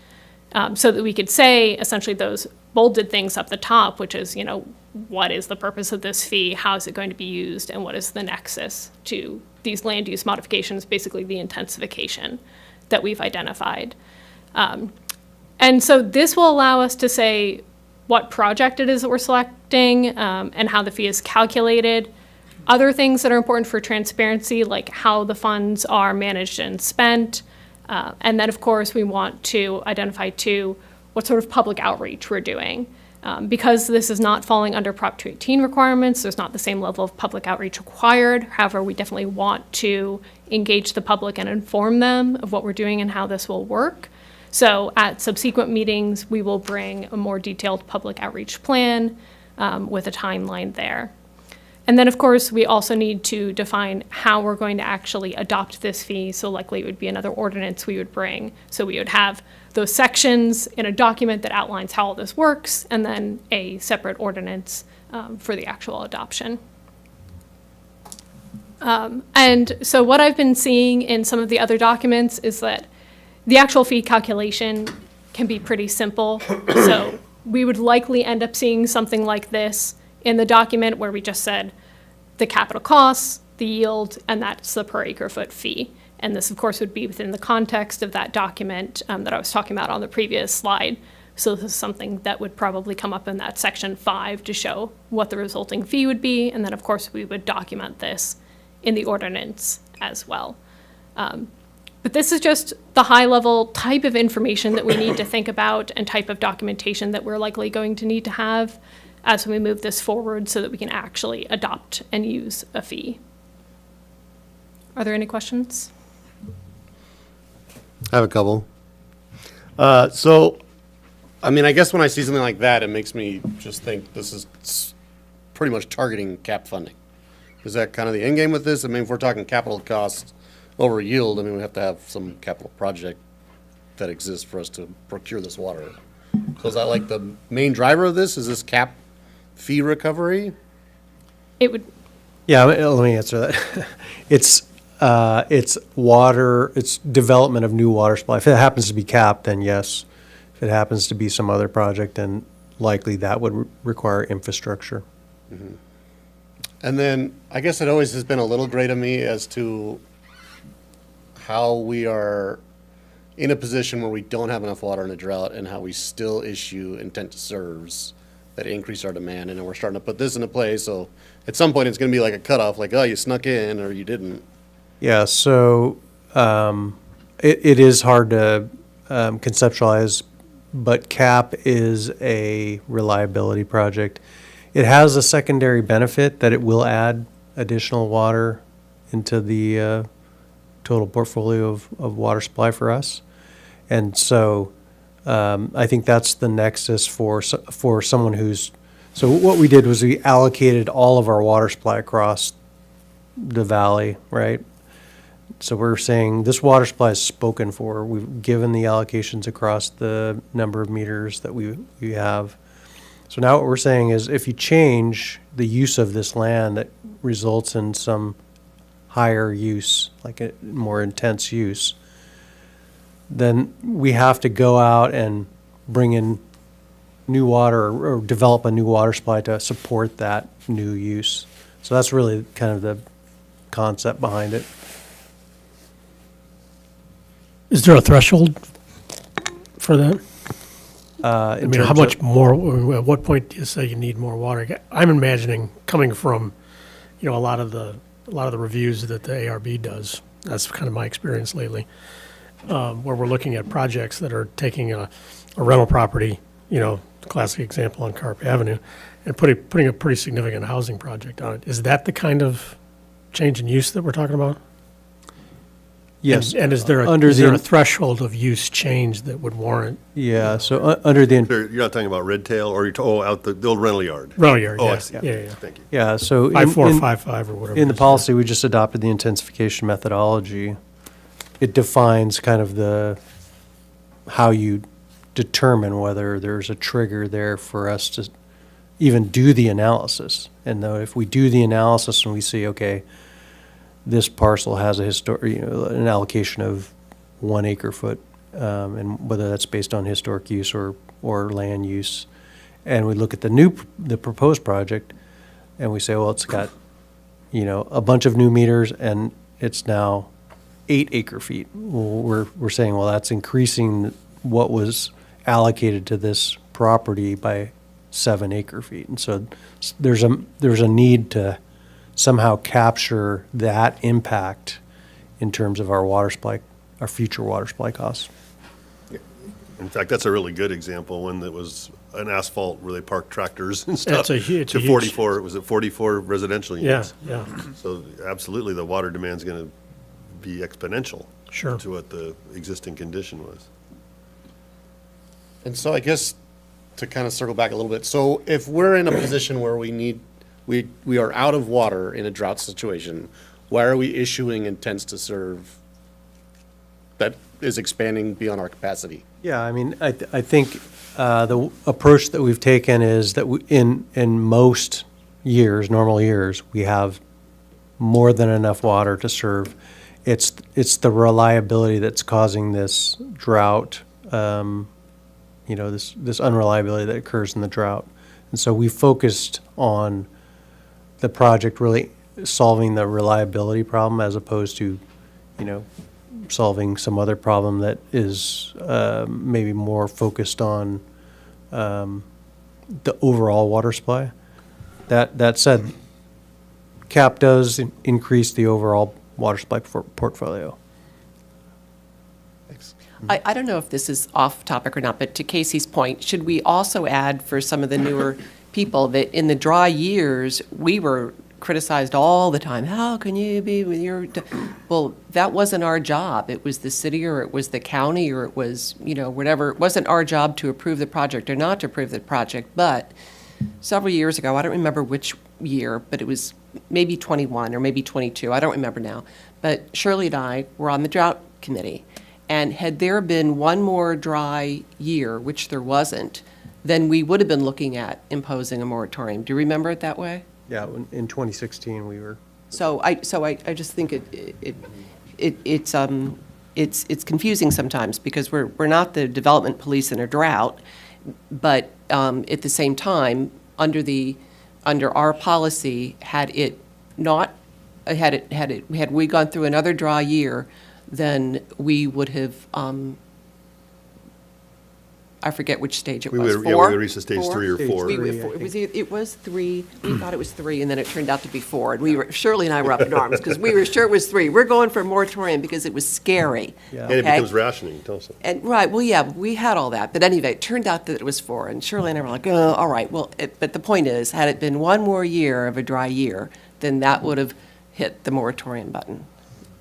so that we could say essentially those bolded things up the top, which is, what is the purpose of this fee? How is it going to be used? And what is the nexus to these land use modifications, basically the intensification that we've identified. And so this will allow us to say what project it is that we're selecting and how the fee is calculated. Other things that are important for transparency, like how the funds are managed and spent. And then, of course, we want to identify, too, what sort of public outreach we're doing. Because this is not falling under Prop 218 requirements, there's not the same level of public outreach required. However, we definitely want to engage the public and inform them of what we're doing and how this will work. So at subsequent meetings, we will bring a more detailed public outreach plan with a timeline there. And then, of course, we also need to define how we're going to actually adopt this fee. So likely it would be another ordinance we would bring. So we would have those sections in a document that outlines how all this works, and then a separate ordinance for the actual adoption. And so what I've been seeing in some of the other documents is that the actual fee calculation can be pretty simple. So we would likely end up seeing something like this in the document where we just said the capital costs, the yield, and that's the per acre foot fee. And this, of course, would be within the context of that document that I was talking about on the previous slide. So this is something that would probably come up in that section 5 to show what the resulting fee would be. And then, of course, we would document this in the ordinance as well. But this is just the high-level type of information that we need to think about and type of documentation that we're likely going to need to have as we move this forward so that we can actually adopt and use a fee. Are there any questions? I have a couple. So I mean, I guess when I see something like that, it makes me just think this is pretty much targeting cap funding. Is that kind of the end game with this? I mean, if we're talking capital costs over yield, I mean, we have to have some capital project that exists for us to procure this water. So is that like the main driver of this? Is this cap fee recovery? It would, Yeah, let me answer that. It's water, it's development of new water supply. If it happens to be capped, then yes. If it happens to be some other project, then likely that would require infrastructure. And then I guess it always has been a little gray to me as to how we are in a position where we don't have enough water in a drought and how we still issue intent to serves that increase our demand. And then we're starting to put this into play. So at some point it's going to be like a cutoff, like, oh, you snuck in or you didn't. Yeah, so it is hard to conceptualize, but CAP is a reliability project. It has a secondary benefit that it will add additional water into the total portfolio of water supply for us. And so I think that's the nexus for someone who's, so what we did was we allocated all of our water supply across the valley, right? So we're saying this water supply is spoken for. We've given the allocations across the number of meters that we have. So now what we're saying is if you change the use of this land that results in some higher use, like a more intense use, then we have to go out and bring in new water or develop a new water supply to support that new use. So that's really kind of the concept behind it. Is there a threshold for that? I mean, how much more, at what point do you say you need more water? I'm imagining coming from, a lot of the reviews that the ARB does. That's kind of my experience lately, where we're looking at projects that are taking a rental property, classic example on Carp Avenue, and putting a pretty significant housing project on it. Is that the kind of change in use that we're talking about? Yes. And is there a threshold of use change that would warrant? Yeah, so under the. You're not talking about Red Tail, or out the old rental yard? Rental yard, Oh, I yeah. see. Yeah. Thank you. Yeah, so. 5455 or whatever. In the policy, we just adopted the intensification methodology. It defines kind of how you determine whether there's a trigger there for us to even do the analysis. And though if we do the analysis and we see, okay, this parcel has an allocation of 1 acre foot, and whether that's based on historic use or land use. And we look at the proposed project and we say, well, it's got, a bunch of new meters and it's now 8 acre feet. Well, we're saying, well, that's increasing what was allocated to this property by 7 acre feet. And so there's a need to somehow capture that impact in terms of our water supply, our future water supply costs. In fact, that's a really good example, one that was an asphalt where they parked tractors and stuff. It's a huge. 44, was it 44 residential units? Yeah. So absolutely, the water demand's going to be exponential. Sure. To what the existing condition was. And so I guess to kind of circle back a little bit, so if we're in a position where we are out of water in a drought situation, why are we issuing intents to serve that is expanding beyond our capacity? Yeah, I mean, I think the approach that we've taken is that in most years, normal years, we have more than enough water to serve. It's the reliability that's causing this drought, this unreliability that occurs in the drought. And so we focused on the project really solving the reliability problem as opposed to, solving some other problem that is maybe more focused on the overall water supply. That said, CAP does increase the overall water supply portfolio. I don't know if this is off topic or not, but to Casey's point, should we also add for some of the newer people that in the dry years, we were criticized all the time. How can you be with your, well, that wasn't our job. It was the city, or it was the county, or it was, whatever. It wasn't our job to approve the project or not to approve the project. But several years ago, I don't remember which year, but it was maybe 21 or maybe 22. I don't remember now. But Shirley and I were on the drought committee. And had there been one more dry year, which there wasn't, then we would have been looking at imposing a moratorium. Do you remember it that way? Yeah, in 2016, we were. So I just think it's confusing sometimes, because we're not the development police in a drought, but at the same time, under our policy, had we gone through another dry year, then we would have, I forget which stage it was. We would have reached the stage 3 or 4. It was 3. We thought it was 3, and then it turned out to be 4. And Shirley and I were up in arms because we were sure it was 3. We're going for a moratorium because it was scary. Yeah. And it okay? becomes rationing, also. And right, well, yeah, we had all that, but anyway, it turned out that it was 4. And Shirley and I were like, oh, all right. Well, but the point is, had it been one more year of a dry year, then that would have hit the moratorium button.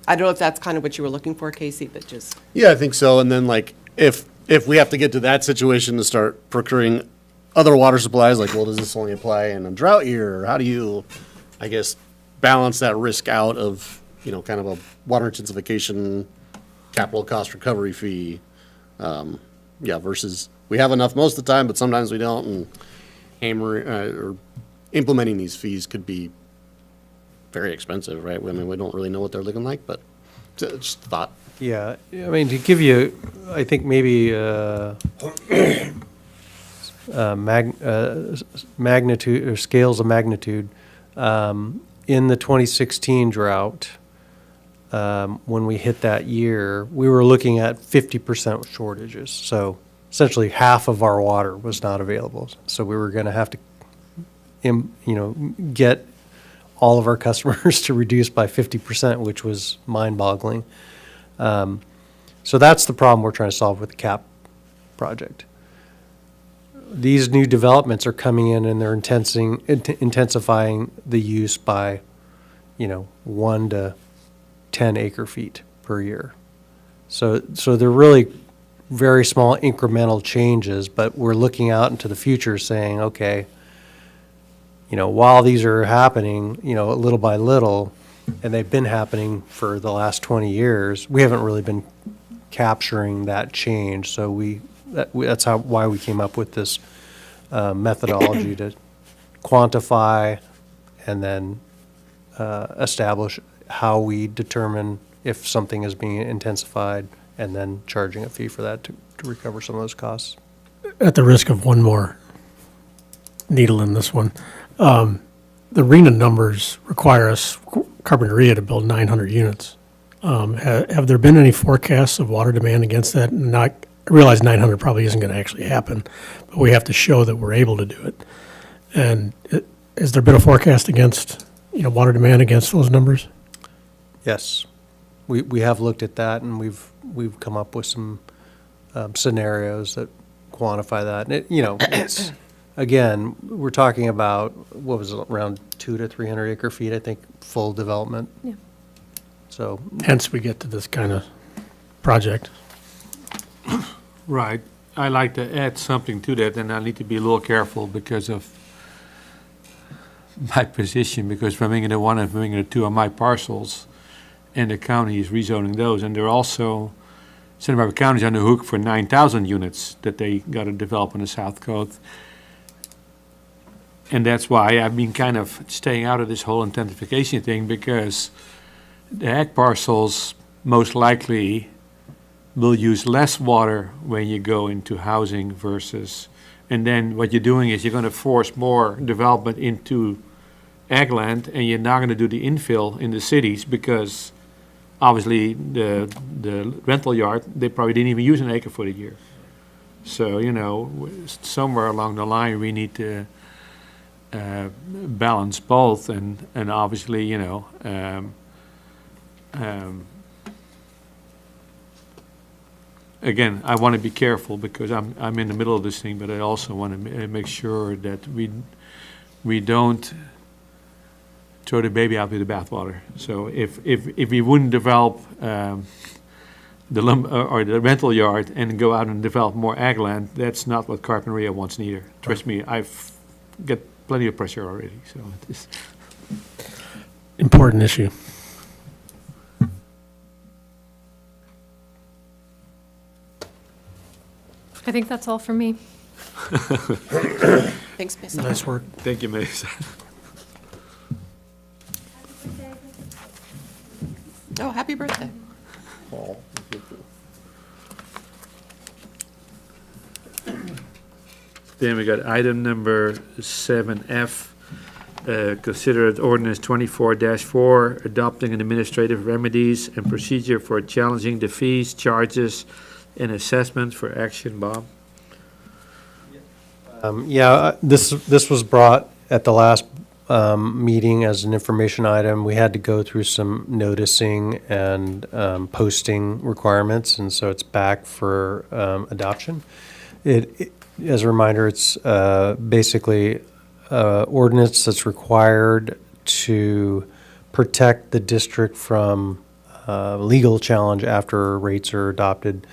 I don't know if that's kind of what you were looking for, Casey, but just. Yeah, I think so. And then like, if we have to get to that situation to start procuring other water supplies, like, well, does this only apply in a drought year? Or how do you, I guess, balance that risk out of, kind of a water intensification capital cost recovery fee? Versus we have enough most of the time, but sometimes we don't, and or implementing these fees could be very expensive, right? I mean, we don't really know what they're looking like, but just thought. Yeah, I mean, to give you, I think maybe magnitude or scales of magnitude, in the 2016 drought, when we hit that year, we were looking at 50% shortages. So essentially half of our water was not available. So we were going to have to, get all of our customers to reduce by 50%, which was mind-boggling. So that's the problem we're trying to solve with the CAP project. These new developments are coming in and they're intensifying the use by, 1 to 10 acre feet per year. So they're really very small incremental changes, but we're looking out into the future saying, okay, while these are happening, little by little, and they've been happening for the last 20 years, we haven't really been capturing that change. So that's why we came up with this methodology to quantify and then establish how we determine if something is being intensified, and then charging a fee for that to recover some of those costs. At the risk of one more needle in this one, the RENA numbers require us, Carpinteria, to build 900 units. Have there been any forecasts of water demand against that? I realize 900 probably isn't going to actually happen, but we have to show that we're able to do it. And has there been a forecast against, water demand against those numbers? Yes, we have looked at that, and we've come up with some scenarios that quantify that. And it's again, we're talking about, what was it, around 200 to 300 acre feet, I think, full development. Yeah. So hence we get to this kind of project. Right. I like to add something to that, and I need to be a little careful because of my position, because Vermingen 1 and Vermingen 2 are my parcels, and the county is rezoning those, and they're also, Santa Barbara County's on the hook for 9,000 units that they got to develop on the South Coast. And that's why I've been kind of staying out of this whole intensification thing, because the ag parcels most likely will use less water when you go into housing versus, and then what you're doing is you're going to force more development into ag land, and you're not going to do the infill in the cities, because obviously the rental yard, they probably didn't even use an acre foot a year. So, somewhere along the line we need to balance both, and obviously, again, I want to be careful because I'm in the middle of this thing, but I also want to make sure that we don't throw the baby out with the bathwater. So if we wouldn't develop the or the rental yard and go out and develop more ag land, that's not what Carpinteria wants neither. Trust me, I've got plenty of pressure already. So it is. Important issue. I think that's all from me. Thanks, Miss. Nice work. Thank you, Mace. Oh, happy birthday. Then we got item number 7F, considered ordinance 24-4, adopting an administrative remedies and procedure for challenging the fees, charges, and assessment for action. Bob? This was brought at the last meeting as an information item. We had to go through some noticing and posting requirements, and so it's back for adoption. As a reminder, it's basically ordinance that's required to protect the district from legal challenge after rates are adopted.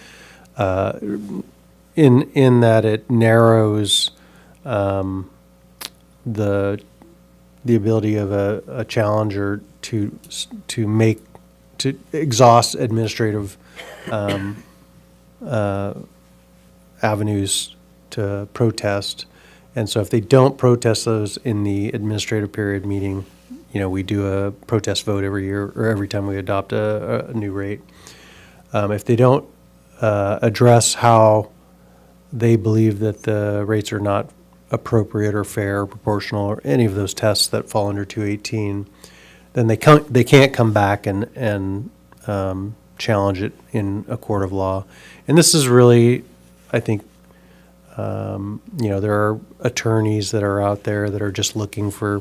In that it narrows the ability of a challenger to exhaust administrative avenues to protest. And so if they don't protest those in the administrative period meeting, we do a protest vote every year or every time we adopt a new rate. If they don't address how they believe that the rates are not appropriate or fair or proportional or any of those tests that fall under 218, then they can't come back and challenge it in a court of law. And this is really, I think, there are attorneys that are out there that are just looking for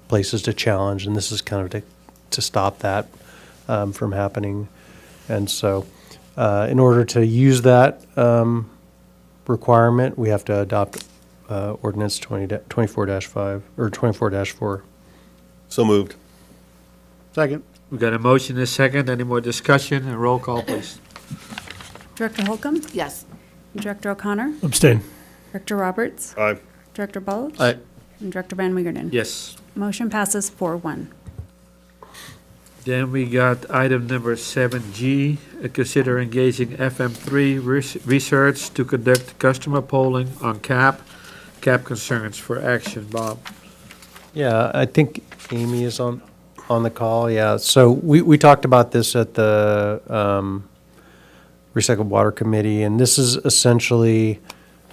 places to challenge, and this is kind of to stop that from happening. And so in order to use that requirement, we have to adopt ordinance 24-5 or 24-4. So moved. Second. We got a motion and a second. Any more discussion? And roll call, please. Director Holcomb? Yes. Director O'Connor? Abstain. Director Roberts? Aye. Director Bulge? Aye. And Director Van Wigerden? Yes. Motion passes 4-1. Then we got item number 7G, consider engaging FM3 research to conduct customer polling on cap concerns for action. Bob? Yeah, I think Amy is on the call. Yeah, so we talked about this at the Recycled Water Committee, and this is essentially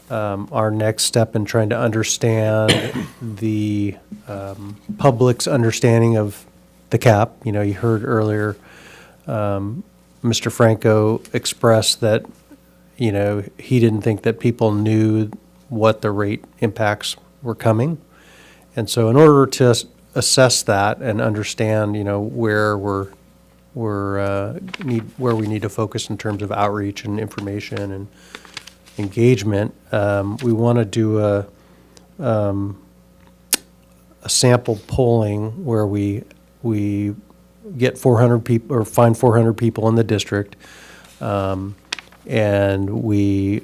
our next step in trying to understand the public's understanding of the cap. You heard earlier Mr. Franco express that, he didn't think that people knew what the rate impacts were coming. And so in order to assess that and understand, where where we need to focus in terms of outreach and information and engagement, we want to do a sample polling where we get 400 people or find 400 people in the district, and we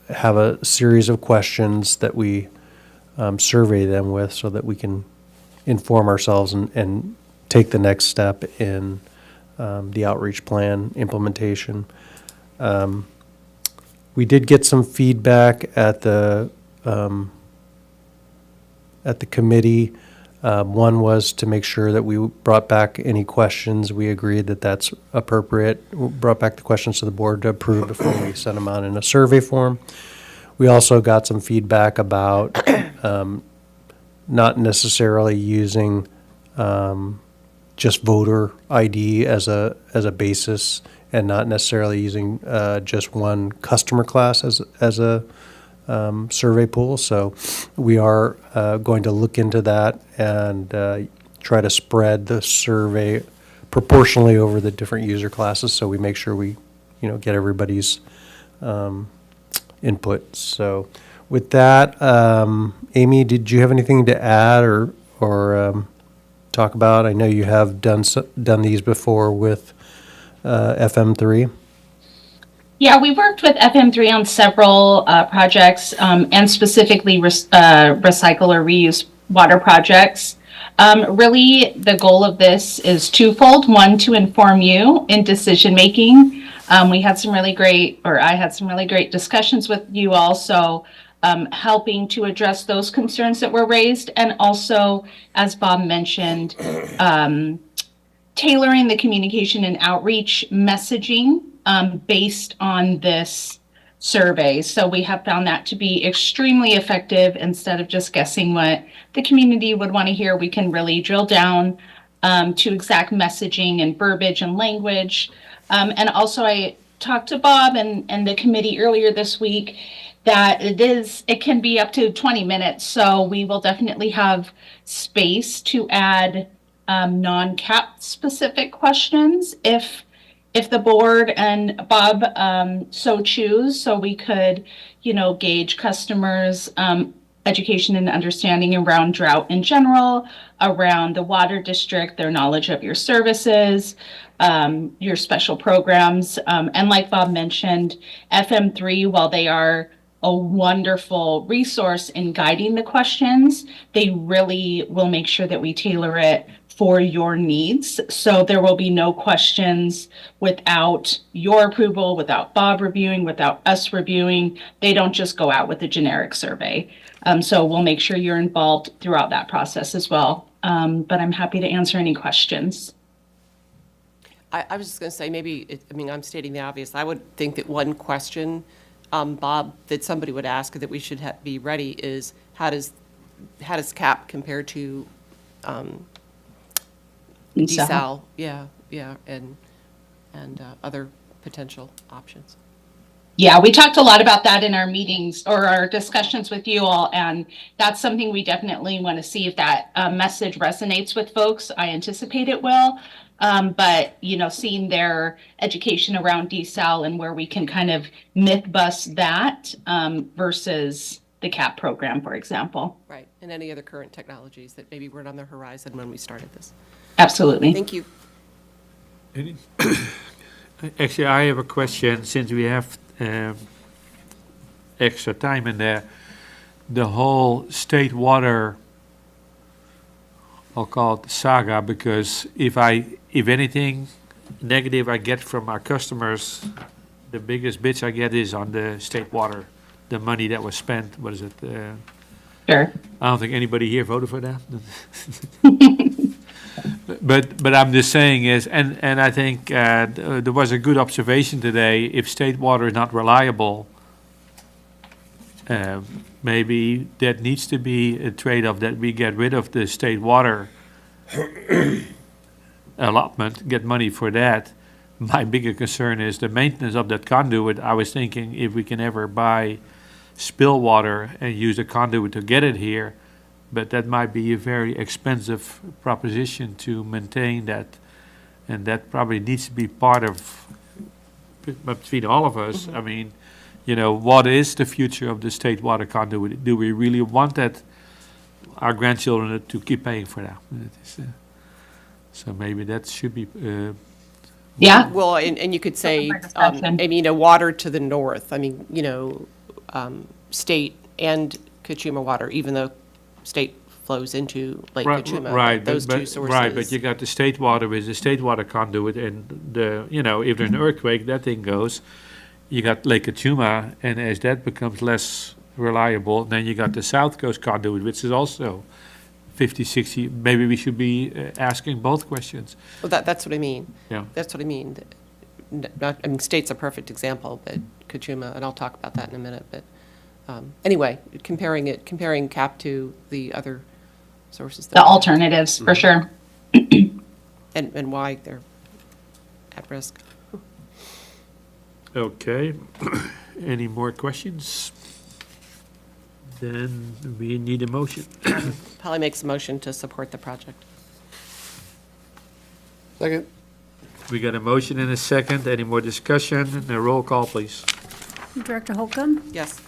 have a series of questions that we survey them with so that we can inform ourselves and take the next step in the outreach plan implementation. We did get some feedback at the committee. One was to make sure that we brought back any questions. We agreed that that's appropriate. We brought back the questions to the board to approve before we sent them out in a survey form. We also got some feedback about not necessarily using just voter ID as a basis, and not necessarily using just one customer class as a survey pool. So we are going to look into that and try to spread the survey proportionally over the different user classes, so we make sure we get everybody's input. So with that, Amy, did you have anything to add or talk about? I know you have done these before with FM3. Yeah, we worked with FM3 on several projects, and specifically recycle or reuse water projects. Really, the goal of this is twofold. One, to inform you in decision making. We had some really great, or I had some really great discussions with you all. So helping to address those concerns that were raised, and also, as Bob mentioned, tailoring the communication and outreach messaging based on this survey. So we have found that to be extremely effective. Instead of just guessing what the community would want to hear, we can really drill down to exact messaging and verbiage and language. And also I talked to Bob and the committee earlier this week that it can be up to 20 minutes. So we will definitely have space to add non-cap specific questions if the board and Bob so choose, so we could, gauge customers' education and understanding around drought in general, around the water district, their knowledge of your services, your special programs. And like Bob mentioned, FM3, while they are a wonderful resource in guiding the questions, they really will make sure that we tailor it for your needs. So there will be no questions without your approval, without Bob reviewing, without us reviewing. They don't just go out with a generic survey. So we'll make sure you're involved throughout that process as well. But I'm happy to answer any questions. I was just going to say, I'm stating the obvious. I would think that one question, Bob, that somebody would ask that we should be ready is, how does CAP compare to desal? Yeah, and other potential options. Yeah, we talked a lot about that in our meetings or our discussions with you all, and that's something we definitely want to see if that message resonates with folks. I anticipate it will, but seeing their education around desal and where we can kind of myth bust that versus the CAP program, for example. Right, and any other current technologies that maybe weren't on the horizon when we started this. Absolutely. Thank you. Actually, I have a question, since we have extra time in there. The whole state water, I'll call it saga, because if anything negative I get from our customers, the biggest bitch I get is on the state water, the money that was spent. What is it? Sure. I don't think anybody here voted for that. But I'm just saying is, and I think there was a good observation today. If state water is not reliable, maybe that needs to be a trade-off, that we get rid of the state water allotment, get money for that. My bigger concern is the maintenance of that conduit. I was thinking if we can ever buy spill water and use a conduit to get it here, but that might be a very expensive proposition to maintain that, and that probably needs to be part of, between all of us. I mean, what is the future of the state water conduit? Do we really want that, our grandchildren to keep paying for that? So maybe that should be. Yeah. Well, and you could say, water to the north. State and Kachuma water, even though state flows into Lake Kachuma. Right, those two sources. Right, but you got the state water with the state water conduit, and if there's an earthquake, that thing goes. You got Lake Kachuma, and as that becomes less reliable, then you got the South Coast conduit, which is also 50, 60. Maybe we should be asking both questions. Well, that's what I mean. Yeah. That's what I mean. State's a perfect example, but Kachuma, and I'll talk about that in a minute, but anyway, comparing CAP to the other sources. The alternatives, for sure. And why they're at risk. Okay. Any more questions? Then we need a motion. Polly makes a motion to support the project. Second. We got a motion and a second. Any more discussion? And a roll call, please. Director Holcomb? Yes.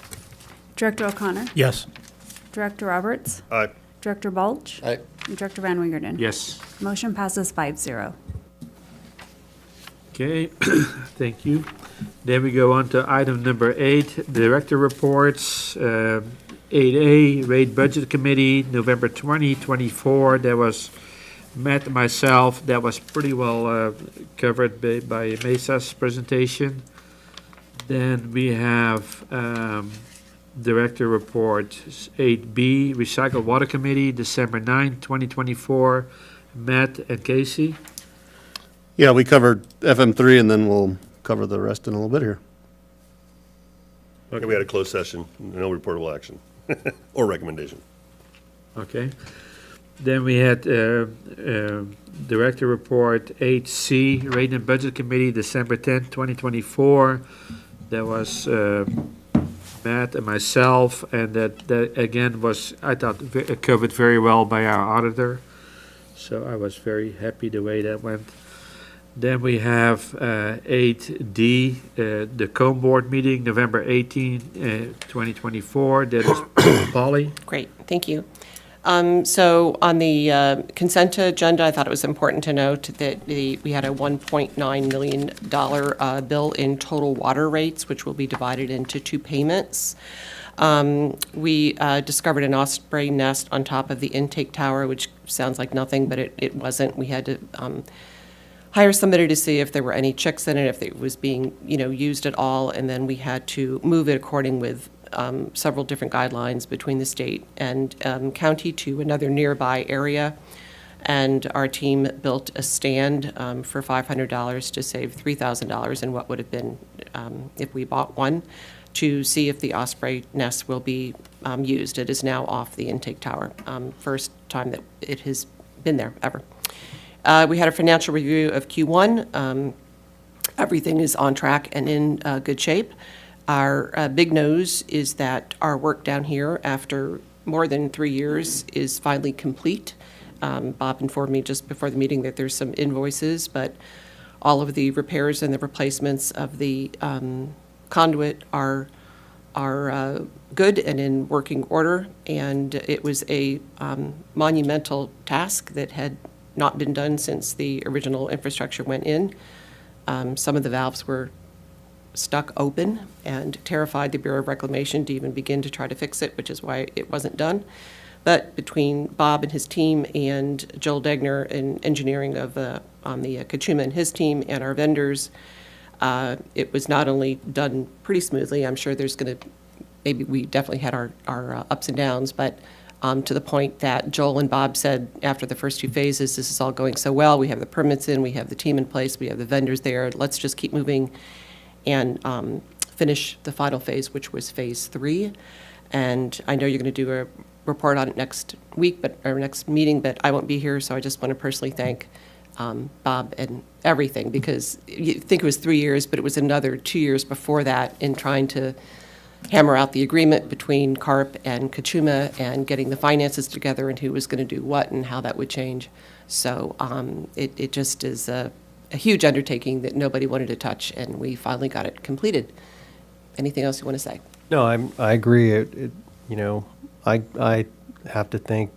Director O'Connor? Yes. Director Roberts? Aye. Director Bulge? Aye. And Director Van Winkeren? Yes. Motion passes 5-0. Okay, thank you. Then we go on to item number 8, director reports. 8A, Rate Budget Committee, November 2024. That was Matt and myself. That was pretty well covered by Mesa's presentation. Then we have director report 8B, Recycled Water Committee, December 9, 2024. Matt and Casey. Yeah, we covered FM3, and then we'll cover the rest in a little bit here. Okay, we had a closed session, no reportable action or recommendation. Okay. Then we had Director Report 8C, Rate and Budget Committee, December 10th, 2024. That was Matt and myself, and that again was, I thought, covered very well by our auditor. So I was very happy the way that went. Then we have 8D, the COMB Board meeting, November 18, 2024. That is Polly. Great, thank you. So on the consent agenda, I thought it was important to note that we had a $1.9 million bill in total water rates, which will be divided into 2 payments. We discovered an osprey nest on top of the intake tower, which sounds like nothing, but it wasn't. We had to hire somebody to see if there were any chicks in it, if it was being, used at all, and then we had to move it according with several different guidelines between the state and county to another nearby area. And our team built a stand for $500 to save $3,000 in what would have been if we bought one, to see if the osprey nest will be used. It is now off the intake tower. First time that it has been there ever. We had a financial review of Q1. Everything is on track and in good shape. Our big news is that our work down here, after more than 3 years, is finally complete. Bob informed me just before the meeting that there's some invoices, but all of the repairs and the replacements of the conduit are good and in working order. And it was a monumental task that had not been done since the original infrastructure went in. Some of the valves were stuck open and terrified the Bureau of Reclamation to even begin to try to fix it, which is why it wasn't done. But between Bob and his team and Joel Degner in engineering on the Kachuma and his team and our vendors, it was not only done pretty smoothly. I'm sure there's going to, maybe we definitely had our ups and downs, but to the point that Joel and Bob said after the first 2 phases, this is all going so well. We have the permits in, we have the team in place, we have the vendors there. Let's just keep moving and finish the final phase, which was phase 3. And I know you're going to do a report on it next week, or next meeting, but I won't be here, so I just want to personally thank Bob and everything, because you think it was 3 years, but it was another 2 years before that in trying to hammer out the agreement between CARP and Kachuma and getting the finances together and who was going to do what and how that would change. So it just is a huge undertaking that nobody wanted to touch, and we finally got it completed. Anything else you want to say? No, I agree. I have to thank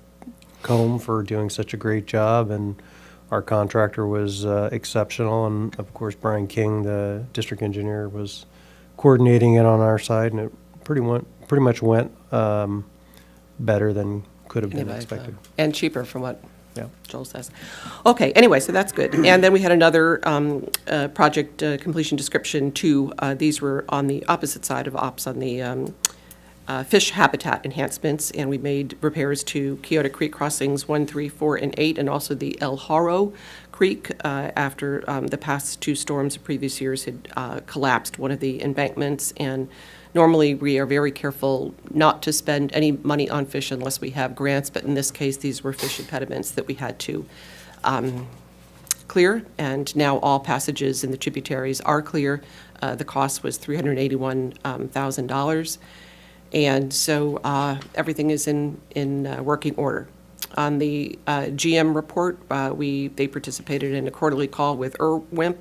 COMB for doing such a great job, and our contractor was exceptional, and of course Brian King, the district engineer, was coordinating it on our side, and it pretty much went better than could have been expected. And cheaper from what Joel says. Okay, anyway, so that's good. And then we had another project completion description too. These were on the opposite side of ops on the fish habitat enhancements, and we made repairs to Kyoto Creek crossings 1, 3, 4, and 8, and also the El Haro Creek after the past 2 storms of previous years had collapsed one of the embankments. And normally we are very careful not to spend any money on fish unless we have grants, but in this case these were fish impediments that we had to clear, and now all passages in the tributaries are clear. The cost was $381,000. And so everything is in working order. On the GM report, they participated in a quarterly call with IRWIMP.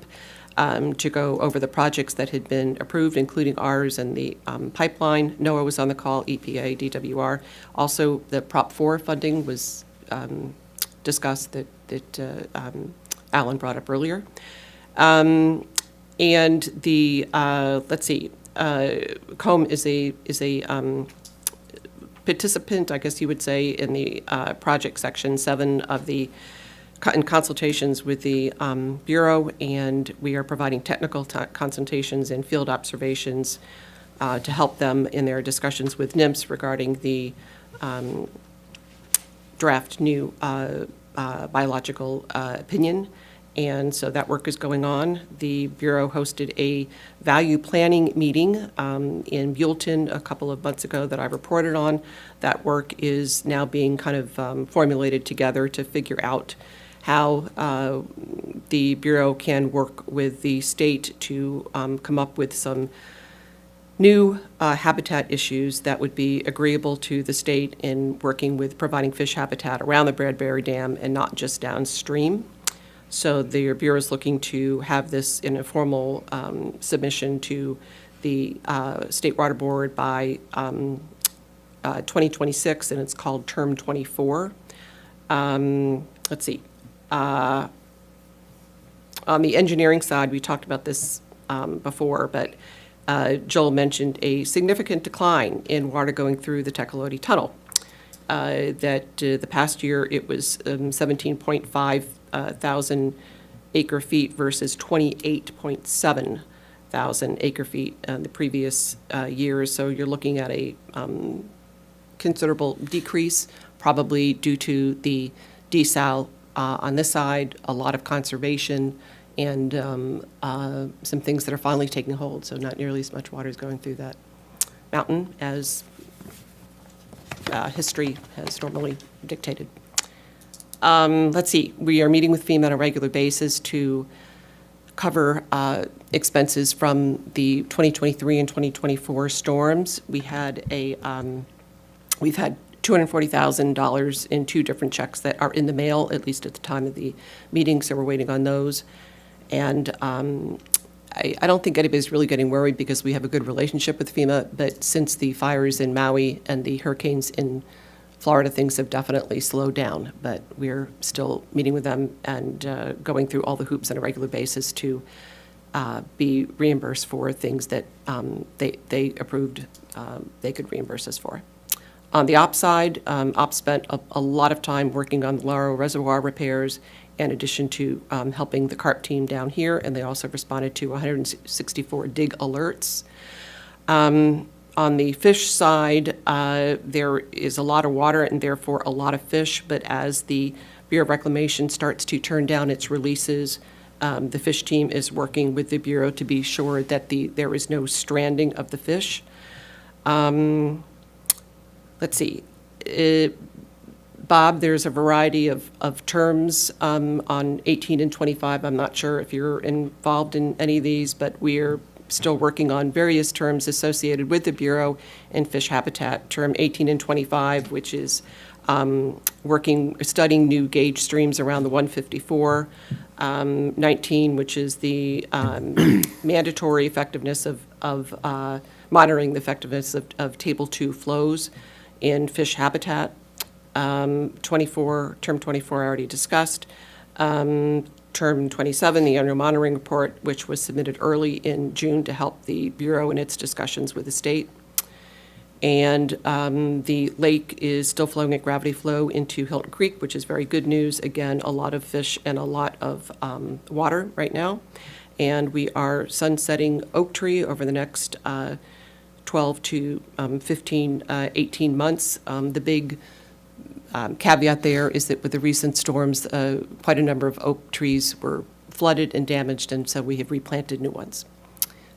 to go over the projects that had been approved, including ours and the pipeline. NOAA was on the call, EPA, DWR. Also, the Prop 4 funding was discussed that Alan brought up earlier. And the, let's see, COMB is a participant, I guess you would say, in the project section 7 of the, in consultations with the Bureau, and we are providing technical consultations and field observations to help them in their discussions with NIMS regarding the draft new biological opinion. And so that work is going on. The Bureau hosted a value planning meeting in Buellton a couple of months ago that I reported on. That work is now being kind of formulated together to figure out how the Bureau can work with the state to come up with some new habitat issues that would be agreeable to the state in working with providing fish habitat around the Bradbury Dam and not just downstream. So the Bureau is looking to have this in a formal submission to the State Water Board by 2026, and it's called Term 24. Let's see. On the engineering side, we talked about this before, but Joel mentioned a significant decline in water going through the Tecolote Tunnel. That the past year it was 17.5 thousand acre feet versus 28.7 thousand acre feet the previous years. So you're looking at a considerable decrease, probably due to the desal on this side, a lot of conservation, and some things that are finally taking hold. So not nearly as much water is going through that mountain as history has normally dictated. Let's see, we are meeting with FEMA on a regular basis to cover expenses from the 2023 and 2024 storms. We had we've had $240,000 in 2 different checks that are in the mail, at least at the time of the meeting, so we're waiting on those. And I don't think anybody's really getting worried because we have a good relationship with FEMA, but since the fires in Maui and the hurricanes in Florida, things have definitely slowed down, but we're still meeting with them and going through all the hoops on a regular basis to be reimbursed for things that they approved they could reimburse us for. On the ops side, ops spent a lot of time working on the Laurel Reservoir repairs in addition to helping the CARP team down here, and they also responded to 164 dig alerts. On the fish side, there is a lot of water and therefore a lot of fish, but as the Bureau of Reclamation starts to turn down its releases, the fish team is working with the Bureau to be sure that there is no stranding of the fish. Let's see. Bob, there's a variety of terms on 18 and 25. I'm not sure if you're involved in any of these, but we're still working on various terms associated with the Bureau and fish habitat. Term 18 and 25, which is studying new gauge streams around the 154. 19, which is the mandatory effectiveness of monitoring the effectiveness of Table 2 flows in fish habitat. 24, term 24 I already discussed. Term 27, the annual monitoring report, which was submitted early in June to help the Bureau in its discussions with the state. And the lake is still flowing at gravity flow into Hilton Creek, which is very good news. Again, a lot of fish and a lot of water right now. And we are sunsetting Oak Tree over the next 12 to 15, 18 months. The big caveat there is that with the recent storms, quite a number of oak trees were flooded and damaged, and so we have replanted new ones.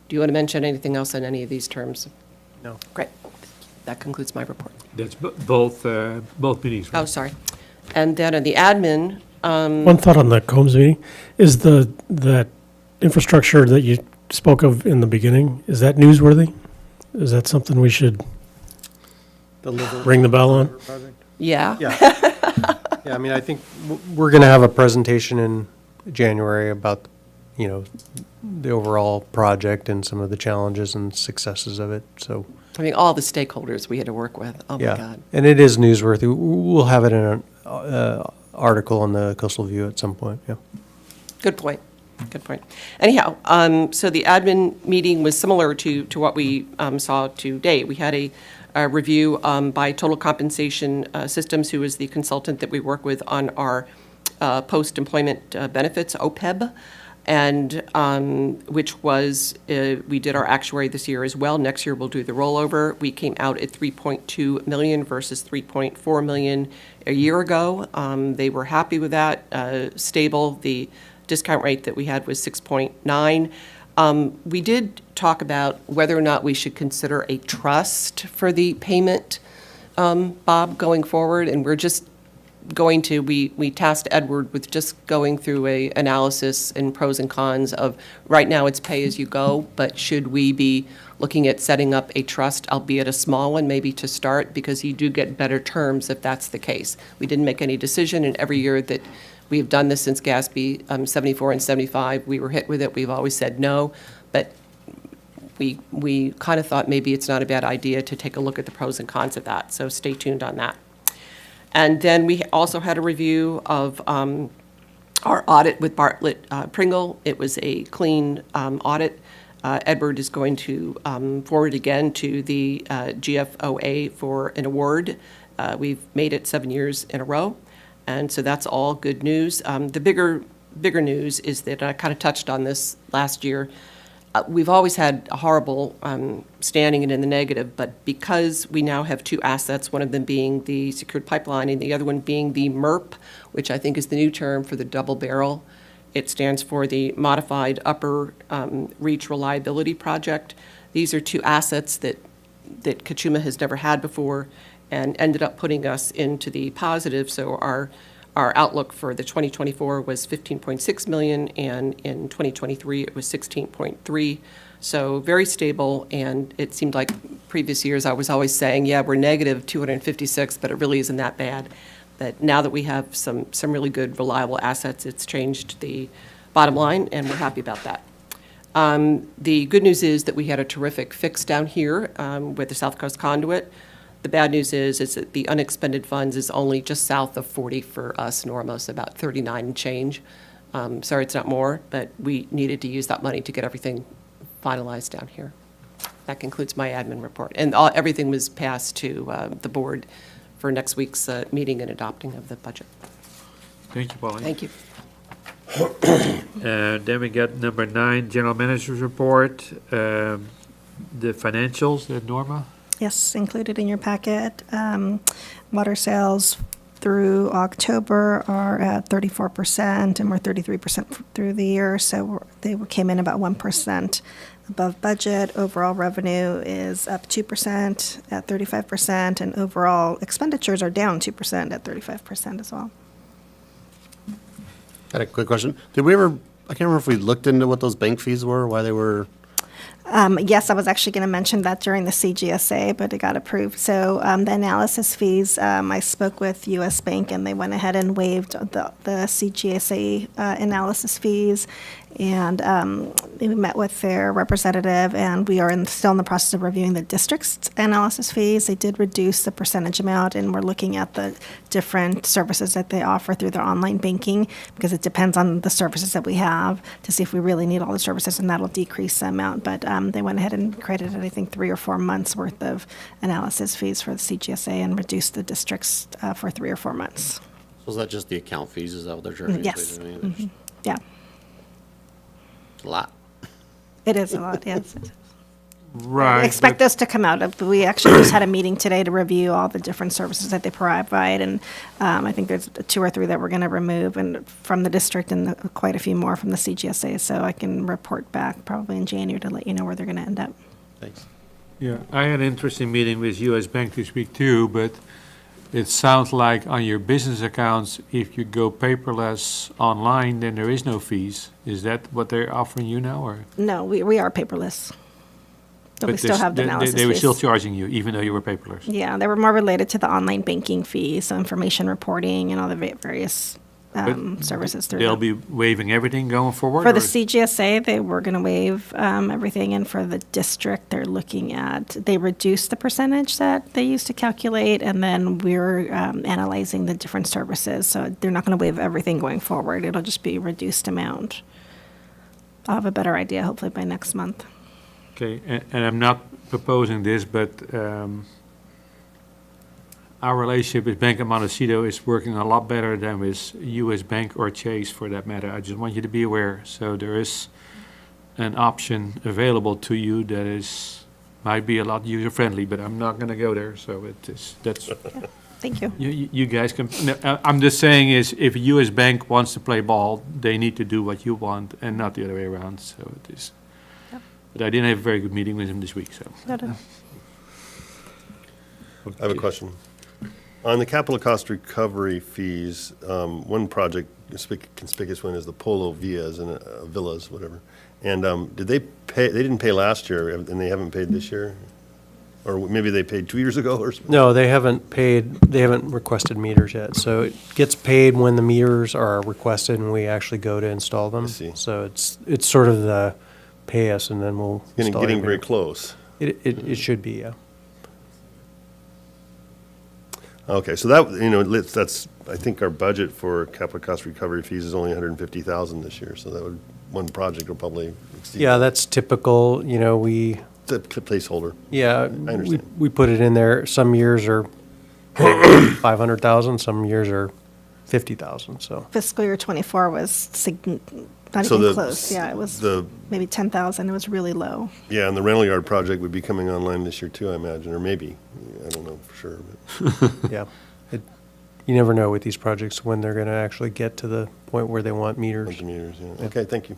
Do you want to mention anything else on any of these terms? No. Great. That concludes my report. That's both meetings, right? Oh, sorry. And then on the admin. One thought on the Combs meeting, is that infrastructure that you spoke of in the beginning, is that newsworthy? Is that something we should ring the bell on? Yeah. Yeah, I mean, I think we're going to have a presentation in January about, the overall project and some of the challenges and successes of it, so. I mean, all the stakeholders we had to work with. Oh, my Yeah, God. and it is newsworthy. We'll have it in an article in the Coastal View at some point, yeah. Good point. Good point. Anyhow, so the admin meeting was similar to what we saw today. We had a review by Total Compensation Systems, who is the consultant that we work with on our post-employment benefits, OPEB, and which was, we did our actuary this year as well. Next year, we'll do the rollover. We came out at 3.2 million versus 3.4 million a year ago. They were happy with that, stable. The discount rate that we had was 6.9. We did talk about whether or not we should consider a trust for the payment, Bob, going forward, and we're just going to, we tasked Edward with just going through a analysis and pros and cons of, right now it's pay as you go, but should we be looking at setting up a trust, albeit a small one, maybe to start, because you do get better terms if that's the case. We didn't make any decision, and every year that we have done this since GASB 74 and 75, we were hit with it. We've always said no, but we kind of thought maybe it's not a bad idea to take a look at the pros and cons of that, so stay tuned on that. And then we also had a review of our audit with Bartlett Pringle. It was a clean audit. Edward is going to forward again to the GFOA for an award. We've made it 7 years in a row, and so that's all good news. The bigger news is that I kind of touched on this last year. We've always had a horrible standing and in the negative, but because we now have two assets, one of them being the secured pipeline and the other one being the MERP, which I think is the new term for the double barrel. It stands for the Modified Upper Reach Reliability Project. These are two assets that Kachuma has never had before and ended up putting us into the positive. So our outlook for the 2024 was 15.6 million, and in 2023 it was 16.3. So very stable, and it seemed like previous years I was always saying, yeah, we're negative 256, but it really isn't that bad. But now that we have some really good, reliable assets, it's changed the bottom line, and we're happy about that. The good news is that we had a terrific fix down here with the South Coast Conduit. The bad news is that the unexpended funds is only just south of 40 for us, Normos, about 39 and change. Sorry it's not more, but we needed to use that money to get everything finalized down here. That concludes my admin report. And everything was passed to the board for next week's meeting and adopting of the budget. Thank you, Pauline. Thank you. Then we got number 9, General Manager's Report. The financials, Norma? Yes, included in your packet. Water sales through October are at 34%, and we're 33% through the year, so they came in about 1% above budget. Overall revenue is up 2% at 35%, and overall expenditures are down 2% at 35% as well. Got a quick question. Did we ever, I can't remember if we looked into what those bank fees were, why they were. Yes, I was actually going to mention that during the CGSA, but it got approved. So the analysis fees, I spoke with U.S. Bank, and they went ahead and waived the CGSA analysis fees. And we met with their representative, and we are still in the process of reviewing the district's analysis fees. They did reduce the percentage amount, and we're looking at the different services that they offer through their online banking, because it depends on the services that we have to see if we really need all the services, and that'll decrease the amount. But they went ahead and credited, I think, 3 or 4 months worth of analysis fees for the CGSA and reduced the districts for 3 or 4 months. So is that just the account fees? Is that what they're charging? Yes. Yeah. A lot. It is a lot, yes. Right. Expect those to come out. We actually just had a meeting today to review all the different services that they provide, and I think there's 2 or 3 that we're going to remove and from the district, and quite a few more from the CGSA, so I can report back probably in January to let you know where they're going to end up. Thanks. Yeah, I had an interesting meeting with US Bank this week too, but it sounds like on your business accounts, if you go paperless online, then there is no fees. Is that what they're offering you now, or? No, we are paperless. But we still have the analysis They were still fees. charging you, even though you were paperless? Yeah, they were more related to the online banking fees, so information reporting and all the various services through They'll them. be waiving everything going forward? For the or- CGSA, they were going to waive everything, and for the district, they're looking at, they reduced the percentage that they used to calculate, and then we're analyzing the different services, so they're not going to waive everything going forward. It'll just be a reduced amount. I'll have a better idea hopefully by next month. Okay, and I'm not proposing this, but our relationship with Bank of Montecito is working a lot better than with US Bank or Chase for that matter. I just want you to be aware. So there is an option available to you that is, might be a lot user-friendly, but I'm not gonna go there, so that's. Thank you. You guys can, no, I'm just saying is, if US Bank wants to play ball, they need to do what you want and not the other way around, so it is. Yep. But I didn't have a very good meeting with him this week, so. Noted. I have a question. On the capital cost recovery fees, one project, conspicuous one is the Polo Villas and Villas, whatever. And did they pay, they didn't pay last year, and they haven't paid this year? Or maybe they paid 2 years ago or something? No, they haven't paid, they haven't requested meters yet. So it gets paid when the meters are requested and we actually go to install them. I see. So it's sort of the pay us and then we'll install Getting your very meter. close. It should be, yeah. Okay, so that, you know, that's, I think our budget for capital cost recovery fees is only 150,000 this year, so that would, one project will probably exceed. Yeah, that's typical, you know, It's a placeholder. yeah, I understand. we put it in there. Some years are 500,000, some years are 50,000, so. Fiscal year '24 was not So even the- close. Yeah, it was the- maybe 10,000. It was really low. Yeah, and the rental yard project would be coming online this year too, I imagine, or maybe, I don't know for sure. But Yeah. You never know with these projects when they're going to actually get to the point where they want meters. bunch of meters, yeah. Okay, thank you.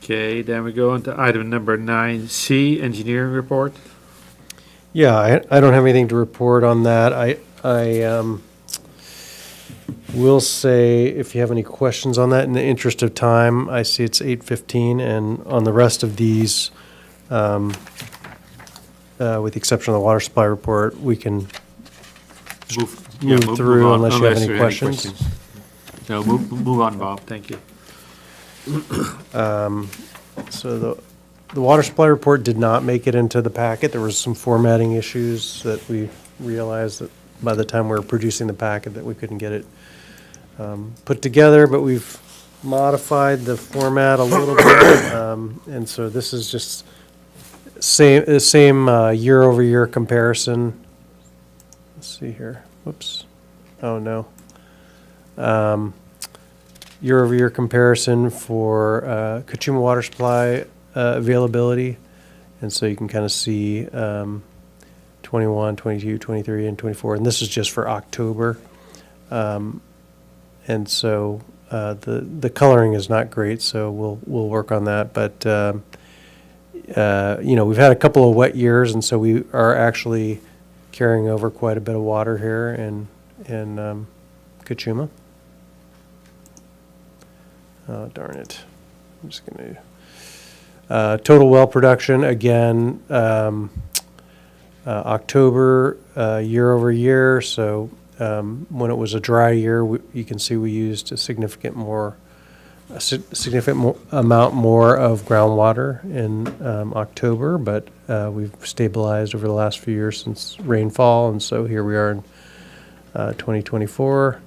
Okay, then we go on to item number 9C, engineering report. Yeah, I don't have anything to report on that. I will say, if you have any questions on that, in the interest of time, I see it's 8:15, and on the rest of these, with the exception of the water supply report, we can move through on, unless you have any there are questions. No, move on, Bob, thank you. So the water supply report did not make it into the packet. There was some formatting issues that we realized that by the time we were producing the packet that we couldn't get it put together, but we've modified the format a little bit. And so this is just same year-over-year comparison. Let's see here. Whoops. Oh, no. Year-over-year comparison for Kachuma water supply availability. And so you can kind of see 21, 22, 23, and 24. And this is just for October. And so the coloring is not great, so we'll work on that. But, you know, we've had a couple of wet years, and so we are actually carrying over quite a bit of water here in Kachuma. Oh, darn it. I'm just going to... total well production, again, October, year over year. So when it was a dry year, you can see we used a significant amount more of groundwater in October, but we've stabilized over the last few years since rainfall. And so here we are in 2024.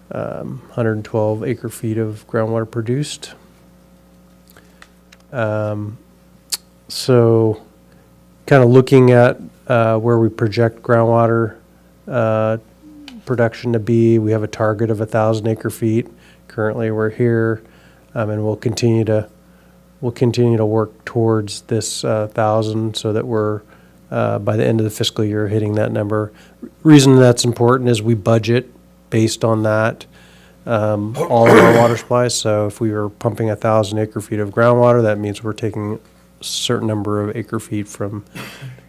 112 acre feet of groundwater produced. So kind of looking at where we project groundwater production to be, we have a target of 1,000 acre feet. Currently we're here, and we'll continue to work towards this 1,000 so that we're by the end of the fiscal year hitting that number. Reason that's important is we budget based on that, all of our water supplies. So if we were pumping 1,000 acre feet of groundwater, that means we're taking a certain number of acre feet from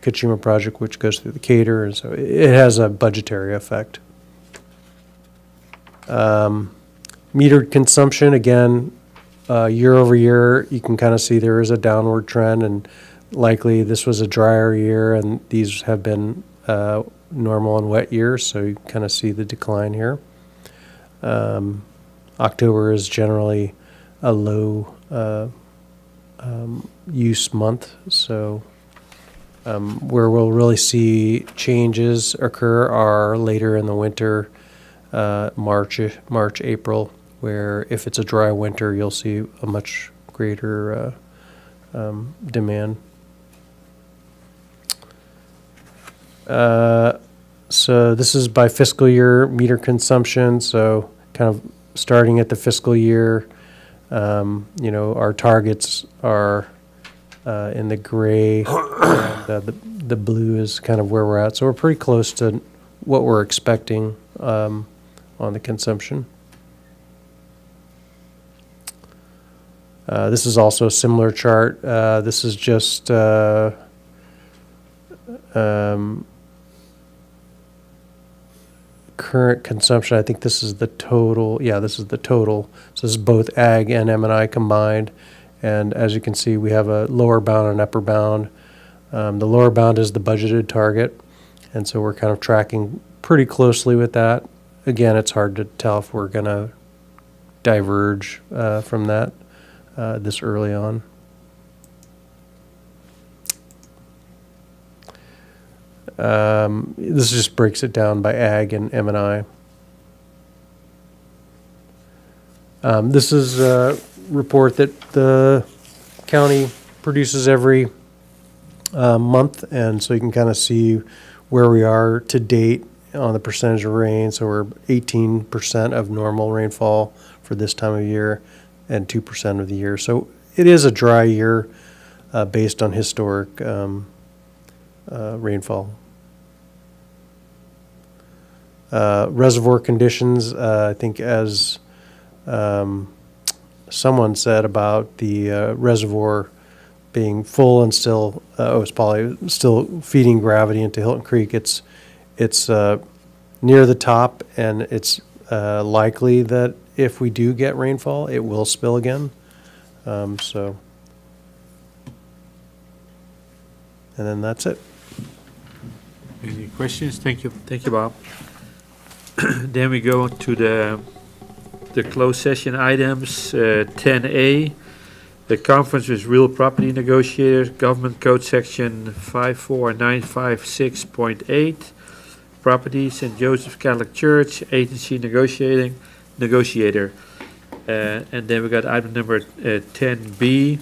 Kachuma project, which goes through the Cater, and so it has a budgetary effect. Metered consumption, again, year over year, you can kind of see there is a downward trend, and likely this was a drier year, and these have been normal and wet years, so you kind of see the decline here. October is generally a low use month, so where we'll really see changes occur are later in the winter, March, April, where if it's a dry winter, you'll see a much greater demand. So this is by fiscal year meter consumption, so kind of starting at the fiscal year. Our targets are in the gray, and the blue is kind of where we're at. So we're pretty close to what we're expecting on the consumption. This is also a similar chart. This is just current consumption. I think this is the total. Yeah, this is the total. So this is both ag and M&I combined. And as you can see, we have a lower bound and upper bound. The lower bound is the budgeted target. And so we're kind of tracking pretty closely with that. Again, it's hard to tell if we're going to diverge from that this early on. This just breaks it down by ag and M&I. This is a report that the county produces every month, and so you can kind of see where we are to date on the percentage of rain. So we're 18% of normal rainfall for this time of year and 2% of the year. So it is a dry year based on historic rainfall. Reservoir conditions, I think as someone said about the reservoir being full and still, it's probably still feeding gravity into Hilton Creek. It's near the top, and it's likely that if we do get rainfall, it will spill again. And then that's it. Any questions? Thank you, Bob. Then we go to the closed session items. 10A, the conference with real property negotiators, Government Code Section 54956.8, property, St. Joseph's Catholic Church, agency negotiator. And then we got item number 10B,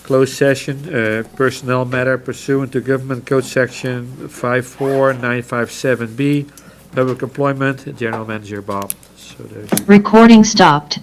closed session, personnel matter pursuant to Government Code Section 54957B, public employment, General Manager Bob. So there's Recording stopped.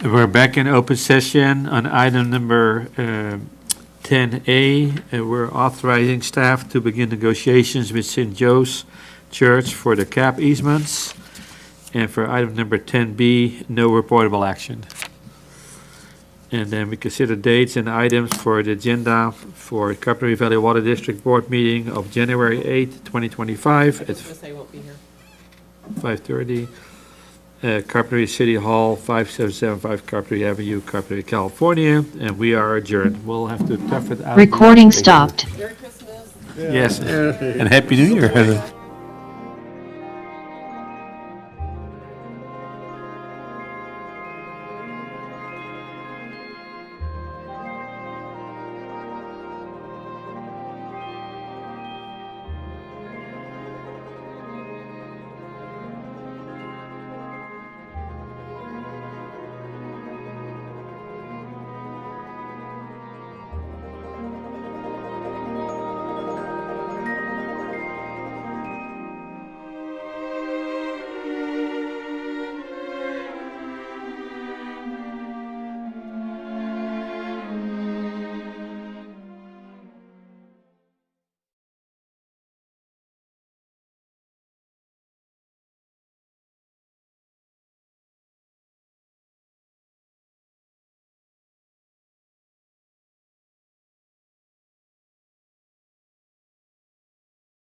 We're back in open session on item number 10A. We're authorizing staff to begin negotiations with St. Joe's Church for the cap easements. And for item number 10B, no reportable action. And then we consider dates and items for the agenda for Carpinteria Valley Water District Board meeting of January 8th, 2025 at They won't be here. 5:30. Carpinteria City Hall, 5775 Carpinteria Avenue, Carpinteria, California, and we are adjourned. We'll have to tough it out. Recording stopped. Yes, and Happy New Year.